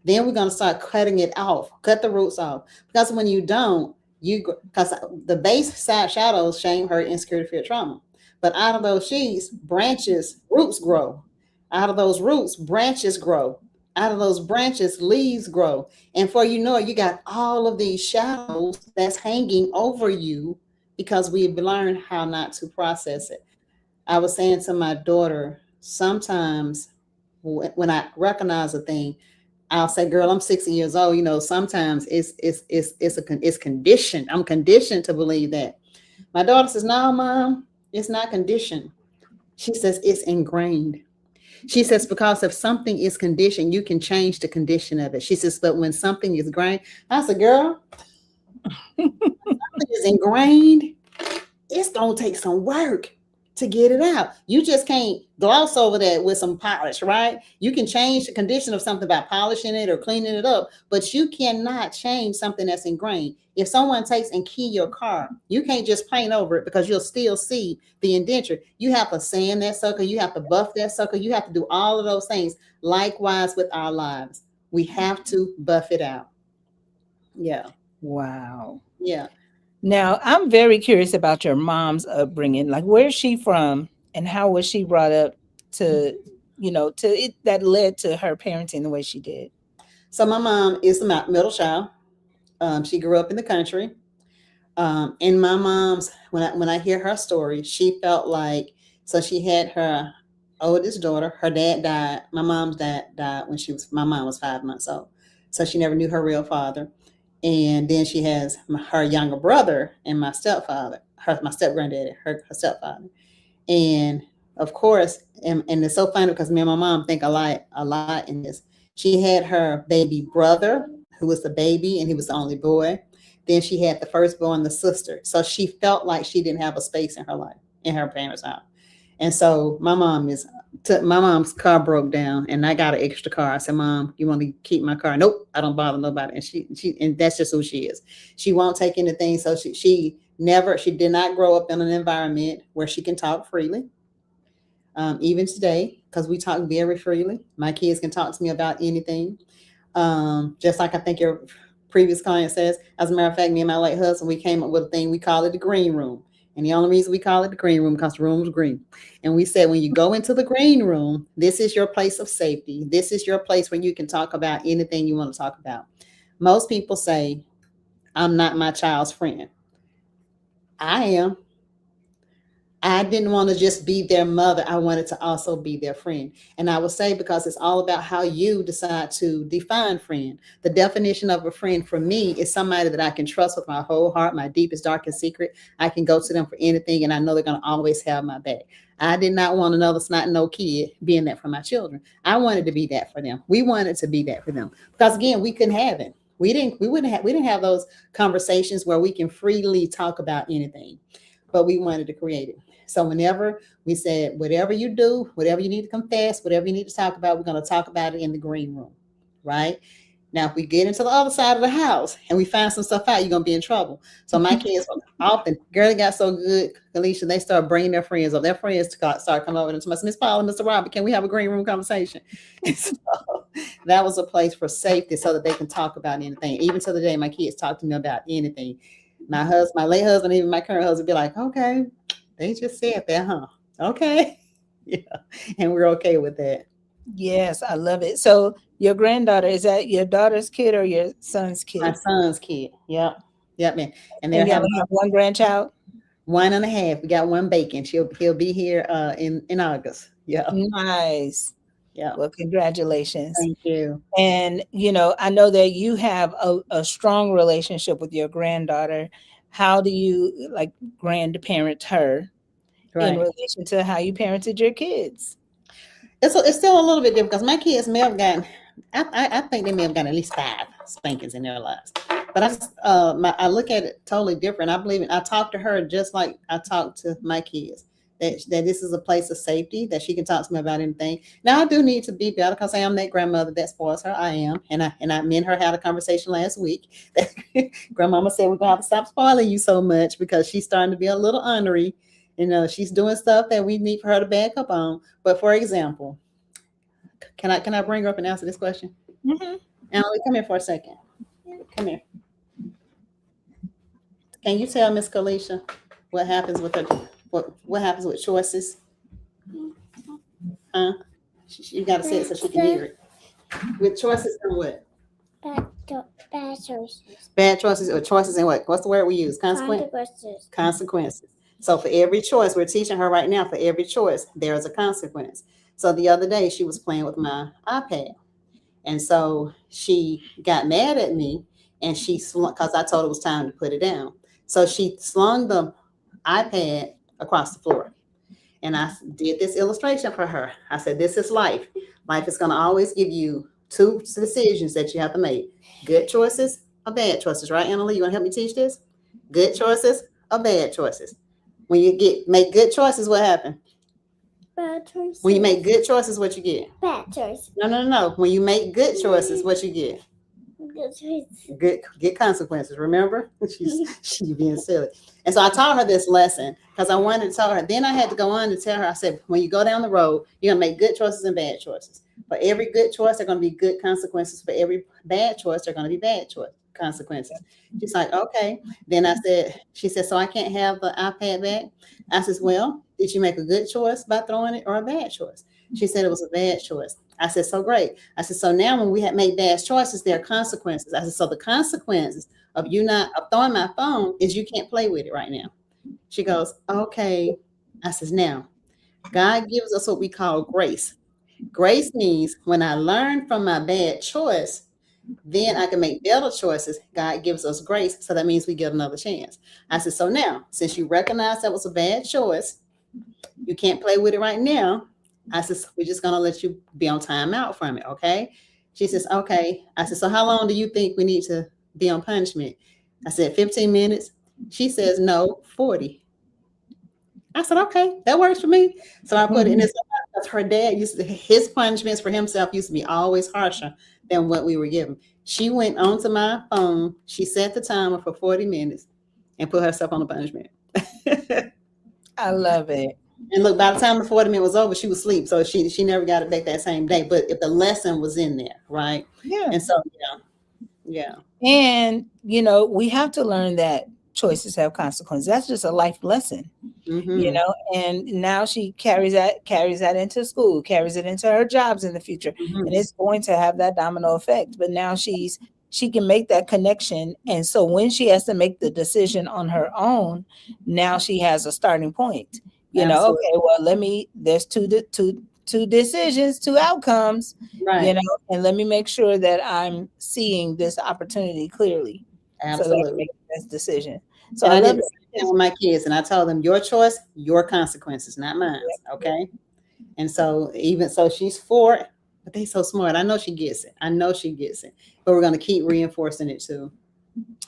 Speaker 5: Then we're going to start cutting it off, cut the roots off. Because when you don't, because the base side shadows, shame, hurt, insecurity, fear, trauma. But out of those sheets, branches, roots grow. Out of those roots, branches grow. Out of those branches, leaves grow. And before you know it, you got all of these shadows that's hanging over you because we've learned how not to process it. I was saying to my daughter, sometimes when I recognize a thing, I'll say, girl, I'm 60 years old. You know, sometimes it's conditioned. I'm conditioned to believe that. My daughter says, no, Mom, it's not conditioned. She says, it's ingrained. She says, because if something is conditioned, you can change the condition of it. She says, but when something is ingrained, I said, girl, something is ingrained, it's going to take some work to get it out. You just can't gloss over that with some polish, right? You can change the condition of something by polishing it or cleaning it up, but you cannot change something that's ingrained. If someone takes and key your car, you can't just paint over it, because you'll still see the indenture. You have to sand that sucker. You have to buff that sucker. You have to do all of those things. Likewise with our lives, we have to buff it out. Yeah.
Speaker 1: Wow.
Speaker 5: Yeah.
Speaker 1: Now, I'm very curious about your mom's upbringing. Like, where's she from and how was she brought up to, to it that led to her parenting the way she did?
Speaker 5: So my mom is the middle child. She grew up in the country. And my mom's, when I hear her story, she felt like, so she had her oldest daughter, her dad died. My mom's dad died when my mom was 5 months old. So she never knew her real father. And then she has her younger brother and my stepfather, my step-granddaddy, her stepfather. And of course, and it's so funny because me and my mom think a lot in this. She had her baby brother, who was the baby, and he was the only boy. Then she had the firstborn, the sister. So she felt like she didn't have a space in her life, in her parents' house. And so my mom's car broke down, and I got an extra car. I said, Mom, you want to keep my car? Nope, I don't bother nobody. And that's just who she is. She won't take anything. So she did not grow up in an environment where she can talk freely. Even today, because we talk very freely. My kids can talk to me about anything. Just like I think your previous client says, as a matter of fact, me and my late husband, we came up with a thing, we call it the green room. And the only reason we call it the green room because the room was green. And we said, when you go into the green room, this is your place of safety. This is your place where you can talk about anything you want to talk about. Most people say, I'm not my child's friend. I am. I didn't want to just be their mother. I wanted to also be their friend. And I will say, because it's all about how you decide to define friend. The definition of a friend for me is somebody that I can trust with my whole heart, my deepest, darkest secret. I can go to them for anything, and I know they're going to always have my back. I did not want another snot-nosed kid being that for my children. I wanted to be that for them. We wanted to be that for them. Because again, we couldn't have it. We didn't have those conversations where we can freely talk about anything, but we wanted to create it. So whenever we said, whatever you do, whatever you need to confess, whatever you need to talk about, we're going to talk about it in the green room, right? Now, if we get into the other side of the house and we find some stuff out, you're going to be in trouble. So my kids often, girl, they got so good, Alicia, they start bringing their friends up. Their friends start coming over to us, Miss Paula, Mr. Robert, can we have a green room conversation? And so that was a place for safety so that they can talk about anything. Even to the day, my kids talk to me about anything. My late husband, even my current husband, be like, okay, they just said that, huh? Okay. Yeah. And we're okay with that.
Speaker 1: Yes, I love it. So your granddaughter, is that your daughter's kid or your son's kid?
Speaker 5: My son's kid. Yep. Yep, man. And
Speaker 1: you only have one grandchild?
Speaker 5: 1.5. We got one bacon. He'll be here in August. Yeah.
Speaker 1: Nice. Yeah. Well, congratulations.
Speaker 5: Thank you.
Speaker 1: And, I know that you have a strong relationship with your granddaughter. How do you grandparent her in relation to how you parented your kids?
Speaker 5: It's still a little bit different because my kids may have gotten, I think they may have gotten at least 5 spankings in their lives. But I look at it totally different. I talk to her just like I talk to my kids. That this is a place of safety, that she can talk to me about anything. Now I do need to be better because I am that grandmother that spoils her. I am. And me and her had a conversation last week that grandmama said, we're gonna have to stop spoiling you so much because she's starting to be a little ornery. She's doing stuff that we need for her to back up on. But for example, can I bring her up and answer this question?
Speaker 1: Mm-hmm.
Speaker 5: Emily, come here for a second. Come here. Can you tell Miss Kalisha what happens with her? What happens with choices? Huh? You got to say it so she can hear it. With choices and what?
Speaker 6: Bad choices.
Speaker 5: Bad choices or choices and what? What's the word we use?
Speaker 6: Consequences.
Speaker 5: Consequences. So for every choice, we're teaching her right now, for every choice, there is a consequence. So the other day she was playing with my iPad. And so she got mad at me and because I told her it was time to put it down. So she slung the iPad across the floor. And I did this illustration for her. I said, this is life. Life is going to always give you 2 decisions that you have to make. Good choices or bad choices, right, Annalie? You want to help me teach this? Good choices or bad choices? When you make good choices, what happens?
Speaker 6: Bad choices.
Speaker 5: When you make good choices, what you get?
Speaker 6: Bad choices.
Speaker 5: No. When you make good choices, what you get?
Speaker 6: Good choices.
Speaker 5: Good consequences. Remember? She's being silly. And so I taught her this lesson because I wanted to tell her. Then I had to go on to tell her, I said, when you go down the road, you're going to make good choices and bad choices. For every good choice, there are going to be good consequences. For every bad choice, there are going to be bad consequences. She's like, okay. Then she said, so I can't have the iPad back? I said, well, did you make a good choice by throwing it or a bad choice? She said it was a bad choice. I said, so great. I said, so now when we have made bad choices, there are consequences. I said, so the consequences of throwing my phone is you can't play with it right now. She goes, okay. I says, now, God gives us what we call grace. Grace means when I learn from my bad choice, then I can make better choices. God gives us grace. So that means we get another chance. I said, so now, since you recognize that was a bad choice, you can't play with it right now. I said, so we're just going to let you be on timeout from it, okay? She says, okay. I said, so how long do you think we need to be on punishment? I said, 15 minutes. She says, no, 40. I said, okay, that works for me. So I put it in this because her dad his punishments for himself used to be always harsher than what we were given. She went onto my phone. She set the timer for 40 minutes and put herself on the punishment.
Speaker 1: I love it.
Speaker 5: And look, by the time the 40 minutes was over, she was asleep. So she never got it back that same day. But if the lesson was in there, right?
Speaker 1: Yeah.
Speaker 5: And so yeah.
Speaker 1: And we have to learn that choices have consequences. That's just a life lesson.
Speaker 5: Mm-hmm.
Speaker 1: And now she carries that into school, carries it into her jobs in the future,
Speaker 5: Mm-hmm.
Speaker 1: and it's going to have that domino effect. But now she can make that connection, and so when she has to make the decision on her own, now she has a starting point.
Speaker 5: Absolutely.
Speaker 1: Okay, well, there's two decisions, two outcomes,
Speaker 5: Right.
Speaker 1: and let me make sure that I'm seeing this opportunity clearly, so that I can
Speaker 5: Absolutely.
Speaker 1: make the best decision. So
Speaker 5: And
Speaker 1: I
Speaker 5: I
Speaker 1: love
Speaker 5: did the same thing with my kids, and I told them, your choice, your consequences, not mine. Okay. And so even so, she's 4, but they so smart. I know she gets it. But we're going to keep reinforcing it too.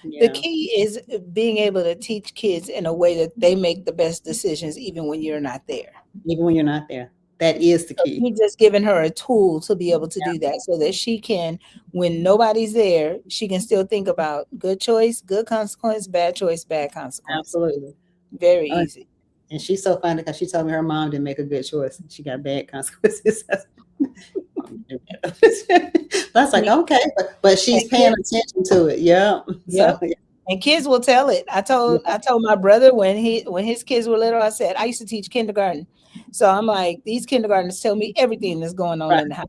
Speaker 1: The key is being able to teach kids in a way that they make the best decisions, even when you're not there.
Speaker 5: Even when you're not there, that is the
Speaker 1: So
Speaker 5: key.
Speaker 1: you're just giving her a tool to be able to do that, so that she can, when nobody's there, she can still think about good choice, good consequence, bad choice, bad consequence.
Speaker 5: Absolutely.
Speaker 1: Very easy.
Speaker 5: And she's so funny because she told me her mom didn't make a good choice. She got bad consequences. That's like, okay, but she's paying attention to it. Yeah.
Speaker 1: Yeah.
Speaker 5: So,
Speaker 1: And kids will tell it. I told my brother when his kids were little, I said, I used to teach kindergarten. So I'm like, these kindergartnens tell me everything that's going on in the house.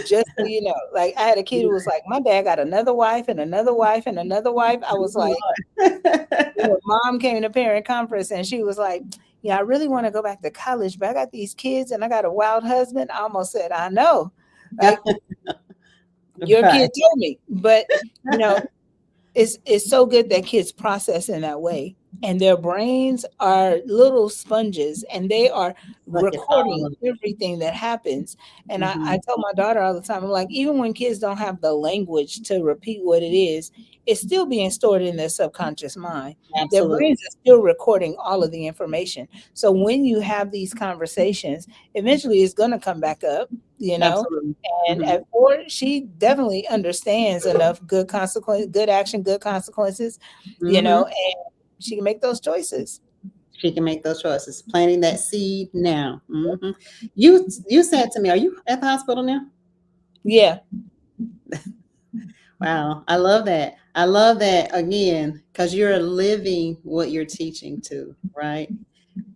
Speaker 1: Just so you know, like I had a kid who was like, my dad got another wife and another wife and another wife. I was like, mom came to parent conference and she was like, yeah, I really want to go back to college, but I got these kids and I got a wild husband. I almost said, I know. Like, your kid told me. But it's so good that kids process in that way, and their brains are little sponges, and they are recording everything that happens. And I tell my daughter all the time, I'm like, even when kids don't have the language to repeat what it is, it's still being stored in their subconscious mind. Their brains are still recording all of the information. So when you have these conversations, eventually it's going to come back up, and at 4, she definitely understands enough good action, good consequences, and she can make those choices.
Speaker 5: She can make those choices, planting that seed now. Mm-hmm. You said to me, are you at the hospital now?
Speaker 1: Yeah.
Speaker 5: Wow. I love that. I love that again, because you're living what you're teaching to, right?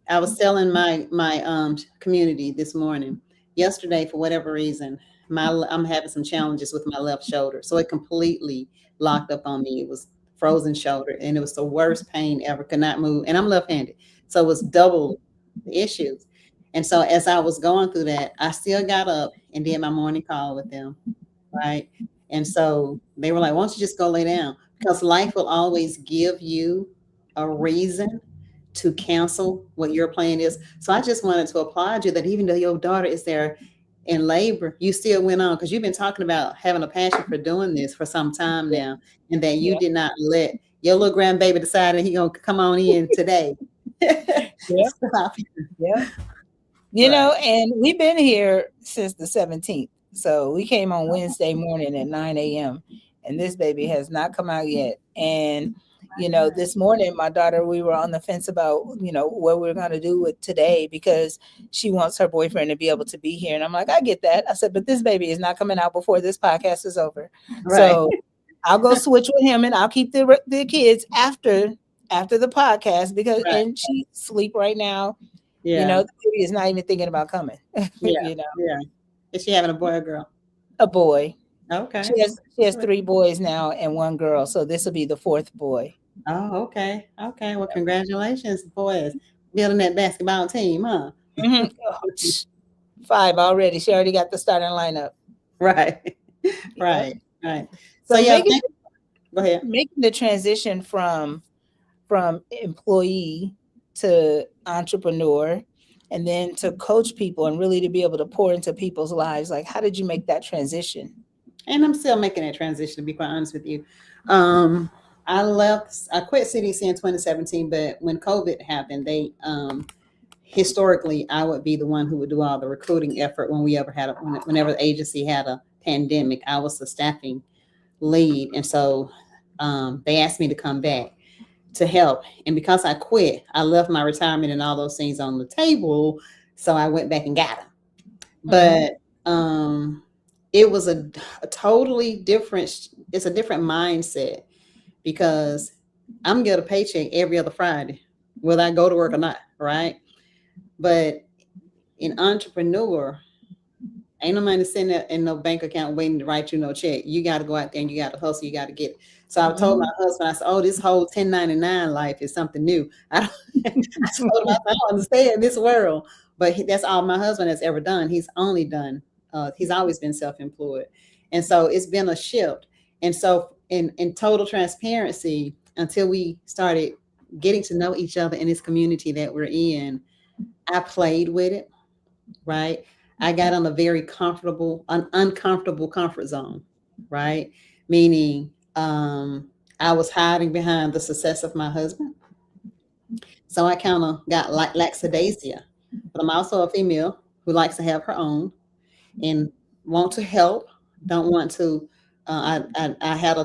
Speaker 5: I was telling my community this morning, yesterday, for whatever reason, I'm having some challenges with my left shoulder. So it completely locked up on me. It was frozen shoulder, and it was the worst pain ever. Could not move. And I'm left-handed. So it was double the issues. And so as I was going through that, I still got up and did my morning call with them. Right. And so they were like, why don't you just go lay down? Because life will always give you a reason to cancel what your plan is. So I just wanted to applaud you that even though your daughter is there in labor, you still went on, because you've been talking about having a passion for doing this for some time now, and that you did not let your little grandbaby decide that he gonna come on in today.
Speaker 1: And we've been here since the 17th. So we came on Wednesday morning at 9 a.m. and this baby has not come out yet. And this morning, my daughter, we were on the fence about, what we're going to do with today, because she wants her boyfriend to be able to be here. And I'm like, I get that. I said, but this baby is not coming out before this podcast is over. Right. So I'll go switch with him, and I'll keep the kids after the podcast, because and she sleep right now.
Speaker 5: Yeah.
Speaker 1: The baby is not even thinking about coming.
Speaker 5: Yeah. Is she having a boy or girl?
Speaker 1: A boy.
Speaker 5: Okay.
Speaker 1: She has 3 boys now and 1 girl. So this will be the 4th boy.
Speaker 5: Oh, okay. Okay. Well, congratulations, boys. Building that basketball team, huh?
Speaker 1: 5 already. She already got the starting lineup.
Speaker 5: Right. Right.
Speaker 1: So
Speaker 5: yeah, go ahead.
Speaker 1: Making the transition from employee to entrepreneur, and then to coach people, and really to be able to pour into people's lives. Like, how did you make that transition?
Speaker 5: And I'm still making that transition, to be quite honest with you. I quit CDC in 2017, but when COVID happened, they, historically, I would be the one who would do all the recruiting effort whenever the agency had a pandemic. I was the staffing lead. And so they asked me to come back. to help. And because I quit, I left my retirement and all those things on the table. So I went back and got them. But it was a totally different, it's a different mindset because I'm getting a paycheck every other Friday, whether I go to work or not, right? But an entrepreneur, ain't no money sitting there in no bank account waiting to write you no check. You got to go out there and you got to hustle. You got to get it. So I told my husband, I said, "Oh, this whole 1099 life is something new." I told him, I don't understand this world. But that's all my husband has ever done. He's only done, he's always been self-employed. And so it's been a shift. And so in total transparency, until we started getting to know each other in this community that we're in, I played with it, right? I got on a very comfortable, uncomfortable comfort zone, right? Meaning I was hiding behind the success of my husband. So I kind of got like lackadaisia. But I'm also a female who likes to have her own and want to help, don't want to. I had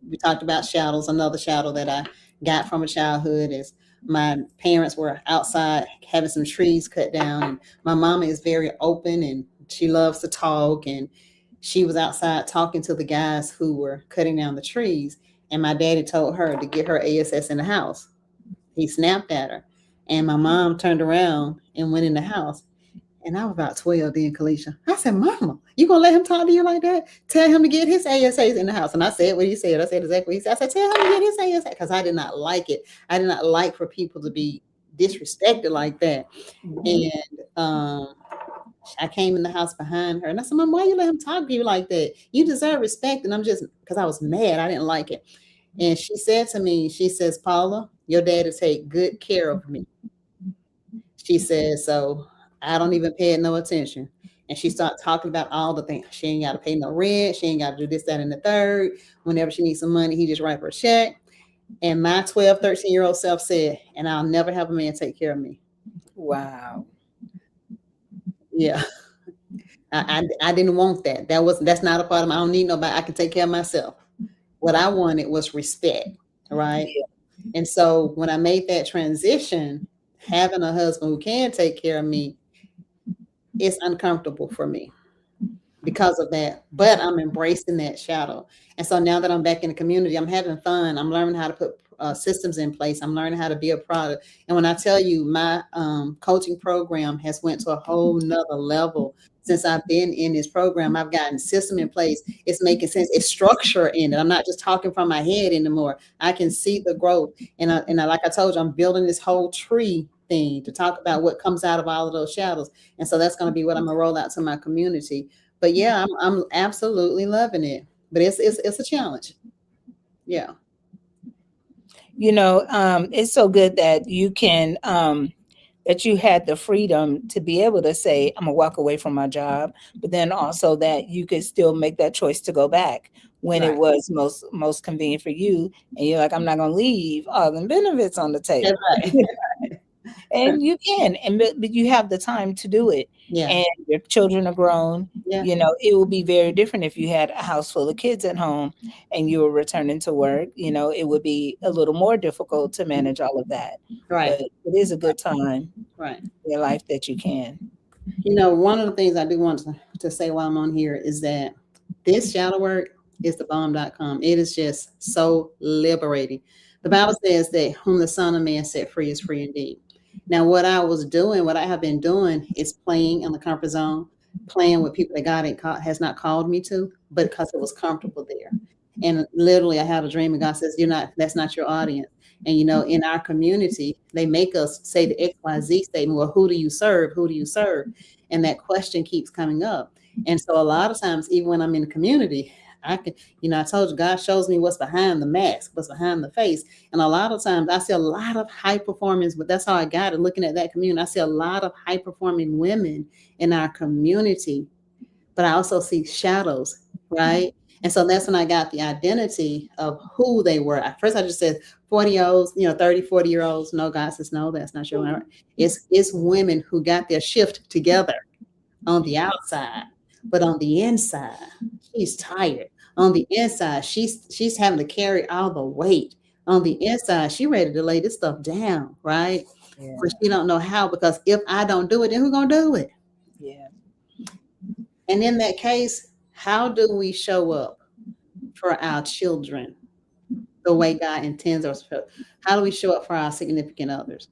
Speaker 5: we talked about shadows. Another shadow that I got from a childhood is my parents were outside having some trees cut down. And my mama is very open and she loves to talk. And she was outside talking to the guys who were cutting down the trees. And my daddy told her to get her ASS in the house. He snapped at her. And my mom turned around and went in the house. And I was about 12 then, Kalisha. I said, "Mama, you gonna let him talk to you like that? Tell him to get his ASAs in the house." And I said what he said. I said exactly what he said. I said, "Tell him to get his ASA," because I did not like it. I did not like for people to be disrespected like that. And I came in the house behind her and I said, "Mom, why you let him talk to you like that? You deserve respect." And I'm just, because I was mad. I didn't like it. And she said to me, she says, "Paula, your dad will take good care of me." She says, "So I don't even pay it no attention." And she started talking about all the things. She ain't got to pay no rent. She ain't got to do this, that, and the third. Whenever she needs some money, he just write her a check. And my 12, 13-year-old self said, "And I'll never have a man take care of me."
Speaker 1: Wow.
Speaker 5: Yeah. I didn't want that. That's not a part of me. I don't need nobody. I can take care of myself. What I wanted was respect, right?
Speaker 1: Yeah.
Speaker 5: And so when I made that transition, having a husband who can take care of me, it's uncomfortable for me because of that. But I'm embracing that shadow. And so now that I'm back in the community, I'm having fun. I'm learning how to put systems in place. I'm learning how to be a product. And when I tell you my coaching program has went to a whole nother level since I've been in this program, I've gotten system in place. It's making sense. It's structure in it. I'm not just talking from my head anymore. I can see the growth. And like I told you, I'm building this whole tree thing to talk about what comes out of all of those shadows. And so that's going to be what I'm going to roll out to my community. But yeah, I'm absolutely loving it. But it's a challenge. Yeah.
Speaker 1: It's so good that you can that you had the freedom to be able to say, "I'm gonna walk away from my job," but then also that you could still make that choice to go back when it was most convenient for you. And you're like, "I'm not gonna leave all the benefits on the table."
Speaker 5: That's right.
Speaker 1: And you can, but you have the time to do it.
Speaker 5: Yeah.
Speaker 1: And your children are grown.
Speaker 5: Yeah.
Speaker 1: It will be very different if you had a house full of kids at home and you were returning to work. It would be a little more difficult to manage all of that.
Speaker 5: Right.
Speaker 1: But it is a good time
Speaker 5: Right.
Speaker 1: in your life that you can.
Speaker 5: One of the things I do want to say while I'm on here is that this shadow work is the bomb.com. It is just so liberating. The Bible says that whom the Son of Man set free is free indeed. Now, what I have been doing is playing in the comfort zone, playing with people that God has not called me to, but because it was comfortable there. And literally, I had a dream, and God says, that's not your audience. And, in our community, they make us say the XYZ statement. Well, who do you serve? Who do you serve? And that question keeps coming up. And so a lot of times, even when I'm in the community, I can, I told you, God shows me what's behind the mask, what's behind the face. And a lot of times I see a lot of high performance, but that's how I got it. Looking at that community, I see a lot of high performing women in our community, but I also see shadows, right? And so that's when I got the identity of who they were. At first I just said 40-year-olds, 30, 40-year-olds. No, God says, no, that's not your word. It's women who got their shift together on the outside, but on the inside, she's tired. On the inside, she's having to carry all the weight On the inside, she ready to lay this stuff down, right?
Speaker 1: Yeah.
Speaker 5: But she don't know how, because if I don't do it, then who gonna do it?
Speaker 1: Yeah.
Speaker 5: And in that case, how do we show up for our children the way God intends us to? How do we show up for our significant others?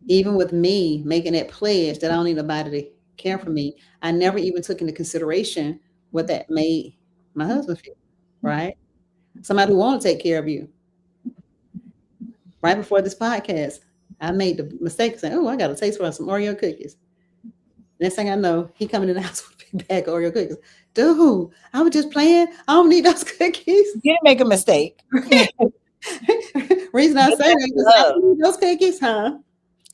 Speaker 5: Even with me making that pledge that I don't need nobody to care for me, I never even took into consideration what that made my husband feel, right? Somebody who want to take care of you. Right before this podcast, I made the mistake of saying, "Oh, I got a taste for some Oreo cookies." Next thing I know, he coming in the house with a big bag of Oreo cookies. Dude, I was just playing. I don't need those cookies.
Speaker 1: You didn't make a mistake.
Speaker 5: Reason I say that is I
Speaker 1: love.
Speaker 5: don't need those cookies, huh?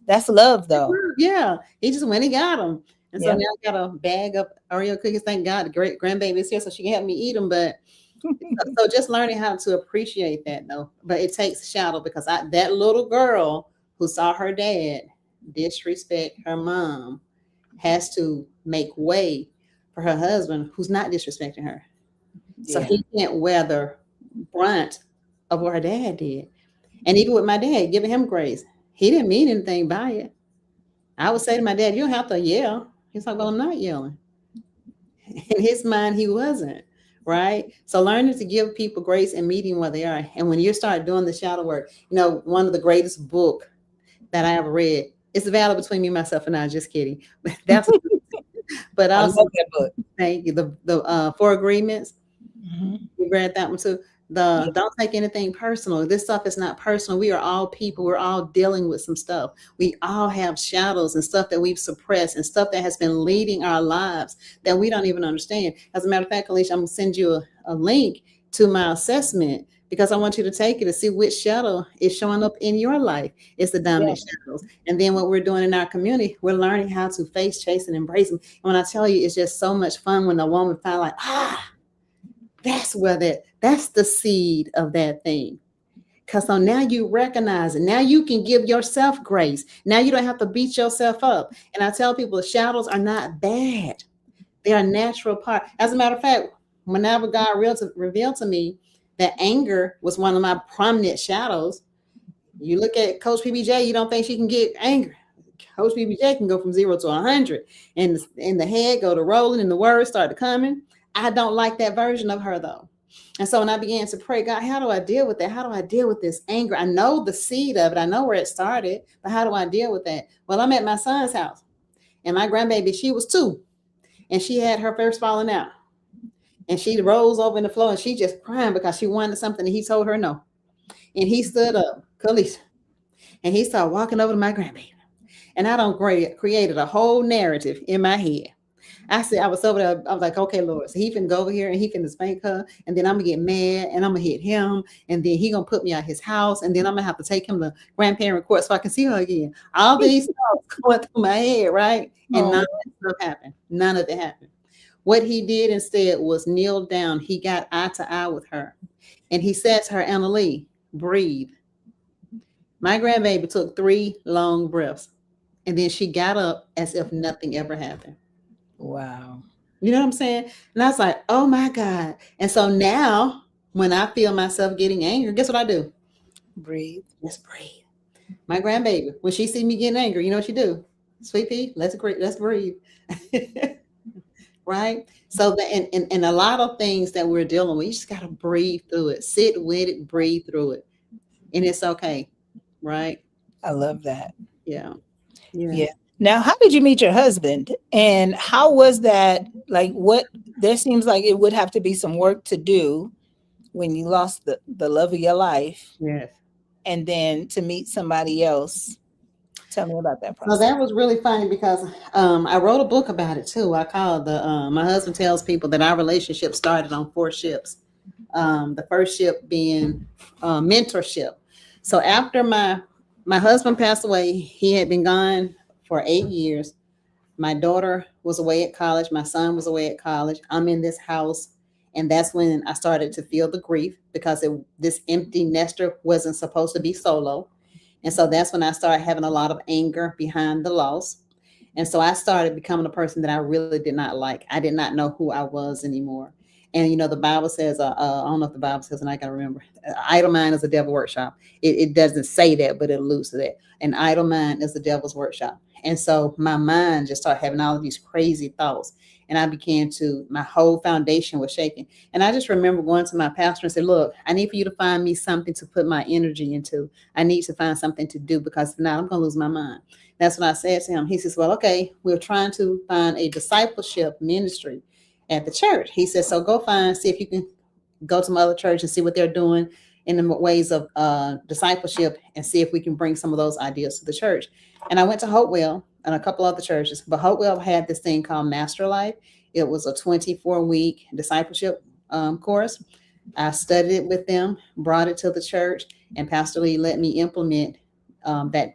Speaker 1: That's love, though.
Speaker 5: Yeah, he just went and got them. And so
Speaker 1: Yeah.
Speaker 5: now I got a bag of Oreo cookies. Thank God the great grandbaby is here so she can help me eat them. But so just learning how to appreciate that, though. But it takes shadow, because that little girl who saw her dad disrespect her mom has to make way for her husband who's not disrespecting her. So
Speaker 1: Yeah.
Speaker 5: he can't wear the brunt of what her dad did. And even with my dad, giving him grace, he didn't mean anything by it. I would say to my dad, "You don't have to yell." He's like, "Well, I'm not yelling." In his mind, he wasn't, right? So learning to give people grace and meeting where they are. And when you start doing the shadow work, one of the greatest book that I ever read, it's the battle between me, myself, and I. Just kidding. That's but
Speaker 1: I
Speaker 5: also
Speaker 1: love that book.
Speaker 5: thank you. The Four Agreements.
Speaker 1: Mhm.
Speaker 5: You read that one too. Don't take anything personal. This stuff is not personal. We are all people. We're all dealing with some stuff. We all have shadows and stuff that we've suppressed and stuff that has been leading our lives that we don't even understand. As a matter of fact, Alicia, I'm going to send you a link to my assessment, because I want you to take it to see which shadow is showing up in your life. It's the dominant shadows. And then what we're doing in our community, we're learning how to face, chase, and embrace them. And when I tell you, it's just so much fun when the woman finds like, that's the seed of that thing. Because so now you recognize it. Now you can give yourself grace. Now you don't have to beat yourself up. And I tell people the shadows are not bad. They are a natural part. As a matter of fact, whenever God revealed to me that anger was one of my prominent shadows, you look at Coach PBJ, you don't think she can get angry. Coach PBJ can go from 0 to 100, and the head go to rolling and the words start to coming. I don't like that version of her, though. And so when I began to pray, God, how do I deal with that? How do I deal with this anger? I know the seed of it. I know where it started, but how do I deal with that? Well, I'm at my son's house, and my grandbaby, she was 2, and she had her first falling out. And she rolls over in the floor, and she just crying because she wanted something, and he told her no. And he stood up, Khalees, and he started walking over to my grandbaby. And I don't created a whole narrative in my head. I was over there. I was like, okay, Lord. So he finna go over here and he finna spank her. And then I'm gonna get mad and I'm gonna hit him. And then he gonna put me out his house. And then I'm gonna have to take him to grandparent court so I can see her again. All these thoughts going through my head, right? And none of that stuff happened. None of it happened. What he did instead was kneel down. He got eye to eye with her. And he said to her, Anna Lee, breathe. My grandbaby took 3 long breaths. And then she got up as if nothing ever happened.
Speaker 1: Wow.
Speaker 5: You know what I'm saying? And I was like, oh my God. And so now when I feel myself getting angry, guess what I do?
Speaker 1: Breathe.
Speaker 5: Just breathe. My grandbaby, when she see me getting angry, you know what she do? Sweet pea, let's breathe. Right? So and a lot of things that we're dealing with, you just got to breathe through it. Sit with it, breathe through it. And it's okay. Right?
Speaker 1: I love that.
Speaker 5: Yeah.
Speaker 1: Now, how did you meet your husband? And how was that? Like, there seems like it would have to be some work to do when you lost the love of your life.
Speaker 5: Yes.
Speaker 1: And then to meet somebody else. Tell me about that process.
Speaker 5: So that was really funny because I wrote a book about it too. I called my husband tells people that our relationship started on 4 ships. The first ship being mentorship. So after my husband passed away, he had been gone for 8 years. My daughter was away at college. My son was away at college. I'm in this house. And that's when I started to feel the grief because this empty nester wasn't supposed to be solo. And so that's when I started having a lot of anger behind the loss. And so I started becoming a person that I really did not like. I did not know who I was anymore. And the Bible says, I don't know if the Bible says, and I can remember, idle mind is a devil workshop. It doesn't say that, but it alludes to that. An idle mind is the devil's workshop. And so my mind just started having all of these crazy thoughts. And I began to, my whole foundation was shaking. And I just remember going to my pastor and said, look, I need for you to find me something to put my energy into. I need to find something to do, because if not, I'm going to lose my mind. That's what I said to him. He says, well, okay, we're trying to find a discipleship ministry at the church. He said, so go see if you can go to my other church and see what they're doing in the ways of discipleship, and see if we can bring some of those ideas to the church. And I went to Hopewell and a couple other churches, but Hopewell had this thing called Master Life. It was a 24-week discipleship course. I studied it with them, brought it to the church, and Pastor Lee let me implement that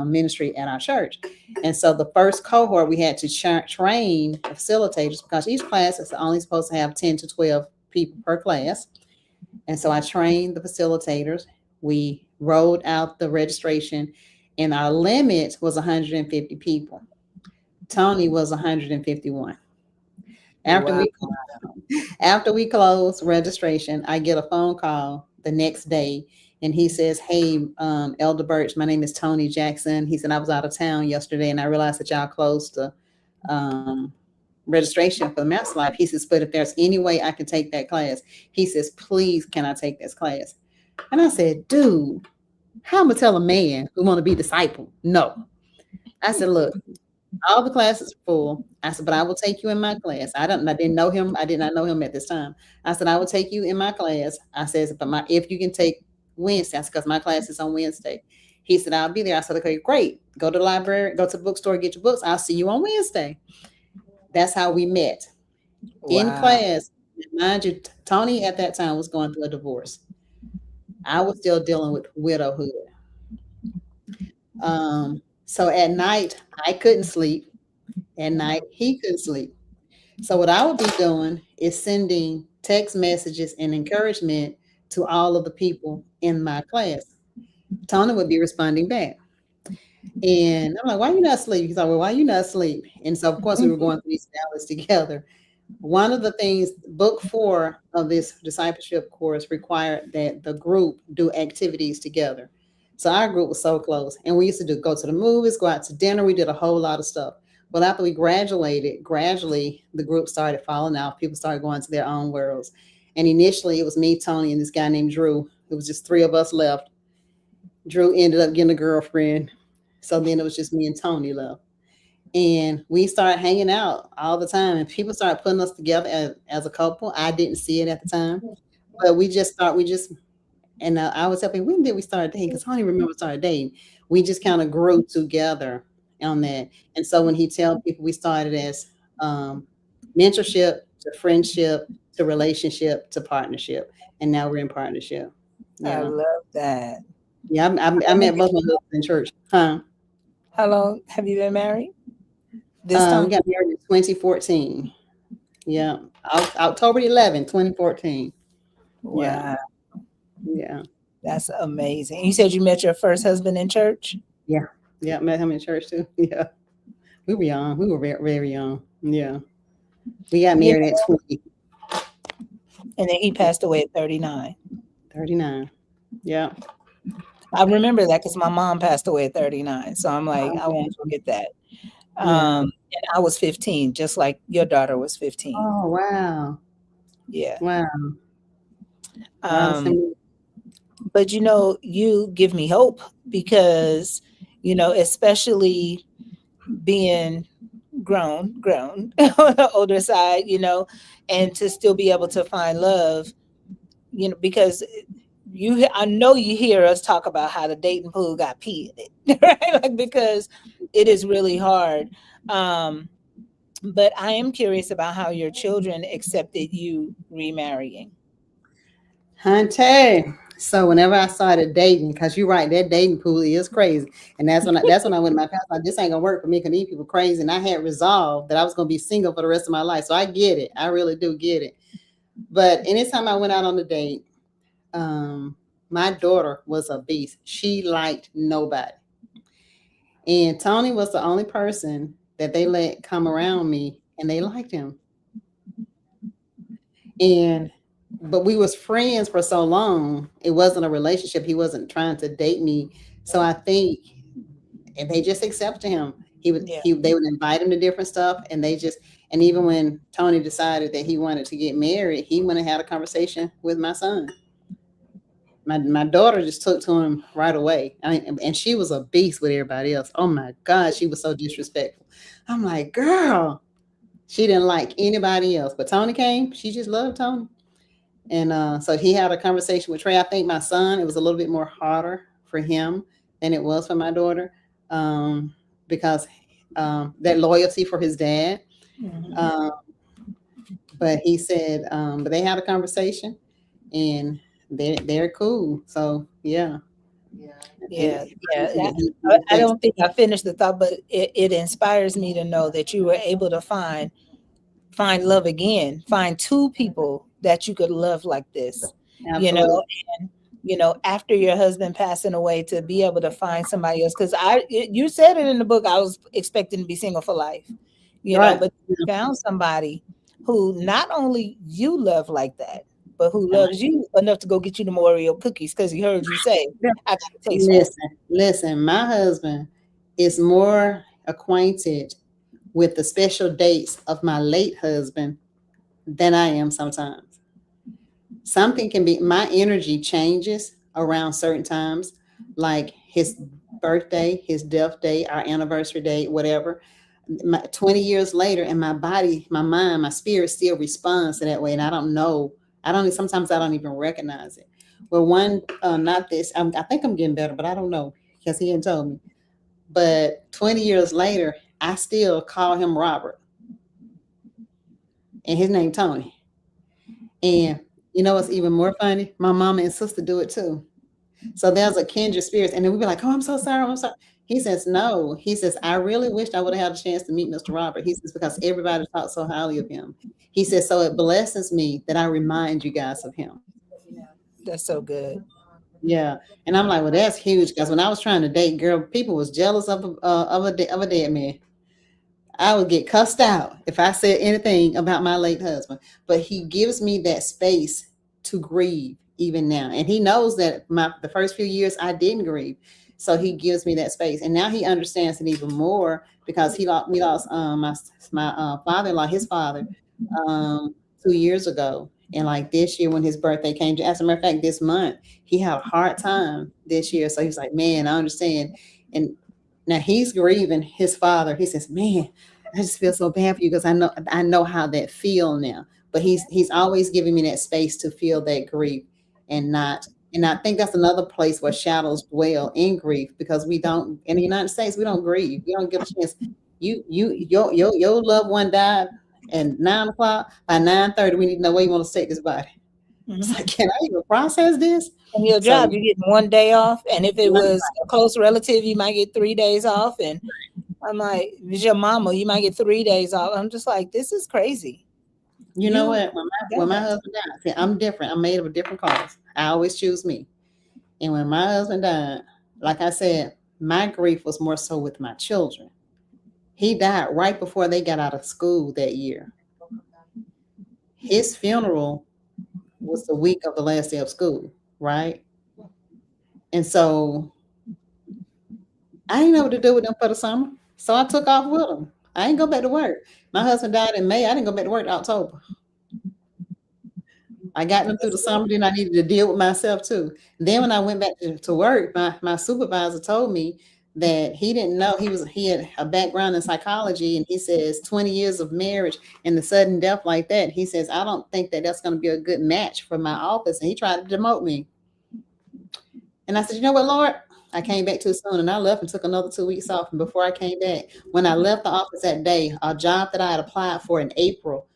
Speaker 5: ministry at our church. And so the first cohort, we had to train facilitators, because each class is only supposed to have 10 to 12 people per class. And so I trained the facilitators. We rolled out the registration, and our limit was 150 people. Tony was 151. After we closed registration, I get a phone call the next day, and he says, hey, Elder Birch, my name is Tony Jackson. He said, I was out of town yesterday, and I realized that y'all closed the registration for the Master Life. He says, but if there's any way I can take that class, he says, please, can I take this class? And I said, dude, how am I tell a man who want to be discipled? No. I said, look, all the classes are full. I said, but I will take you in my class. I didn't know him. I did not know him at this time. I said, I will take you in my class. I said, but if you can take Wednesday, because my class is on Wednesday. He said, I'll be there. I said, okay, great. Go to the library, go to the bookstore, get your books. I'll see you on Wednesday. That's how we met. Wow. In class. Mind you, Tony at that time was going through a divorce. I was still dealing with widowhood. So at night, I couldn't sleep. At night, he couldn't sleep. So what I would be doing is sending text messages and encouragement to all of the people in my class. Tony would be responding back. And I'm like, why are you not asleep? He's like, well, why are you not asleep? And so, of course, we were going through these ballads together. One of the things, book 4 of this discipleship course required that the group do activities together. So our group was so close. And we used to go to the movies, go out to dinner. We did a whole lot of stuff. But after we graduated, gradually, the group started falling out. People started going to their own worlds. And initially, it was me, Tony, and this guy named Drew. It was just 3 of us left. Drew ended up getting a girlfriend. So then it was just me and Tony left. And we started hanging out all the time. And people started putting us together as a couple. I didn't see it at the time. But and I was helping, when did we start dating? Because I don't even remember started dating. We just kind of grew together on that. And so when he tell people, we started as mentorship to friendship to relationship to partnership. And now we're in partnership.
Speaker 1: Yeah. I love that.
Speaker 5: Yeah, I met both of them in church. Huh?
Speaker 1: How long have you been married? This time?
Speaker 5: We got married in 2014. Yeah. October 11, 2014.
Speaker 1: Wow.
Speaker 5: Yeah.
Speaker 1: That's amazing. You said you met your first husband in church?
Speaker 5: Yeah. Yeah, met him in church too. Yeah. We were young. We were very, very young. Yeah. We got married at 20.
Speaker 1: And then he passed away at 39.
Speaker 5: 39. Yeah.
Speaker 1: I remember that because my mom passed away at 39. So I'm like, I won't forget that. And I was 15, just like your daughter was 15.
Speaker 5: Oh, wow.
Speaker 1: Yeah.
Speaker 5: Wow.
Speaker 1: But, you give me hope because, especially being grown on the older side, and to still be able to find love, because I know you hear us talk about how the dating pool got pee in it, right? Like, because it is really hard. But I am curious about how your children accepted you remarrying.
Speaker 5: Hunter. So whenever I started dating, because you're right, that dating pool is crazy. And that's when I went to my pastor, like, this ain't gonna work for me because these people crazy. And I had resolved that I was gonna be single for the rest of my life. So I get it. I really do get it. But anytime I went out on a date, my daughter was a beast. She liked nobody. And Tony was the only person that they let come around me, and they liked him. And but we was friends for so long. It wasn't a relationship. He wasn't trying to date me. So I think and they just accepted him.
Speaker 1: Yeah.
Speaker 5: They would invite him to different stuff, and they just and even when Tony decided that he wanted to get married, he went and had a conversation with my son. My daughter just took to him right away. And she was a beast with everybody else. Oh my God, she was so disrespectful. I'm like, girl, she didn't like anybody else, but Tony came. She just loved Tony, and so he had a conversation with Trey. I think my son, it was a little bit more harder for him than it was for my daughter, because that loyalty for his dad.
Speaker 1: Mhm.
Speaker 5: But he said, but they had a conversation, and they're cool. So yeah,
Speaker 1: Yeah, yeah.
Speaker 5: he
Speaker 1: I
Speaker 5: takes.
Speaker 1: don't think I finished the thought, but it inspires me to know that you were able to find love again, find two people that you could love like this, you
Speaker 5: Absolutely
Speaker 1: know, and after your husband passing away, to be able to find somebody else. Because you said it in the book, I was expecting to be single for life,
Speaker 5: right.
Speaker 1: but you found somebody who not only you love like that, but who loves you enough to go get you the Oreo cookies because he heard you say, "I got to taste one."
Speaker 5: Listen. My husband is more acquainted with the special dates of my late husband than I am sometimes. Something can be my energy changes around certain times, like his birthday, his death day, our anniversary date, whatever. 20 years later, and my body, my mind, my spirit still responds to that way. And I don't know. Sometimes I don't even recognize it. Well, not this. I think I'm getting better, but I don't know because he hadn't told me. But 20 years later, I still call him Robert, and his name Tony. And you know what's even more funny? My mama and sister do it too. So there's a kindred spirit. And then we'd be like, oh, I'm so sorry. I'm sorry. He says, no. He says, I really wished I would have had a chance to meet Mr. Robert. He says, because everybody talks so highly of him. He says, so it blesses me that I remind you guys of him.
Speaker 1: That's so good.
Speaker 5: Yeah. And I'm like, well, that's huge. Because when I was trying to date, girl, people was jealous of a dead man. I would get cussed out if I said anything about my late husband. But he gives me that space to grieve even now. And he knows that the first few years I didn't grieve. So he gives me that space. And now he understands it even more because we lost my father-in-law, his father, 2 years ago. And like this year when his birthday came, as a matter of fact, this month, he had a hard time this year. So he's like, man, I understand. And now he's grieving his father. He says, man, I just feel so bad for you because I know how that feel now. But he's always giving me that space to feel that grief and not. And I think that's another place where shadows dwell in grief because we don't in the United States, we don't grieve. We don't get a chance. Your loved one died at 9 o'clock. By 9:30, we need to know where you want to take this body. It's like, can I even process this?
Speaker 1: And your
Speaker 5: So
Speaker 1: job, you get 1 day off, and if it was a close relative, you might get 3 days off. And I'm like, if it's your mama, you might get 3 days off. I'm just like, this is crazy.
Speaker 5: you know what? When my husband died, see, I'm different. I'm made of a different cause. I always choose me. And when my husband died, like I said, my grief was more so with my children. He died right before they got out of school that year. His funeral was the week of the last day of school, right? And so I didn't know what to do with them for the summer. So I took off with them. I didn't go back to work. My husband died in May. I didn't go back to work in October. I got them through the summer. Then I needed to deal with myself too. Then when I went back to work, my supervisor told me that he didn't know he had a background in psychology, and he says 20 years of marriage and the sudden death like that. He says, I don't think that's going to be a good match for my office. And he tried to demote me. And I said, you know what, Lord? I came back too soon and I left and took another 2 weeks off. And before I came back, when I left the office that day, a job that I had applied for in April,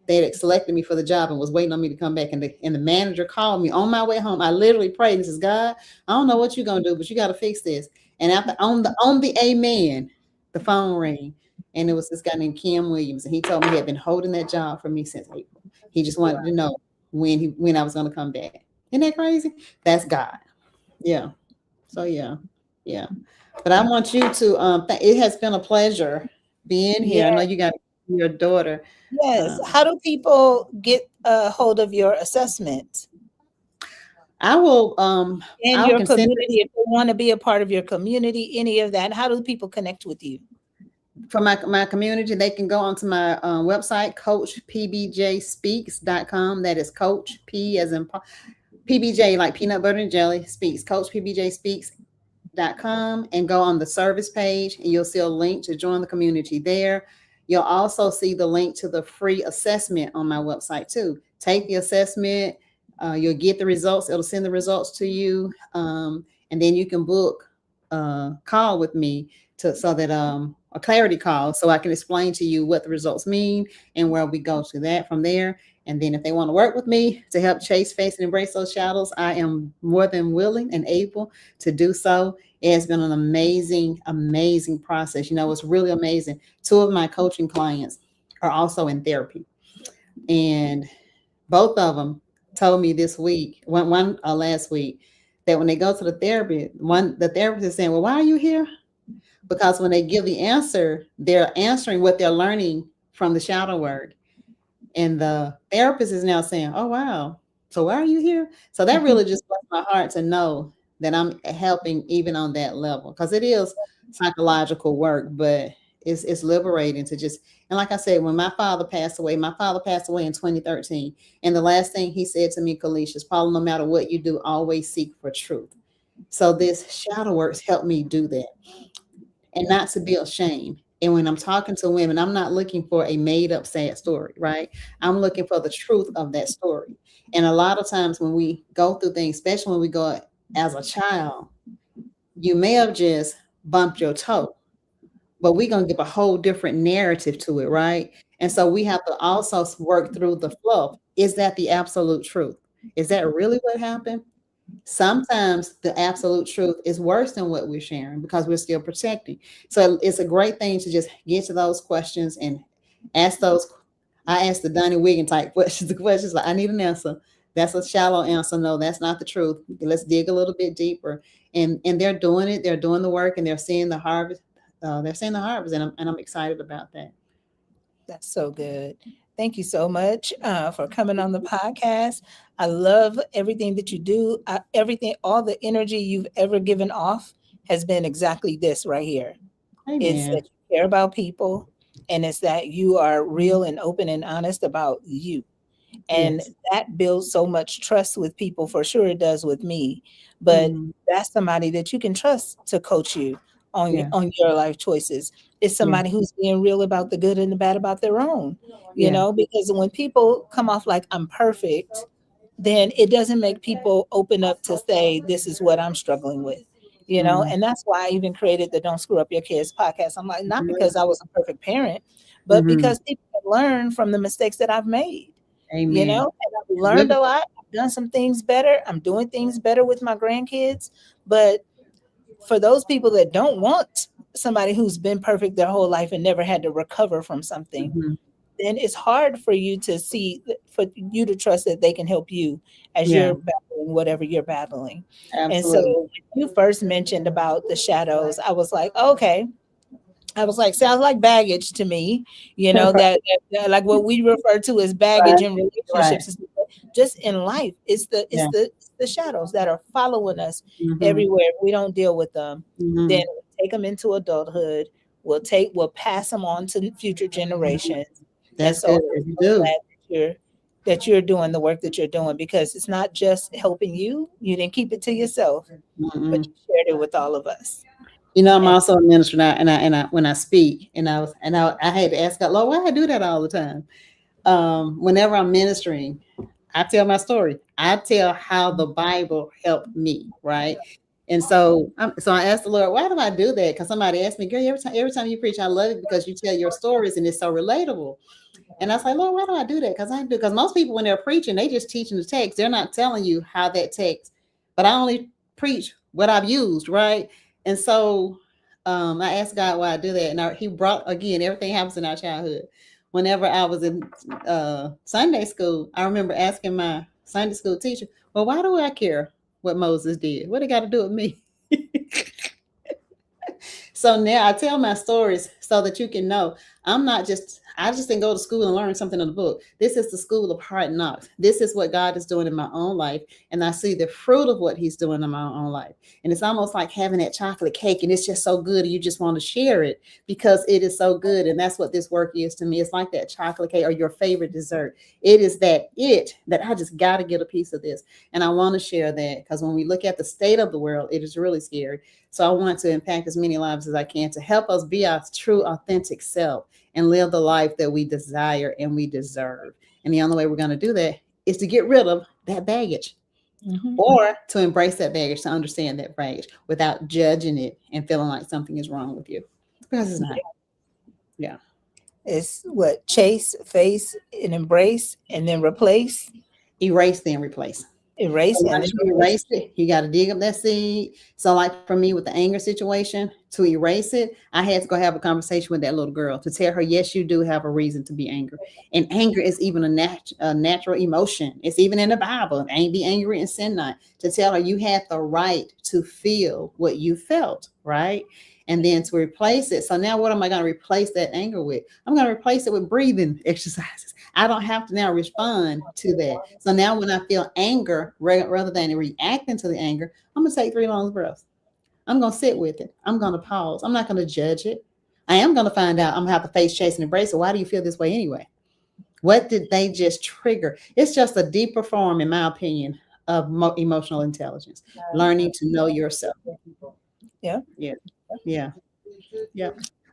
Speaker 5: they had selected me for the job and was waiting on me to come back. And the manager called me on my way home. I literally prayed and says, God, I don't know what you're going to do, but you got to fix this. And after on the amen, the phone rang. And it was this guy named Kim Williams. And he told me he had been holding that job for me since April. He just wanted to know when I was going to come back. Isn't that crazy? That's God. Yeah. So yeah. But I want you to it has been a pleasure being here.
Speaker 1: Yeah.
Speaker 5: I know you got your daughter.
Speaker 1: Yes. How do people get a hold of your assessment
Speaker 5: I will
Speaker 1: and
Speaker 5: I'll
Speaker 1: your
Speaker 5: consider
Speaker 1: community? If they want to be a part of your community, any of that, how do people connect with you?
Speaker 5: for my community. They can go onto my website, coachpbjspeaks.com. That is Coach P as in PBJ, like peanut butter and jelly, speaks, coachpbjspeaks.com, and go on the service page and you'll see a link to join the community there. You'll also see the link to the free assessment on my website too. Take the assessment, you'll get the results. It'll send the results to you, and then you can book a call with me so that a clarity call, so I can explain to you what the results mean and where we go to that from there. And then if they want to work with me to help chase, face, and embrace those shadows, I am more than willing and able to do so. It has been an amazing, amazing process. It's really amazing. 2 of my coaching clients are also in therapy, and both of them told me this week, one last week, that when they go to the therapy, the therapist is saying, "Well, why are you here?" Because when they give the answer, they're answering what they're learning from the shadow work. And the therapist is now saying, "Oh, wow. So why are you here?" So that really just blessed my heart to know that I'm helping even on that level, because it is psychological work, but it's liberating to just, and like I said, when my father passed away in 2013. And the last thing he said to me, Kalisha, is, "Paula, no matter what you do, always seek for truth." So this shadow works helped me do that, and not to be ashamed. And when I'm talking to women, I'm not looking for a made up sad story, right? I'm looking for the truth of that story. And a lot of times when we go through things, especially when we go as a child, you may have just bumped your toe, but we're going to give a whole different narrative to it, right? And so we have to also work through the fluff. Is that the absolute truth? Is that really what happened? Sometimes the absolute truth is worse than what we're sharing because we're still protecting. So it's a great thing to just get to those questions and ask those. I asked the Donnie Wiggin type questions, the questions like, "I need an answer." That's a shallow answer. No, that's not the truth. Let's dig a little bit deeper. And they're doing it. They're doing the work, and they're seeing the harvest. And I'm excited about that.
Speaker 1: That's so good. Thank you so much for coming on the podcast. I love everything that you do. Everything, all the energy you've ever given off has been exactly this right here. It's
Speaker 5: Amen.
Speaker 1: that you care about people, and it's that you are real and open and honest about you. And
Speaker 5: Yes.
Speaker 1: that builds so much trust with people. For sure it does with me, but
Speaker 5: Mhm.
Speaker 1: that's somebody that you can trust to coach you
Speaker 5: Yeah.
Speaker 1: on your life choices. It's
Speaker 5: Yeah.
Speaker 1: somebody who's being real about the good and the bad about their own,
Speaker 5: Yeah.
Speaker 1: because when people come off like I'm perfect, then it doesn't make people open up to say, this is what I'm struggling with,
Speaker 5: Mhm.
Speaker 1: and that's why I even created the Don't Screw Up Your Kids podcast. I'm like, not because I was a perfect parent, but
Speaker 5: Mhm.
Speaker 1: because people can learn from the mistakes that I've made,
Speaker 5: Amen.
Speaker 1: and I've learned a lot. I've done some things better. I'm doing things better with my grandkids. But for those people that don't want somebody who's been perfect their whole life and never had to recover from something,
Speaker 5: Mhm.
Speaker 1: then it's hard for you to for you to trust that they can help you as
Speaker 5: Yeah,
Speaker 1: you're battling whatever you're battling. And so
Speaker 5: absolutely.
Speaker 1: when you first mentioned about the shadows, I was like, okay. I was like, sounds like baggage to me, like what we refer to as baggage
Speaker 5: Right,
Speaker 1: in
Speaker 5: right.
Speaker 1: relationships, just in life. It's the
Speaker 5: Yeah.
Speaker 1: shadows that are following us
Speaker 5: Mhm.
Speaker 1: everywhere. If we don't deal with them, then
Speaker 5: Mhm.
Speaker 1: we take them into adulthood. We'll pass them on to future generations. And
Speaker 5: That's
Speaker 1: so
Speaker 5: good.
Speaker 1: I'm
Speaker 5: You
Speaker 1: so
Speaker 5: do.
Speaker 1: glad that you're doing the work that you're doing, because it's not just helping you. You didn't keep it to yourself, but
Speaker 5: Mm-mm.
Speaker 1: you shared it with all of us.
Speaker 5: I'm
Speaker 1: And
Speaker 5: also a minister, and I when I speak, I had to ask God, Lord, why I do that all the time. Whenever I'm ministering, I tell my story. I tell how the Bible helped me, right? And so I asked the Lord, why do I do that? Because somebody asked me, girl, every time you preach, I love it because you tell your stories and it's so relatable. And I was like, Lord, why do I do that? Because most people, when they're preaching, they just teaching the text. They're not telling you how that text, but I only preach what I've used, right? And so I asked God why I do that. And he brought, again, everything happens in our childhood. Whenever I was in Sunday school, I remember asking my Sunday school teacher, well, why do I care what Moses did? What it got to do with me? So now I tell my stories so that you can know I just didn't go to school and learn something in the book. This is the school of hard knocks. This is what God is doing in my own life. And I see the fruit of what he's doing in my own life. And it's almost like having that chocolate cake and it's just so good. And you just want to share it because it is so good. And that's what this work is to me. It's like that chocolate cake or your favorite dessert. It is that I just got to get a piece of this. And I want to share that because when we look at the state of the world, it is really scary. So I want to impact as many lives as I can to help us be our true, authentic self and live the life that we desire and we deserve. And the only way we're going to do that is to get rid of that baggage or to embrace that baggage, to understand that baggage without judging it and feeling like something is wrong with you. Because it's not. Yeah.
Speaker 1: It's what? Chase, face, and embrace, and then replace.
Speaker 5: Erase, then replace.
Speaker 1: Erase.
Speaker 5: So once you erase it, you got to dig up that seed. So like for me with the anger situation, to erase it, I had to go have a conversation with that little girl to tell her, yes, you do have a reason to be angry. And anger is even a natural emotion. It's even in the Bible. Be angry and sin not. To tell her you had the right to feel what you felt, right? And then to replace it. So now what am I going to replace that anger with? I'm going to replace it with breathing exercises. I don't have to now respond to that. So now when I feel anger, rather than reacting to the anger, I'm going to take 3 long breaths. I'm going to sit with it. I'm going to pause. I'm not going to judge it. I am going to find out. I'm going to have to face, chase, and embrace it. Why do you feel this way anyway? What did they just trigger? It's just a deeper form, in my opinion, of emotional intelligence. Learning to know yourself.
Speaker 1: Yeah.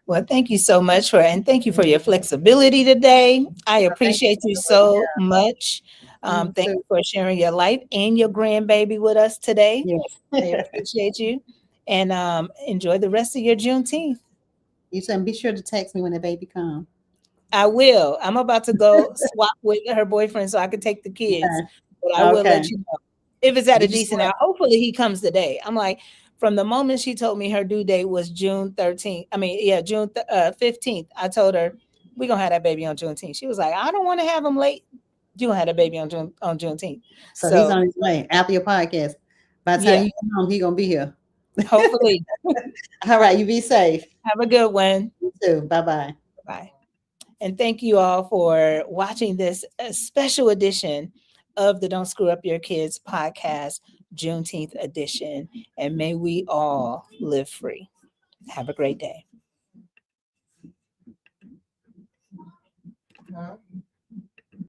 Speaker 1: Well, thank you so much and thank you for your flexibility today. I appreciate you so much. Thank you for sharing your life and your grandbaby with us today.
Speaker 5: Yes.
Speaker 1: I appreciate you. And enjoy the rest of your Juneteenth.
Speaker 5: You said be sure to text me when the baby comes.
Speaker 1: I will. I'm about to go swap with her boyfriend so I can take the kids. But I will let you know if it's at a decent hour. Hopefully he comes today. I'm like, from the moment she told me her due date was June 13th. June 15th. I told her we're gonna have that baby on Juneteenth. She was like, I don't want to have him late. You're gonna have that baby on Juneteenth.
Speaker 5: So he's on his way after your podcast. By the time you come home, he's gonna be here.
Speaker 1: Hopefully.
Speaker 5: All right, you be safe.
Speaker 1: Have a good one.
Speaker 5: You too. Bye-bye.
Speaker 1: Bye. And thank you all for watching this special edition of the Don't Screw Up Your Kids podcast, Juneteenth edition. And may we all live free. Have a great day.